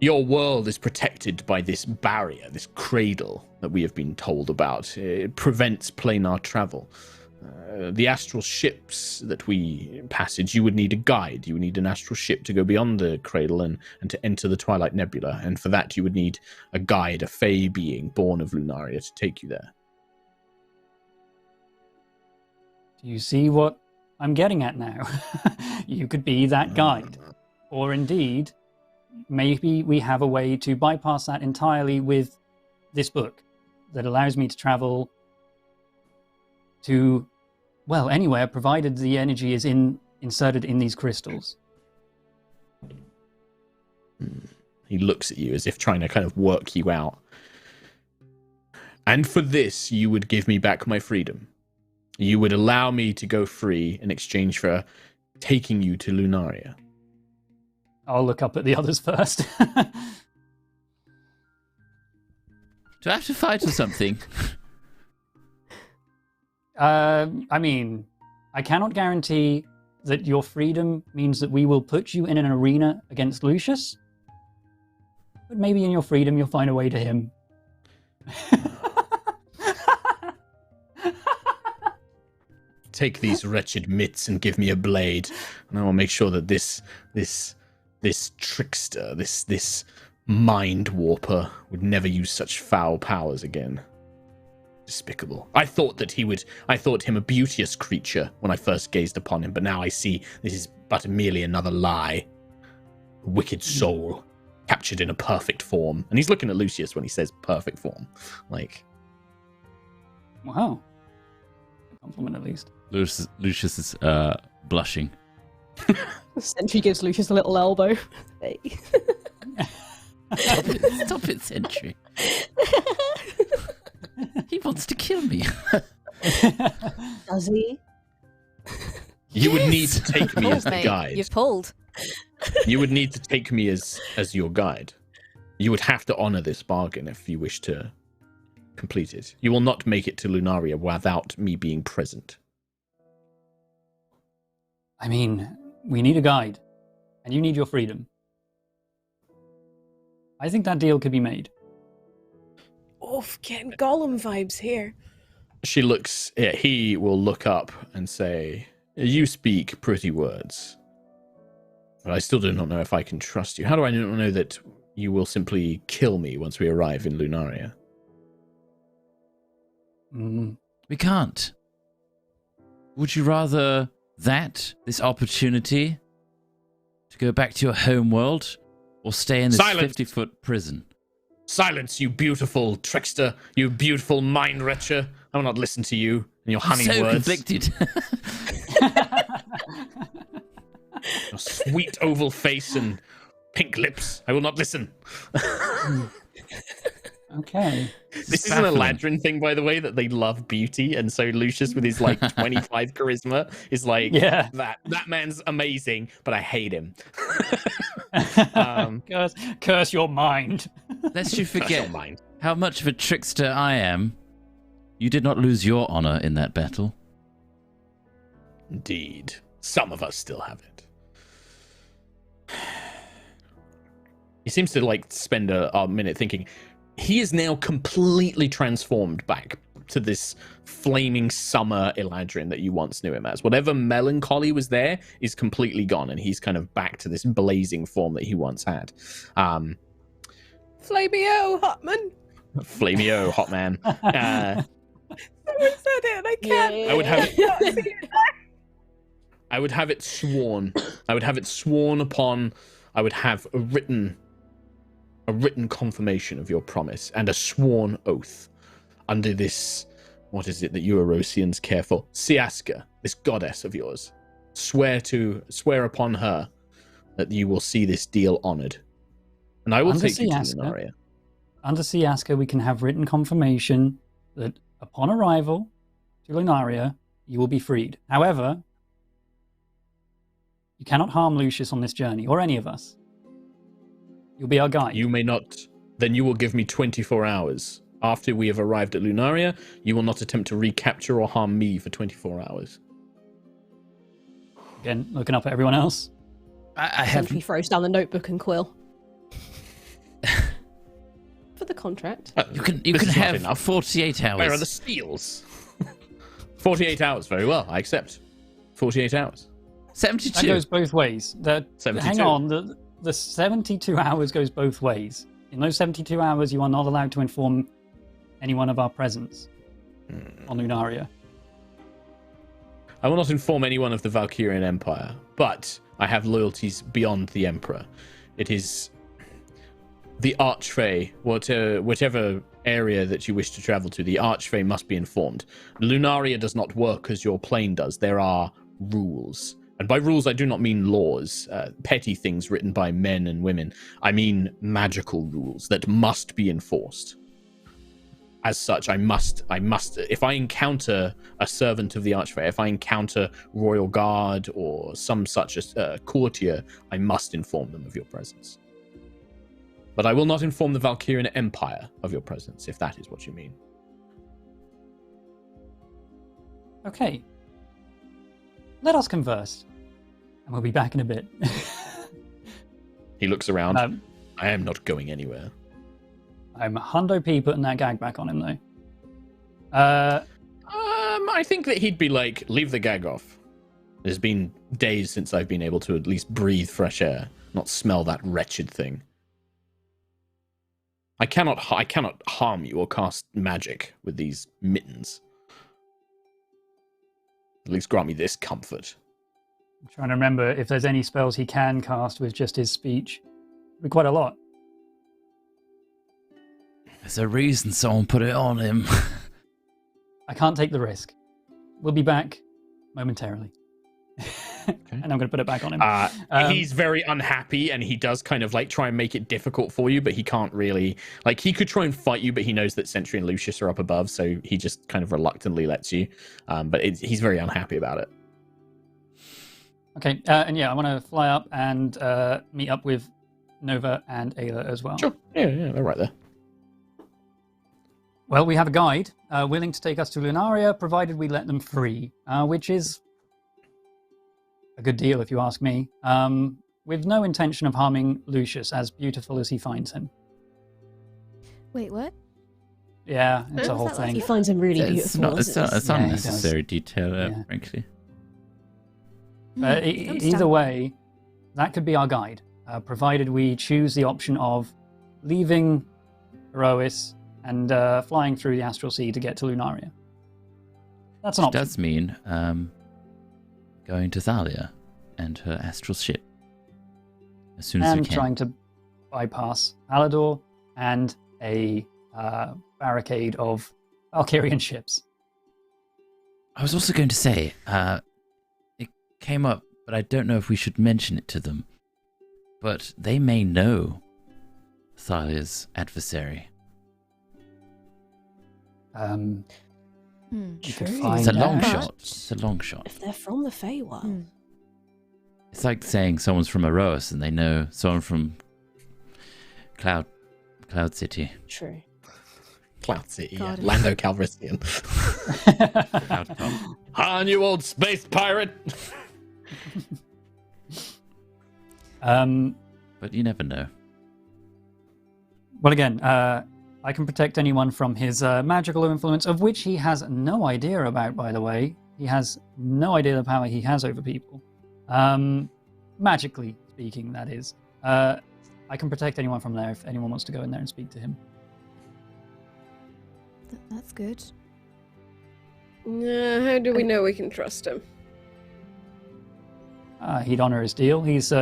Your world is protected by this barrier, this cradle that we have been told about. It prevents planar travel. The astral ships that we passage, you would need a guide. You would need an astral ship to go beyond the cradle and to enter the Twilight Nebula. And for that, you would need a guide, a Fey being born of Lunaria to take you there. Do you see what I'm getting at now? You could be that guide. Or indeed, maybe we have a way to bypass that entirely with this book that allows me to travel to, well, anywhere, provided the energy is inserted in these crystals. He looks at you as if trying to kind of work you out. And for this, you would give me back my freedom. You would allow me to go free in exchange for taking you to Lunaria. I'll look up at the others first. Do I have to fight or something? I mean, I cannot guarantee that your freedom means that we will put you in an arena against Lucius. But maybe in your freedom you'll find a way to him. Take these wretched mitts and give me a blade, and I will make sure that this trickster, this mind warper would never use such foul powers again. Despicable. I thought him a beauteous creature when I first gazed upon him, but now I see this is but merely another lie. A wicked soul, captured in a perfect form. And he's looking at Lucius when he says perfect form. Like, wow. A compliment at least. Lucius is blushing. Sentry gives Lucius a little elbow. Hey. Stop it, Sentry. He wants to kill me. Does he? You would need to take me as the guide. You've pulled. You would need to take me as your guide. You would have to honor this bargain if you wish to complete it. You will not make it to Lunaria without me being present. I mean, we need a guide, and you need your freedom. I think that deal could be made. Oof, getting Gollum vibes here. He will look up and say, you speak pretty words, but I still do not know if I can trust you. How do I not know that you will simply kill me once we arrive in Lunaria? We can't. Would you rather this opportunity to go back to your home world, or stay in this 50-foot prison? Silence, you beautiful trickster, you beautiful mind wretcher. I will not listen to you and your honey so words. Conflicted. Your sweet oval face and pink lips. I will not listen. Okay. This is an Eladrin thing, by the way, that they love beauty, and so Lucius with his like 25 charisma is like, yeah, that man's amazing, but I hate him. Curse your mind. Lest you forget how much of a trickster I am. You did not lose your honor in that battle. Indeed. Some of us still have it. He seems to like spend a minute thinking. He is now completely transformed back to this flaming summer Eladrin that you once knew him as. Whatever melancholy was there is completely gone, and he's kind of back to this blazing form that he once had. Flamio, Hotman. Flamio, Hotman. Someone said it, and I can't. I would have it. I would have it sworn. I would have it sworn upon. I would have a written confirmation of your promise and a sworn oath under this. What is it that you Aerosians care for? Siaska, this goddess of yours. Swear upon her that you will see this deal honored, and I will Under take you to Siaska? Lunaria. Under Siaska, we can have written confirmation that upon arrival to Lunaria, you will be freed. However, you cannot harm Lucius on this journey, or any of us. You'll be our guide. You may not. Then you will give me 24 hours. After we have arrived at Lunaria, you will not attempt to recapture or harm me for 24 hours. Again, looking up at everyone else. I have. Sentry throws down the notebook and quill. For the contract. You can This is not have enough. 48 hours. Where are the steals? 48 hours. Very well. I accept. 48 hours. 72. That goes both ways. 72. Hang on, the 72 hours goes both ways. In those 72 hours, you are not allowed to inform anyone of our presence on Lunaria. I will not inform anyone of the Valkyrian Empire, but I have loyalties beyond the Emperor. It is the Archfey, whichever area that you wish to travel to, the Archfey must be informed. Lunaria does not work as your plane does. There are rules. And by rules, I do not mean laws, petty things written by men and women. I mean magical rules that must be enforced. As such, I must, if I encounter a servant of the Archfey, if I encounter Royal Guard or some such courtier, I must inform them of your presence. But I will not inform the Valkyrian Empire of your presence, if that is what you mean. Okay. Let us converse. And we'll be back in a bit. He looks around. Um, I am not going anywhere. I'm hundo P putting that gag back on him, though. I think that he'd be like, leave the gag off. There's been days since I've been able to at least breathe fresh air, not smell that wretched thing. I cannot harm you or cast magic with these mittens. At least grant me this comfort. I'm trying to remember if there's any spells he can cast with just his speech. It'd be quite a lot. There's a reason someone put it on him. I can't take the risk. We'll be back momentarily. And I'm going to put it back on him. He's very unhappy, and he does kind of like try and make it difficult for you, but he can't really. Like, he could try and fight you, but he knows that Sentry and Lucius are up above, so he just kind of reluctantly lets you. But he's very unhappy about it. Okay, and yeah, I want to fly up and meet up with Nova and Ayla as well. Sure. Yeah, they're right there. Well, we have a guide willing to take us to Lunaria, provided we let them free, which is a good deal, if you ask me, with no intention of harming Lucius, as beautiful as he finds him. Wait, what? Yeah, it's a Is whole that like thing. He finds him really It's beautiful. not. It's isn't it? not Yeah, he does. unnecessary detail, Yeah. frankly. Either way, that could be our guide, provided we choose the option of leaving Aerois and flying through the Astral Sea to get to Lunaria. That's an Which option. does mean going to Thalia and her astral ship as soon as we And can. trying to bypass Alador and a barricade of Valkyrian ships. I was also going to say, it came up, but I don't know if we should mention it to them. But they may know Thalia's adversary. You could True. find It's a long out. shot. It's a long shot. If they're from the Feywild. It's like saying someone's from Aerois and they know someone from Cloud City. True. Cloud City, God. Lando Calrissian. Cloud Top. Han, you old space pirate! But you never know. Well, again, I can protect anyone from his magical influence, of which he has no idea about, by the way. He has no idea the power he has over people. Magically speaking, that is. I can protect anyone from there if anyone wants to go in there and speak to him. That's good. How do we know we can trust him? He'd honor his deal. He's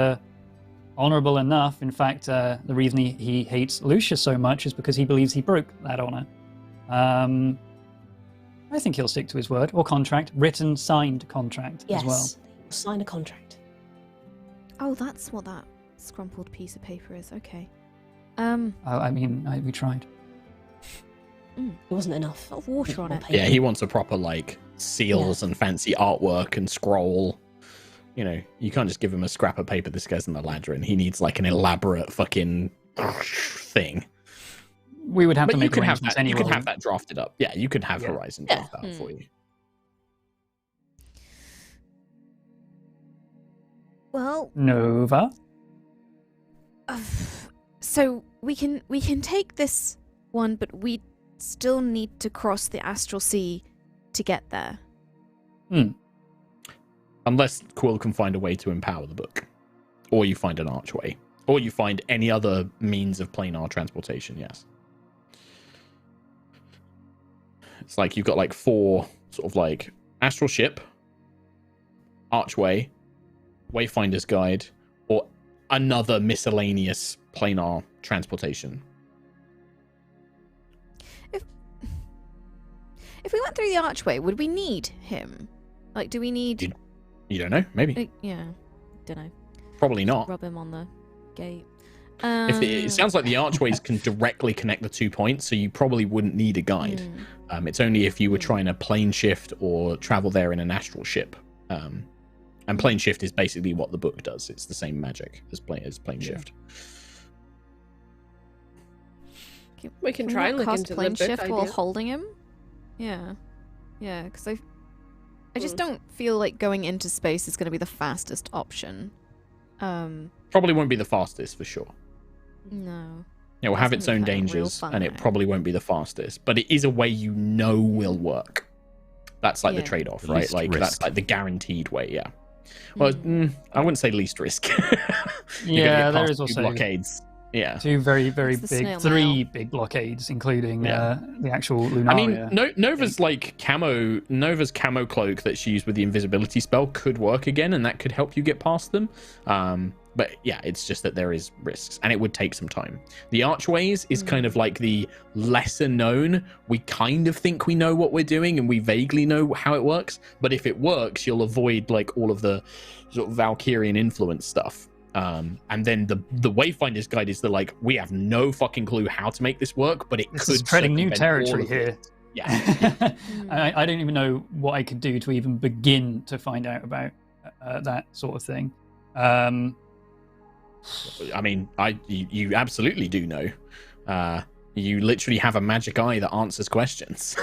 honorable enough. In fact, the reason he hates Lucius so much is because he believes he broke that honor. I think he'll stick to his word, or contract, written, signed contract as well. Yes, sign a contract. Oh, that's what that scrumpled piece of paper is. Okay. We tried. It wasn't enough. Got water on it. Yeah, he wants a proper like seals and fancy artwork and scroll. You know, you can't just give him a scrap of paper this goes on the ladder, and he needs like an elaborate fucking thing. We would have to But make arrangements anyway. You could have that drafted up. Yeah, you could have Horizon draft that up for you. Well, Nova. So we can take this one, but we still need to cross the astral sea to get there. Unless Quill can find a way to empower the book, or you find an archway, or you find any other means of planar transportation. Yes, it's like you've got like 4 sort of like astral ship, archway, Wayfinder's Guide, or another miscellaneous planar transportation. If we went through the archway, would we need him? Like, do we need? You don't know. Maybe. Yeah, don't know. Probably not. Rub him on the gate. If it sounds like the archways can directly connect the 2 points, so you probably wouldn't need a guide. It's only if you were trying to plane shift or travel there in an astral ship. And plane shift is basically what the book does. It's the same magic as plane shift. We can try and look cast into the plane book shift while idea. holding him. Yeah, because I just don't feel like going into space is going to be the fastest option. Probably won't be the fastest for sure. No. It will have its own gonna be kind of real dangers, fun and it though. probably won't be the fastest. But it is a way you know will work. That's like the Yeah. trade-off, The right? least Like risk. that's like the guaranteed way. Yeah. Well, I wouldn't say least risk. Yeah, there past is 2 also blockades. Yeah. 2 very, very It's the big, snail 3 mail. big blockades, including Yeah. the actual Lunaria. I mean, Nova's like Nova's camo cloak that she used with the invisibility spell could work again, and that could help you get past them. But yeah, it's just that there is risks, and it would take some time. The archways is kind of like the lesser known. We kind of think we know what we're doing, and we vaguely know how it works. But if it works, you'll avoid like all of the sort of Valkyrian influence stuff. And then the Wayfinder's Guide is the like, we have no fucking clue how to make this work, but This could is treading new circumvent all territory of here. it. Yeah. I don't even know what I could do to even begin to find out about that sort of thing. I mean, you absolutely do know. You literally have a magic eye that answers questions.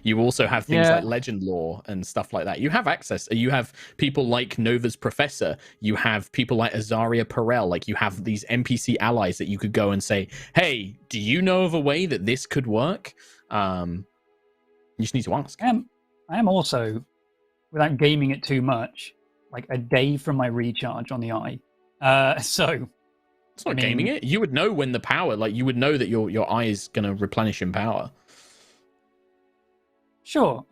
You also have things like legend lore and stuff like that. You have access. You have people like Nova's Professor. You have people like Azaria Perel. Like, you have these NPC allies that you could go and say, hey, do you know of a way that this could work? You just need to ask. I am also, without gaming it too much, like a day from my recharge on the eye. So It's not gaming it. You would know when the power, like you would know that your eye is going to replenish in power. Sure,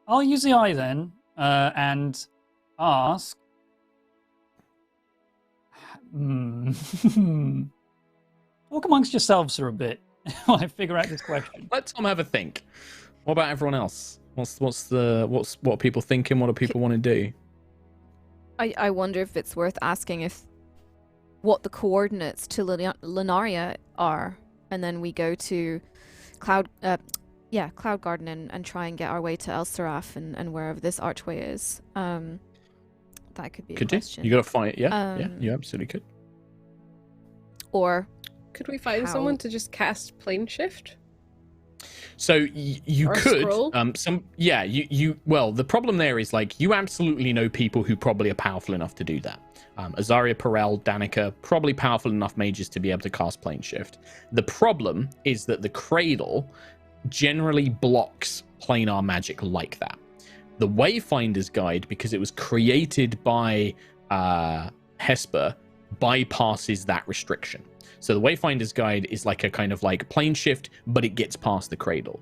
I'll use the eye then and ask. Talk amongst yourselves for a bit while I figure out this question. Let Tom have a think. What about everyone else? What are people thinking? What do people want to do? I wonder if it's worth asking what the coordinates to Lunaria are, and then we go to Cloud Garden and try and get our way to El Seraph and wherever this archway is. That could be a question. You got to fight. Yeah, you absolutely could. Or could we find someone to just cast plane shift? So you Or a could scroll? well, the problem there is like you absolutely know people who probably are powerful enough to do that. Azaria, Perel, Danica, probably powerful enough mages to be able to cast plane shift. The problem is that the cradle generally blocks planar magic like that. The Wayfinder's Guide, because it was created by Hesper, bypasses that restriction. So the Wayfinder's Guide is like a kind of like plane shift, but it gets past the cradle.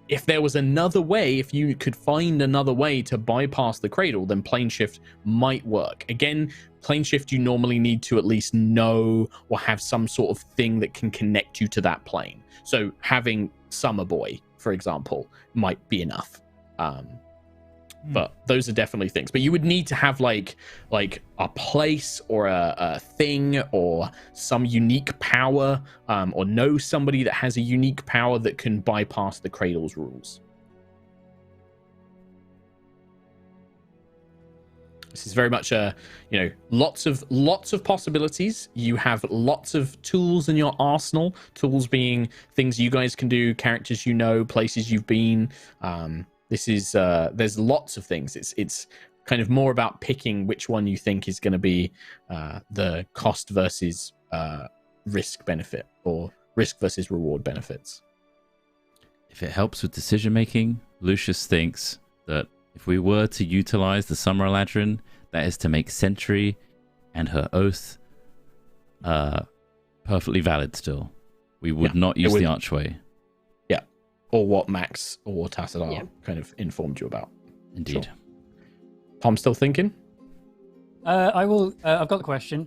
If there was another way, if you could find another way to bypass the cradle, then plane shift might work. Again, plane shift, you normally need to at least know or have some sort of thing that can connect you to that plane. So having Summer Boy, for example, might be enough. But those are definitely things. But you would need to have like a place or a thing or some unique power, or know somebody that has a unique power that can bypass the cradle's rules. This is very much lots of possibilities. You have lots of tools in your arsenal. Tools being things you guys can do, characters you know, places you've been. This is there's lots of things. It's kind of more about picking which one you think is going to be the cost versus risk benefit, or risk versus reward benefits. If it helps with decision making, Lucius thinks that if we were to utilize the Summer Eladrin, that is to make Sentry and her oath perfectly valid still. We would not use the Archway. Or what Max or Tassadar kind of informed you about. Indeed. Sure. Tom still thinking? I will. I've got the question.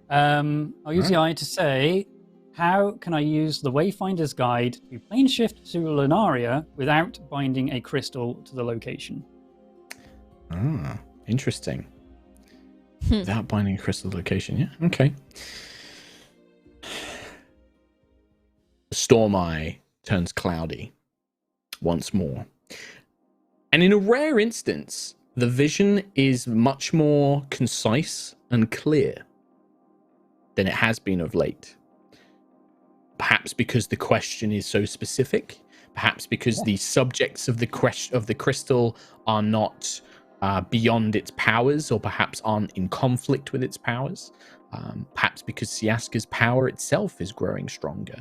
I'll use the eye to say, how can I use the Wayfinder's Guide to plane shift to Lunaria without binding a crystal to the location? Interesting. Without binding a crystal location, yeah. Okay. The Storm Eye turns cloudy once more. And in a rare instance, the vision is much more concise and clear than it has been of late. Perhaps because the question is so specific, perhaps because the subjects of the crystal are not beyond its powers, or perhaps aren't in conflict with its powers. Perhaps because Siaska's power itself is growing stronger.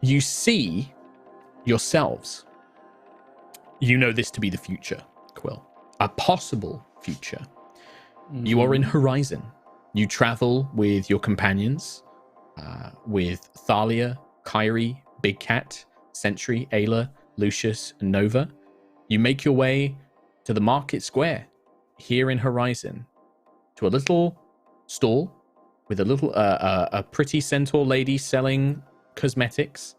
You see yourselves. You know this to be the future, Quill. A possible future. You are in Horizon. You travel with your companions, with Thalia, Kyrie, Big Cat, Sentry, Ayla, Lucius, and Nova. You make your way to the market square here in Horizon, to a little stall with a little a pretty centaur lady selling cosmetics,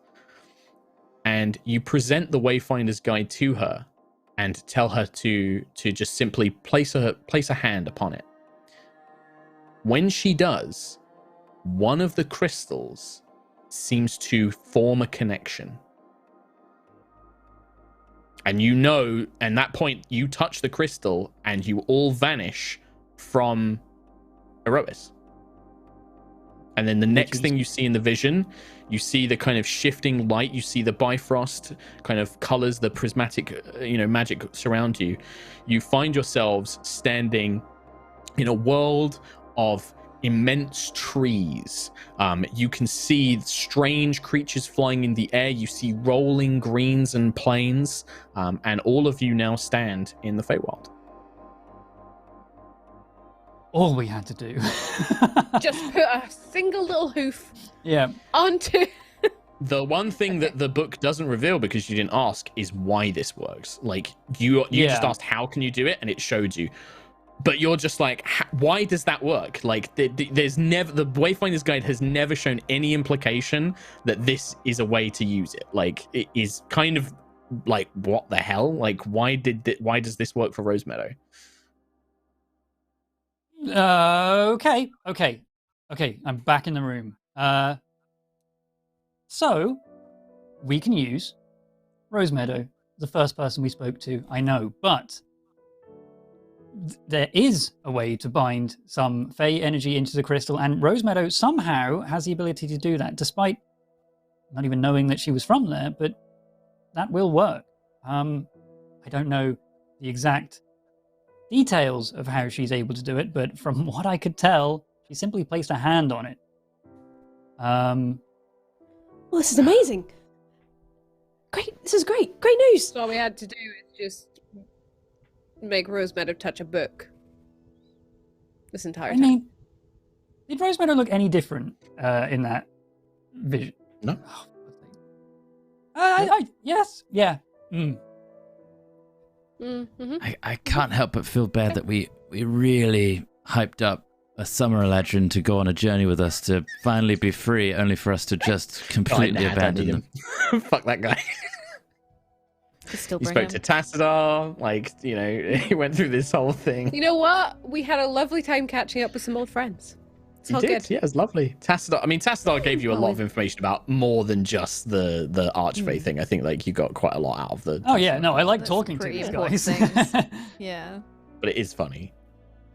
and you present the Wayfinder's Guide to her and tell her to just simply place a hand upon it. When she does, one of the crystals seems to form a connection. And you know, at that point, you touch the crystal and you all vanish from Aerois. And then the next thing you see in the vision, you see the kind of shifting light, you see the Bifrost kind of colors, the prismatic, magic surround you. You find yourselves standing in a world of immense trees. You can see strange creatures flying in the air. You see rolling greens and plains, and all of you now stand in the Feywild. All we had to do. Just put a single little hoof onto... The one thing that the book doesn't reveal, because you didn't ask, is why this works. Like, you just asked, how can you do it? And it showed you. But you're just like, why does that work? Like, there's never, the Wayfinder's Guide has never shown any implication that this is a way to use it. Like, it is kind of like, what the hell? Like, why does this work for Rosemeadow? Okay. I'm back in the room. So we can use Rosemeadow, the first person we spoke to. I know, but there is a way to bind some Fey energy into the crystal, and Rosemeadow somehow has the ability to do that, despite not even knowing that she was from there, but that will work. I don't know the exact details of how she's able to do it, but from what I could tell, she simply placed a hand on it. Well, this is amazing. Great, this is great. Great news. So all we had to do is just make Rosemeadow touch a book this entire I time. mean, did Rosemeadow look any different in that vision? No. Yes. Yeah. Mm. Mm-hmm. I can't help but feel bad that we really hyped up a summer Eladrin to go on a journey with us to finally be free, only for us to just completely abandon them. Fuck that guy. Still He bring spoke him. to Tassadar, like, you know, he went through this whole thing. You know what? We had a lovely time catching up with some old friends. It's He all did, good. yeah, it was lovely. Tassadar gave you a lot of information about more than just the Archfey thing. I think like you got quite a lot out of the. Oh yeah, no, I like That's talking to pretty these important guys. things. Yeah. But it is funny.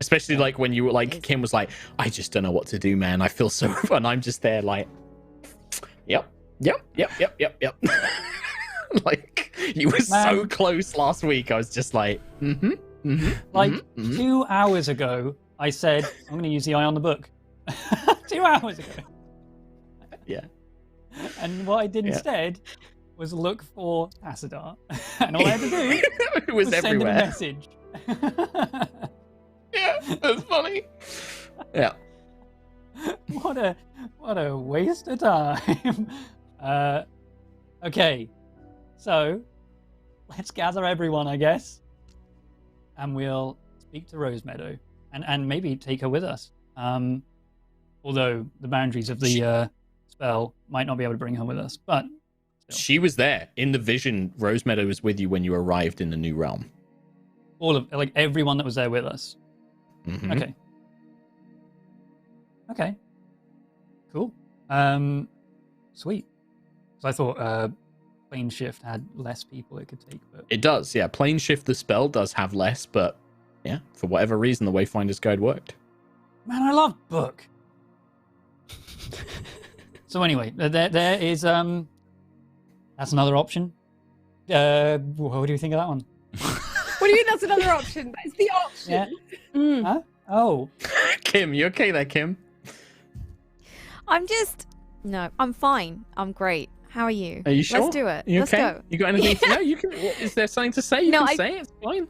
Especially like when you were like, Kim was like, I just don't know what to do, man. I feel so, and I'm just there like, yep. Like, you were so Man. close last week. I was just like, Like 2 hours ago, I said I'm going to use the eye on the book. 2 hours ago. Yeah. And what I did Yeah. instead was look for Tassadar, and all I had to do It was send him a everywhere. message. Yeah, that's funny. Yeah. what a waste of time. Okay, so let's gather everyone, I guess, and we'll speak to Rosemeadow and maybe take her with us. Although the boundaries of the spell might not be able to bring her with us, but still. She was there in the vision. Rosemeadow was with you when you arrived in the new realm. All of like everyone that was there with us. Mhm. Okay. Cool. Sweet. So I thought plane shift had less people it could take, but It does, yeah. Plane shift the spell does have less, but yeah, for whatever reason, the Wayfinder's Guide worked. man, I love book. So anyway, there is that's another option. What do you think of that one? What do you mean that's another option? That's the option. Yeah. Huh? Oh. Kim, you okay there, Kim? No, I'm fine. I'm great. How are you? Are you sure? Let's do it. You Let's okay? go. You got anything? No, you can. Is there something to say? You No, can I- say it. It's fine.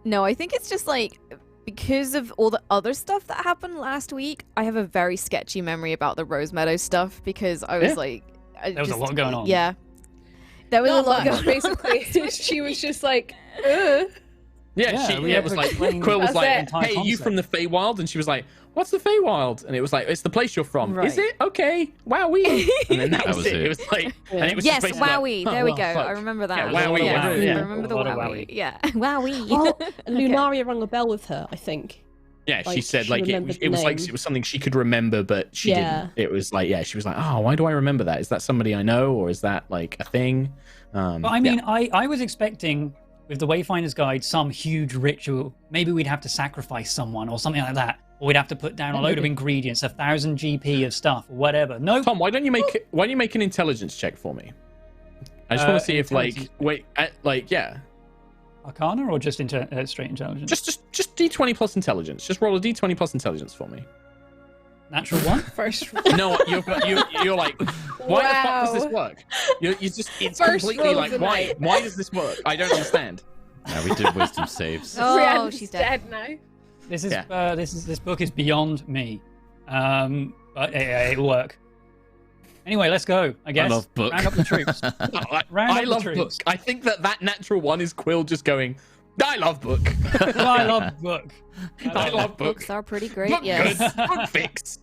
No, I think it's just like because of all the other stuff that happened last week, I have a very sketchy memory about the Rosemeadow stuff because I was Yeah. like, There was a lot going on. Yeah, there was Not a lot much, going on. basically. She was just like, ugh. Yeah, we it had was to like explain Quill was That's like, it. Entire "Hey, you concept. from the Feywild?" And she was like, "What's the Feywild?" And it was like, "It's the place you're from." Is Right. it? Okay. Wowee. And then that was it. It was like, and it was Yes, just basically Wowie. like, there we oh, go. fuck. I remember that. Yeah, Wowie, Yeah, Wowie, yeah. I remember the A lot of Wowie. Wowie. Yeah, Wowie. Well, Lunaria rang a bell with her, I think. Yeah, she Like, said she like remembered it was the like name. it was something she could remember, but she Yeah. didn't. It was like, yeah, she was like, "Oh, why do I remember that? Is that somebody I know, or is that like a thing?" But I mean, I was expecting with the Wayfinder's Guide some huge ritual. Maybe we'd have to sacrifice someone or something like that, or we'd have to put down a load of ingredients, 1,000 GP of stuff, or whatever. No, Tom, why don't you make an intelligence check for me? I just want to see if intelligence. Arcana or just straight intelligence? just D20 plus intelligence. Just roll a D20 plus intelligence for me. Natural one. First No, you're like, why the fuck does this work? It's First completely roll like, of the why? night. Why does this work? I don't understand. Yeah, we did wisdom saves. Oh, Brienne's she's dead. now. This is Yeah. this book is beyond me, but it'll work. Anyway, let's go. I guess. love book. Round up the troops. Round I up the love book. troops. I think that natural one is Quill just going, I love book. I love book. I love book. Books are pretty great. Book Yes. good. Book fix.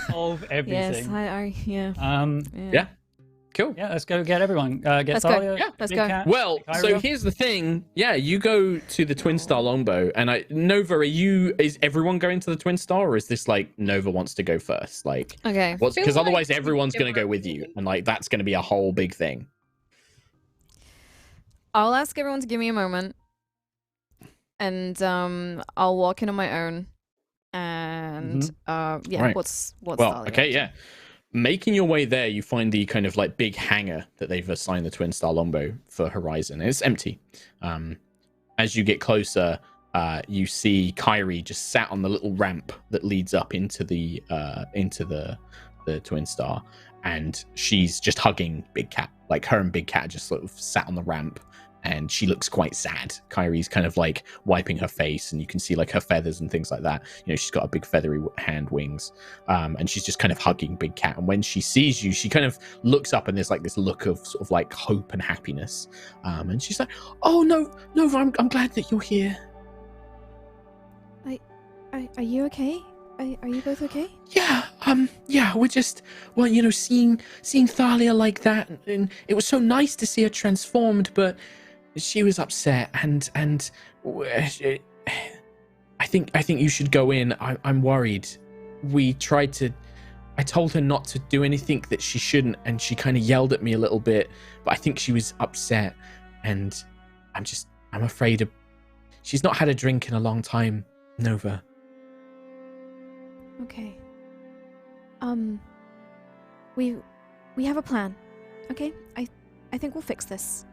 Solve everything. Yes. Yeah. Yeah. Cool. Yeah, let's go get everyone. Get Let's go. Thalia, Yeah, let's Big go. Cat, Well, so Kyra. here's the thing. Yeah, you go to the Twin Star Longbow, and Nova, is everyone going to the Twin Star, or is this like Nova wants to go first? Like, Okay. what's Feel because like otherwise we everyone's give going to her go with you, and like that's going to be a whole big thing. I'll ask everyone to give me a moment, and I'll walk in on my own. And yeah, Right. what's Well, Thalia? okay, yeah. making your way there, you find the kind of like big hangar that they've assigned the Twin Star Longbow for Horizon. It's empty. As you get closer, you see Kyrie just sat on the little ramp that leads up into the Twin Star, and she's just hugging Big Cat. Like her and Big Cat just sort of sat on the ramp, and she looks quite sad. Kyrie's kind of like wiping her face, and you can see like her feathers and things like that. You know, she's got a big feathery hand wings, and she's just kind of hugging Big Cat. And when she sees you, she kind of looks up, and there's like this look of sort of like hope and happiness. And she's like, "Oh no, I'm glad that you're here." Are you okay? Are you both okay? Yeah, we're just, well, you know, seeing Thalia like that, and it was so nice to see her transformed, but she was upset, and I think you should go in. I'm worried. I told her not to do anything that she shouldn't, and she kind of yelled at me a little bit, but I think she was upset, and I'm afraid she's not had a drink in a long time, Nova. Okay. We have a plan. Okay? I think we'll fix this.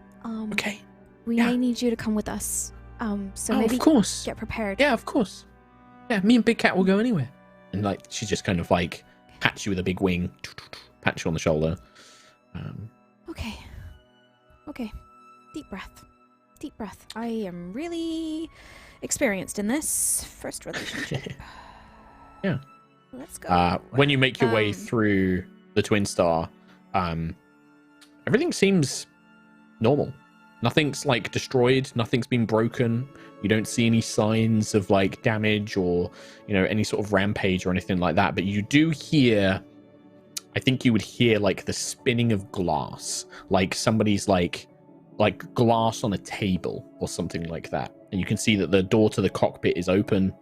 Okay. We may need you to come with us. So maybe of course. get prepared. Yeah, of course. Yeah, me and Big Cat will go anywhere. And like she just kind of like pats you with a big wing, pats you on the shoulder. Okay. Deep breath. I am really experienced in this first relationship. Yeah. Let's go. When you make your way through the Twin Star, everything seems normal. Nothing's like destroyed. Nothing's been broken. You don't see any signs of like damage or, you know, any sort of rampage or anything like that. But you do hear, I think you would hear like the spinning of glass, like somebody's like glass on a table or something like that. And you can see that the door to the cockpit is open.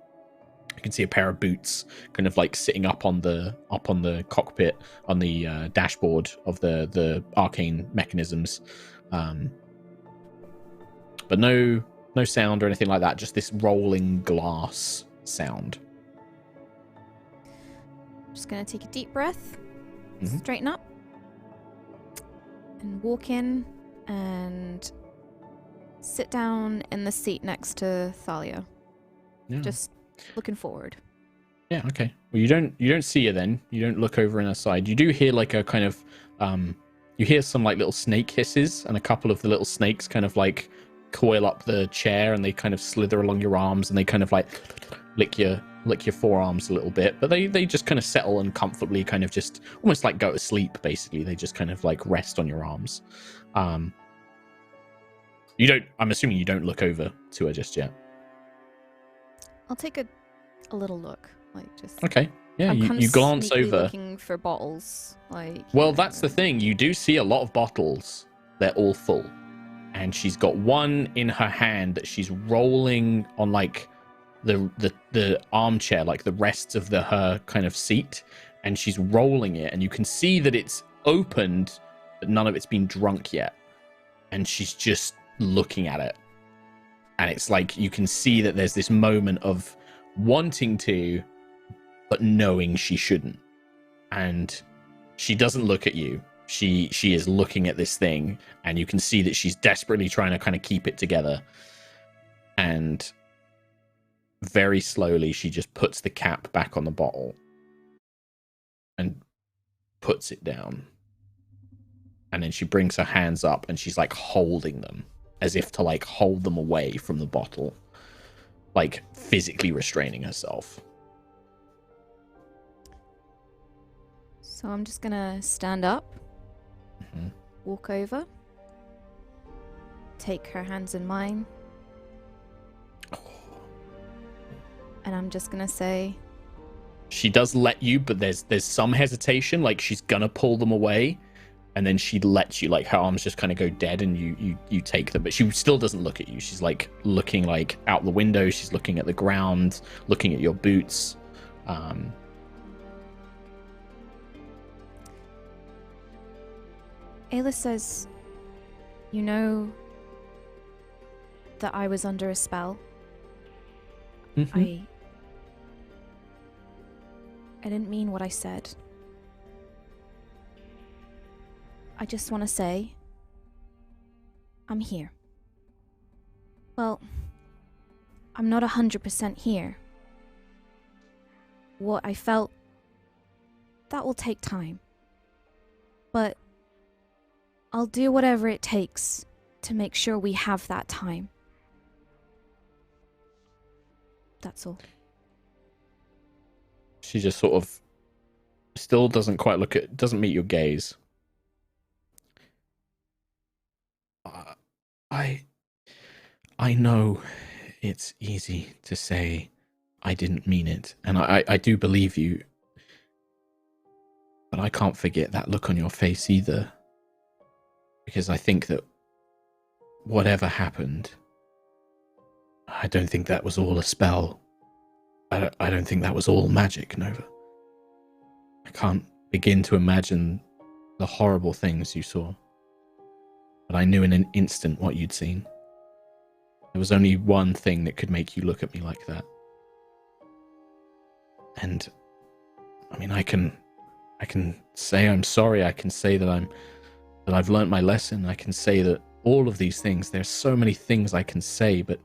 You can see a pair of boots kind of like sitting up on the cockpit on the dashboard of the arcane mechanisms, but no sound or anything like that. Just this rolling glass sound. Just gonna take a deep breath, straighten up, and walk in and sit down in the seat next to Thalia. Yeah. Just looking forward. Yeah, okay. Well, you don't see her then. You don't look over in her side. You do hear like a kind of you hear some like little snake hisses, and a couple of the little snakes kind of like coil up the chair, and they kind of slither along your arms, and they kind of like lick your forearms a little bit, but they just kind of settle and comfortably kind of just almost like go to sleep. Basically, they just kind of like rest on your arms. I'm assuming you don't look over to her just yet. I'll take a little look, like just. Okay. Yeah, I'm you glance sneakily over. Looking for bottles, like. Well, that's the thing. You do see a lot of bottles. They're all full, and she's got one in her hand that she's rolling on like the armchair, like the rests of her kind of seat, and she's rolling it, and you can see that it's opened, but none of it's been drunk yet, and she's just looking at it. And it's like you can see that there's this moment of wanting to, but knowing she shouldn't. And she doesn't look at you. She is looking at this thing, and you can see that she's desperately trying to kind of keep it together. And very slowly, she just puts the cap back on the bottle and puts it down. And then she brings her hands up, and she's like holding them, as if to like hold them away from the bottle, like physically restraining herself. So I'm just gonna stand up, walk over, take her hands in mine, and I'm just gonna say. She does let you, but there's some hesitation, like she's gonna pull them away. And then she lets you, like her arms just kind of go dead, and you take them. But she still doesn't look at you. She's like looking like out the window. She's looking at the ground, looking at your boots. Ayla says, you know that I was under a spell. I didn't mean what I said. I just want to say, I'm here. Well, I'm not 100% here. What I felt, that will take time. But I'll do whatever it takes to make sure we have that time. That's all. She just sort of still doesn't quite doesn't meet your gaze. I know it's easy to say I didn't mean it, and I do believe you, but I can't forget that look on your face either, because I think that whatever happened, I don't think that was all a spell. I don't think that was all magic, Nova. I can't begin to imagine the horrible things you saw, but I knew in an instant what you'd seen. There was only one thing that could make you look at me like that. And I mean, I can say I'm sorry. I can say that I've learned my lesson. I can say that all of these things. There's so many things I can say, but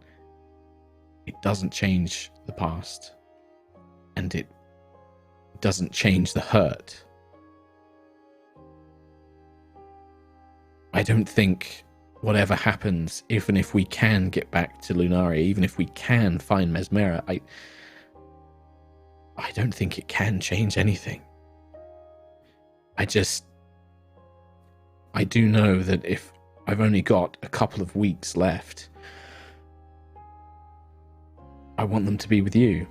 it doesn't change the past, and it doesn't change the hurt. I don't think whatever happens, even if we can get back to Lunaria, even if we can find Mesmera, I don't think it can change anything. I do know that if I've only got a couple of weeks left, I want them to be with you.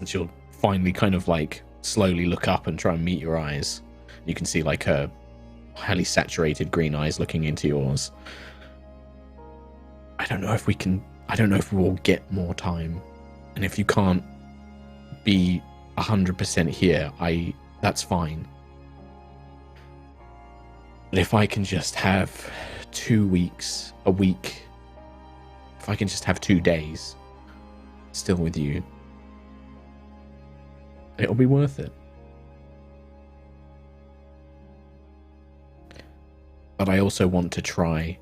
And she'll finally kind of like slowly look up and try and meet your eyes. You can see like her highly saturated green eyes looking into yours. I don't know if we'll get more time. And if you can't be 100% here, that's fine. But if I can just have 2 weeks, a week, if I can just have 2 days still with you, it'll be worth it. But I also want to try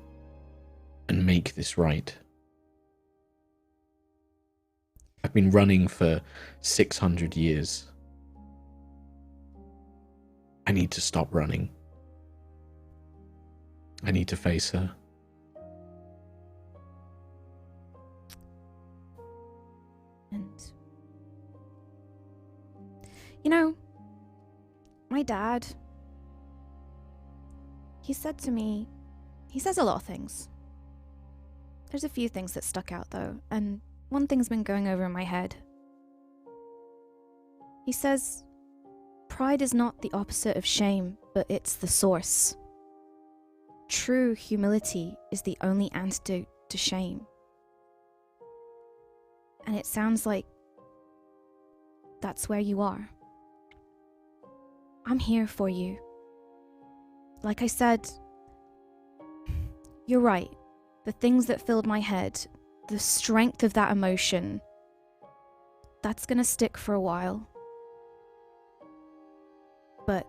and make this right. I've been running for 600 years. I need to stop running. I need to face her. And you know, my dad, he said to me, he says a lot of things. There's a few things that stuck out though, and one thing's been going over in my head. He says, pride is not the opposite of shame, but it's the source. True humility is the only antidote to shame. And it sounds like that's where you are. I'm here for you. Like I said, you're right. The things that filled my head, the strength of that emotion, that's gonna stick for a while. But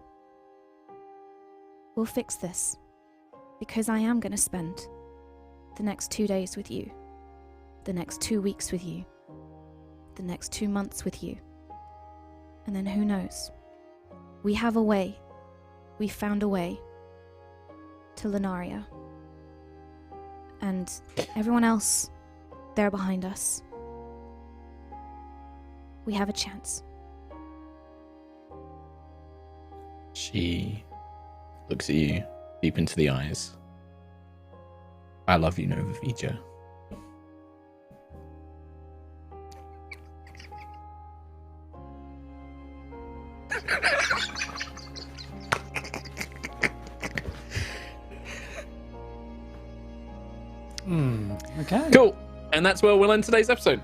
we'll fix this, because I am gonna spend the next 2 days with you, the next 2 weeks with you, the next 2 months with you. And then who knows? We have a way. We found a way to Lunaria. And everyone else, they're behind us. We have a chance. She looks at you deep into the eyes. I love you, Nova Vija. Okay. Cool. And that's where we'll end today's episode.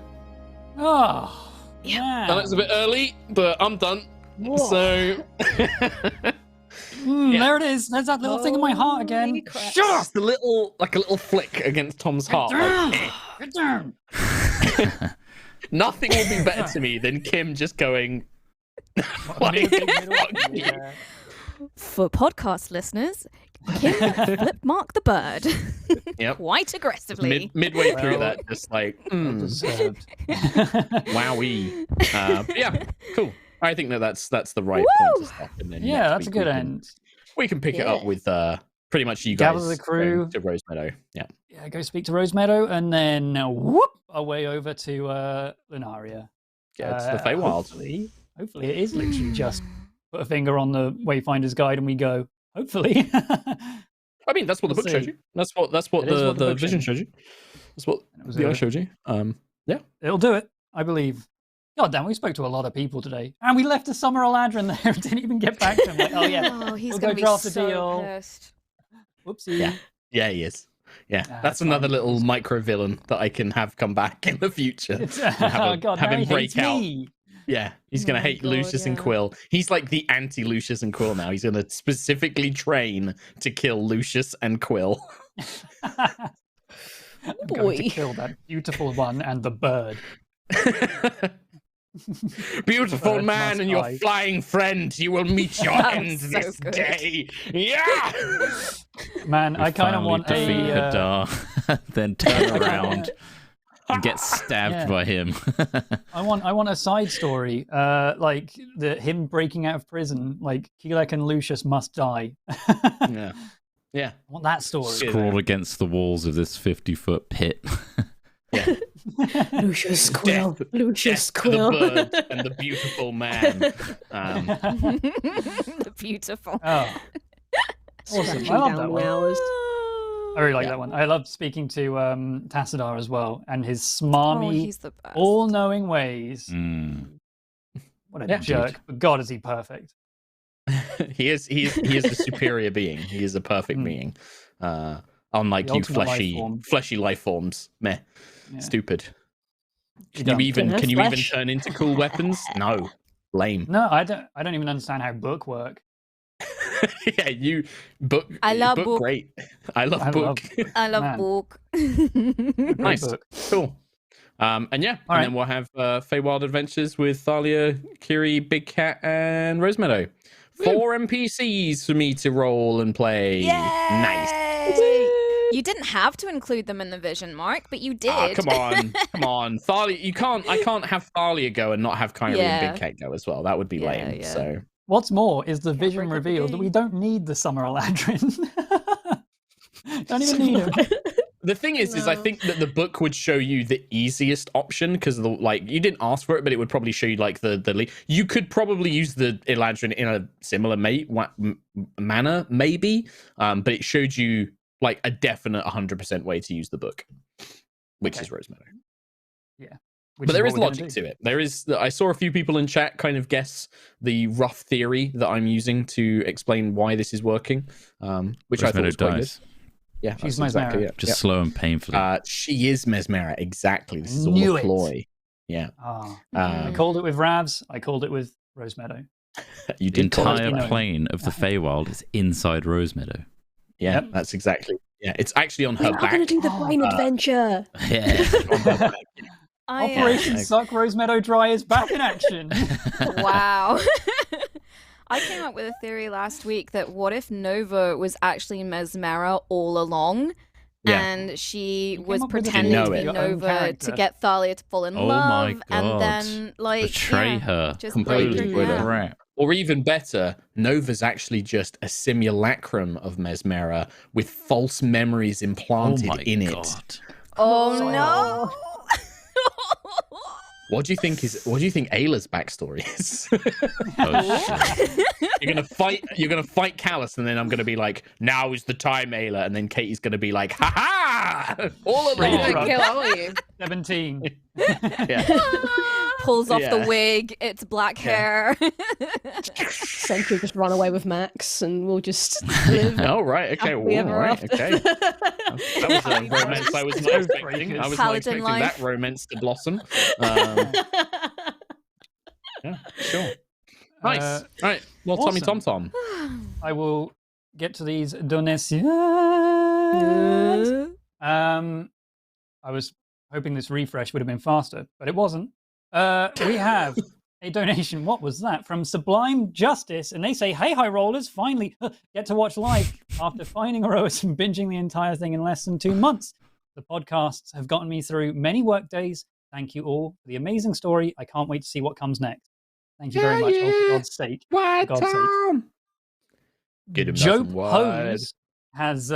Oh, Yeah. yeah. I know it's a bit early, but I'm done. Whoa. So yeah. There it is. There's that little thing in my heart again. Holy crap. Shut up! just a little flick against Tom's heart. Get down. Nothing will be better to me than Kim just going like, fuck you. Yeah. For podcast listeners, Kim flip mark the bird. Yep. Quite aggressively. Midway through Well, that, just like, Deserved. wowee. But yeah, cool. I think that's the right point to stop. And then Yeah, next that's a week good we can- end. We can pick it up with pretty much you guys Gather the crew. going to Rose Meadow. Yeah. Yeah, go speak to Rose Meadow, and then whoop away over to Lunaria. Get to the Feywild. Hopefully, it is literally just put a finger on the Wayfinder's Guide, and we go. Hopefully. I mean, that's what the We'll book showed see. you. That's what It is what the the book vision showed showed you. That's what And it was the eye over. showed you. Yeah. It'll do it, I believe. God damn, we spoke to a lot of people today, and we left a Summer Eladrin there and didn't even get back to him. Like, oh yeah, Oh, he's We'll gonna go be draft a so deal. pissed. whoopsie. Yeah. Yeah, he is. Yeah, Ah, that's that's another fine. little micro villain that I can have come back in the future. Oh god, have now him he break hates out. me. Yeah, he's Oh gonna my hate God, Lucius and yeah. Quill. He's like the anti-Lucius and Quill now. He's gonna specifically train to kill Lucius and Quill. I'm going Boy. to kill that beautiful one and the bird. Beautiful Bird man must and your fly. flying friend, you will meet your That end was so this good. day. Yeah. Man, I kind of finally want defeat a. Hadar, then turn around and get stabbed Yeah. by him. I want a side story, like him breaking out of prison. Like Keelek and Lucius must die. Yeah. Yeah. I want that story. Scrawl against the walls of this 50-foot pit. Yeah. Lucius Quill. Lucius Death to the Quill. bird and the beautiful man. The beautiful. Oh, awesome! Stretching I love down that the one. hours. I really like Yeah. that one. I love speaking to Tassadar as well, and his Oh, smarmy, he's the best. all-knowing ways. Mm. What a Yeah. jerk! But God, is he perfect? he is a superior being. He is a perfect Mm. being. Unlike The you ultimate life fleshy form. fleshy life forms. Meh. Yeah. Stupid. Can dumb. you even Don't have can you even flesh. turn into cool weapons? No. Lame. No, I don't even understand how book work. Yeah, you book I love book. great. I love I book. love I love Man. book. Great Nice. book. Cool. And yeah, All and right. then we'll have Feywild Adventures with Thalia, Kiri, Big Cat, and Rosemeadow. 4 NPCs for me to roll and play. Nice. Yay! You didn't have to include them in the vision, Mark, but you did. Ah, come on, Thalia. I can't have Thalia go and not have Kyrie Yeah. and Big Cat go as well. That would be Yeah, lame. yeah. So What's more is the Can't vision break up the revealed that we game. don't need the Summer Eladrin. Don't even need him. the thing is I No. think that the book would show you the easiest option because you didn't ask for it, but it would probably show you like the you could probably use the Eladrin in a similar manner, maybe, but it showed you like a definite 100% way to use the book, which is Rosemeadow. Which But there what is we're gonna logic do. to it. There is. I saw a few people in chat kind of guess the rough theory that I'm using to explain why this is working, which I thought Rosemeadow was quite good. dies. Yeah, She's that's exactly Mesmera. it. Just Yep. slow and painfully. She is Mesmera. Exactly. This is all Knew a it. ploy. Yeah. Ah, I Um, called it with Ravs. I called it with Rosemeadow. you the did call it. entire know. plane of the Feywild is inside Rosemeadow. Yeah, Yep. that's exactly. Yeah, it's actually on her We're not going back. to do the brain adventure. Yeah. On her back. Operation Yeah. Suck Rosemeadow Dry is back in action. Wow. I came up with a theory last week that what if Nova was actually Mesmera all along? Yeah. And she came was up with a pretending theory to be of your own Nova to character. get Thalia to fall in Oh love, my and God. then like Betray yeah, her. just Completely break her with her. down. Crap. Or even better, Nova's actually just a simulacrum of Mesmera with false memories Oh implanted my in it. God. Oh Oh. no! What do you think Ayla's backstory is? Oh, shit. You're gonna fight Callus, and then I'm gonna be like, now is the time, Ayla, and then Katie's gonna be like, ha ha! All of Right. I'm them. gonna kill all of you. 17. Yeah. Pulls off the Yeah. wig. It's black hair. Sentry just run away with Max and we'll just live. Oh right, okay, happily all ever right, after. okay. That was a romance I was not expecting. I was not Paladin expecting life. that romance to blossom. Yeah, sure. Nice. Uh, All right. Well, Tommy awesome. Tom. I will get to these donations. I was hoping this refresh would have been faster, but it wasn't. We have a donation. What was that? From Sublime Justice. And they say, hey, High Rollers, finally get to watch live after finding Aerois and binging the entire thing in less than 2 months. The podcasts have gotten me through many work days. Thank you all for the amazing story. I can't wait to see what comes next. Thank you very much. Oh, for God's sake. What, For God's Tom? Get him Job nothing wide. Holmes has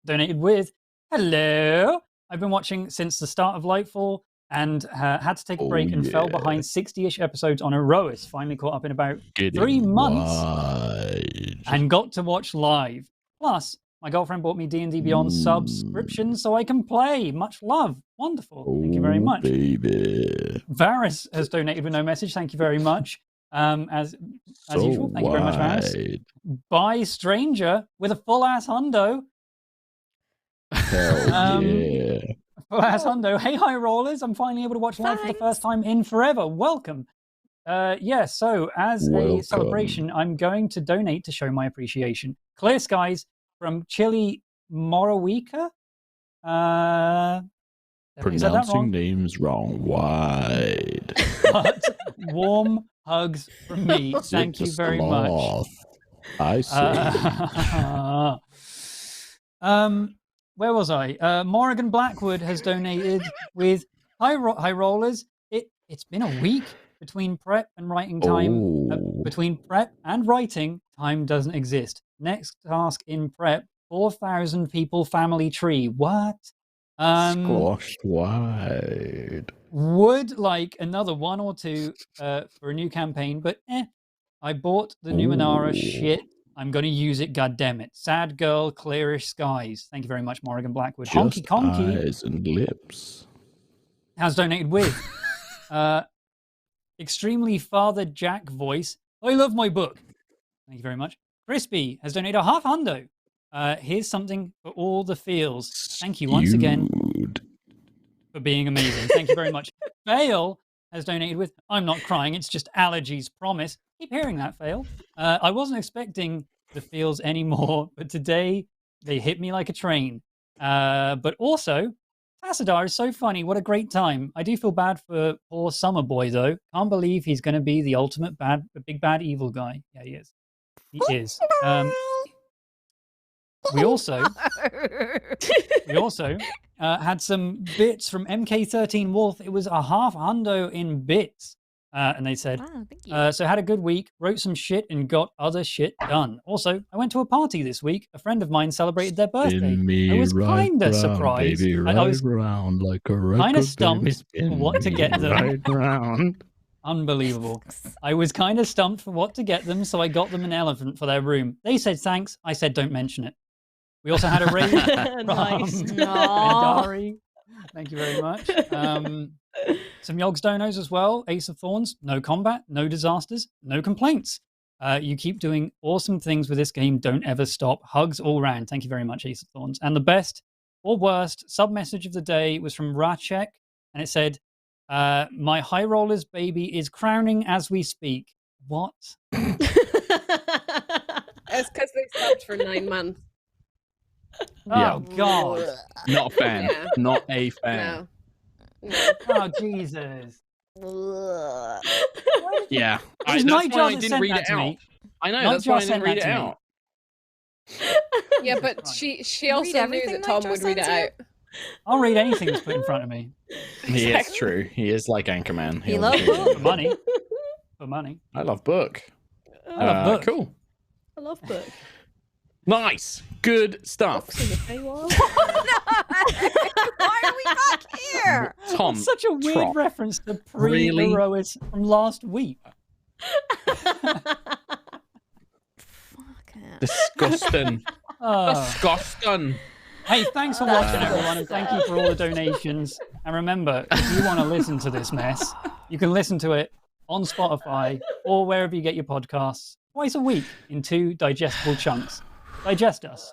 donated with, hello. I've been watching since the start of Lightfall and had to take a break and fell behind 60-ish episodes on Aerois. Finally caught up in about 3 months and got to watch live. Plus, my girlfriend bought me D&D Beyond subscription so I can play. Much love. Wonderful. Thank you very much. Baby. Varys has donated with no message. Thank you very much. As usual, thank you very much, Varys. By Stranger with a full-ass hundo. Hell yeah. Full-ass hundo. Hey, High Rollers. I'm finally able to watch live for the first time in forever. Welcome. So as a celebration, I'm going to donate to show my appreciation. Clear skies from Chili Morawika. Pronouncing names wrong. Wide. But warm hugs from me. Thank you very much. I see. Where was I? Morrigan Blackwood has donated with High Rollers. It's been a week between prep and writing time. Between prep and writing, time doesn't exist. Next task in prep: 4,000 people family tree. What? Squashed wide. Would like another 1 or 2 for a new campaign, but I bought the Numenera shit. I'm going to use it, goddammit. Sad girl, clearish skies. Thank you very much, Morrigan Blackwood. Just Honky Conky eyes and lips. has donated with extremely Father Jack voice. I love my book. Thank you very much. Crispy has donated a half hundo. Here's something for all the feels. Thank you once again for being amazing. Thank you very much. Fail has donated with, I'm not crying, it's just allergies, promise. Keep hearing that, Fail. I wasn't expecting the feels anymore, but today they hit me like a train. But also, Tassadar is so funny. What a great time. I do feel bad for poor Summer Boy, though. Can't believe he's going to be the ultimate big bad evil guy. Yeah, he is. He is. We also had some bits from MK13 Wolf. It was a half hundo in bits. And they said, thank you. so had a good week, wrote some shit and got other shit done. Also, I went to a party this week. A friend of mine celebrated their birthday. I was kind of surprised. Baby, I was round like a kind of stumped for what to get them. Right round. Unbelievable. I was kind of stumped for what to get them, so I got them an elephant for their room. They said thanks. I said don't mention it. We also had a raid Nice. from Dari. Thank you very much. Some Yogs donos as well. Ace of Thorns. No combat, no disasters, no complaints. You keep doing awesome things with this game. Don't ever stop. Hugs all round. Thank you very much, Ace of Thorns. And the best or worst sub message of the day was from Rachek, and it said, "My High Rollers baby is crowning as we speak." What? It's because they stopped for 9 months. Oh God! Not a fan. Yeah. Not a fan. No. Oh Jesus! Yeah. It was That's why I Nightjar that didn't sent read that it to out. me. I know, Nightjar that's why I sent didn't read that it to me. out. Yeah, but she also knew everything that Tom Nightjar would read it sends out. I'll read anything that's put in front of me He is true. He is like Anchorman. He He'll loves do book. for money. For money. I love book. I love book. Cool. I love book. Nice. Good stuff. Books in the Feywild. Why are we back here? Tom. Such a weird Trop. reference to Really? pre-Aerois from last week. Disgusting. Oh. Disgusting. Hey, thanks for watching, everyone, and thank you for all the donations. And remember, if you want to listen to this mess, you can listen to it on Spotify or wherever you get your podcasts twice a week in 2 digestible chunks. Digest us.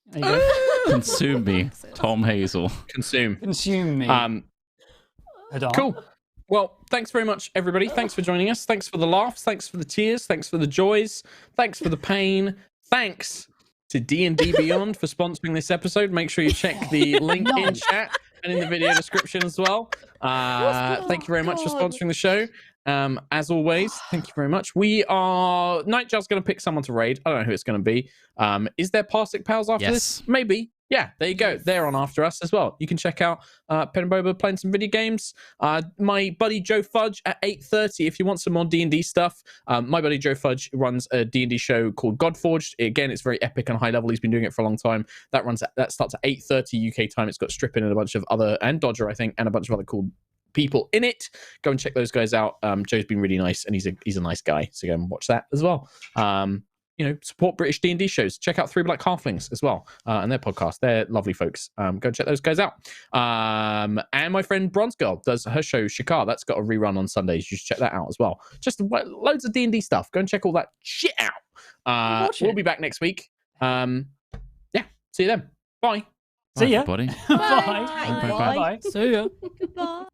There you go. Consume me, Tom Hazel. Consume. Consume me. Hadar. Cool. Well, thanks very much, everybody. Thanks for joining us. Thanks for the laughs. Thanks for the tears. Thanks for the joys. Thanks for the pain. Thanks to D&D Beyond for sponsoring this episode. Make sure you check the link in chat and in the video description as well. Thank you very much for sponsoring the show. As always, thank you very much. Nightjar's going to pick someone to raid. I don't know who it's going to be. Is there Parsec Pals after this? Maybe. Yeah, there you go. They're on after us as well. You can check out Pen and Boba playing some video games. My buddy Joe Fudge at 8:30 if you want some more D&D stuff. My buddy Joe Fudge runs a D&D show called Godforged. Again, it's very epic and high level. He's been doing it for a long time. That starts at 8:30 UK time. It's got Strippin and a bunch of other, and Dodger, I think, and a bunch of other cool people in it. Go and check those guys out. Joe's been really nice, and he's a nice guy. So go and watch that as well. Support British D&D shows. Check out Three Black Halflings as well, and their podcast. They're lovely folks. Go and check those guys out. And my friend Bronze Girl does her show Shikar. That's got a rerun on Sundays. You should check that out as well. Just loads of D&D stuff. Go and check all that shit out. We'll be back next week. See you then. Bye. See ya. Everybody. Bye. Bye. Bye. See ya. Goodbye.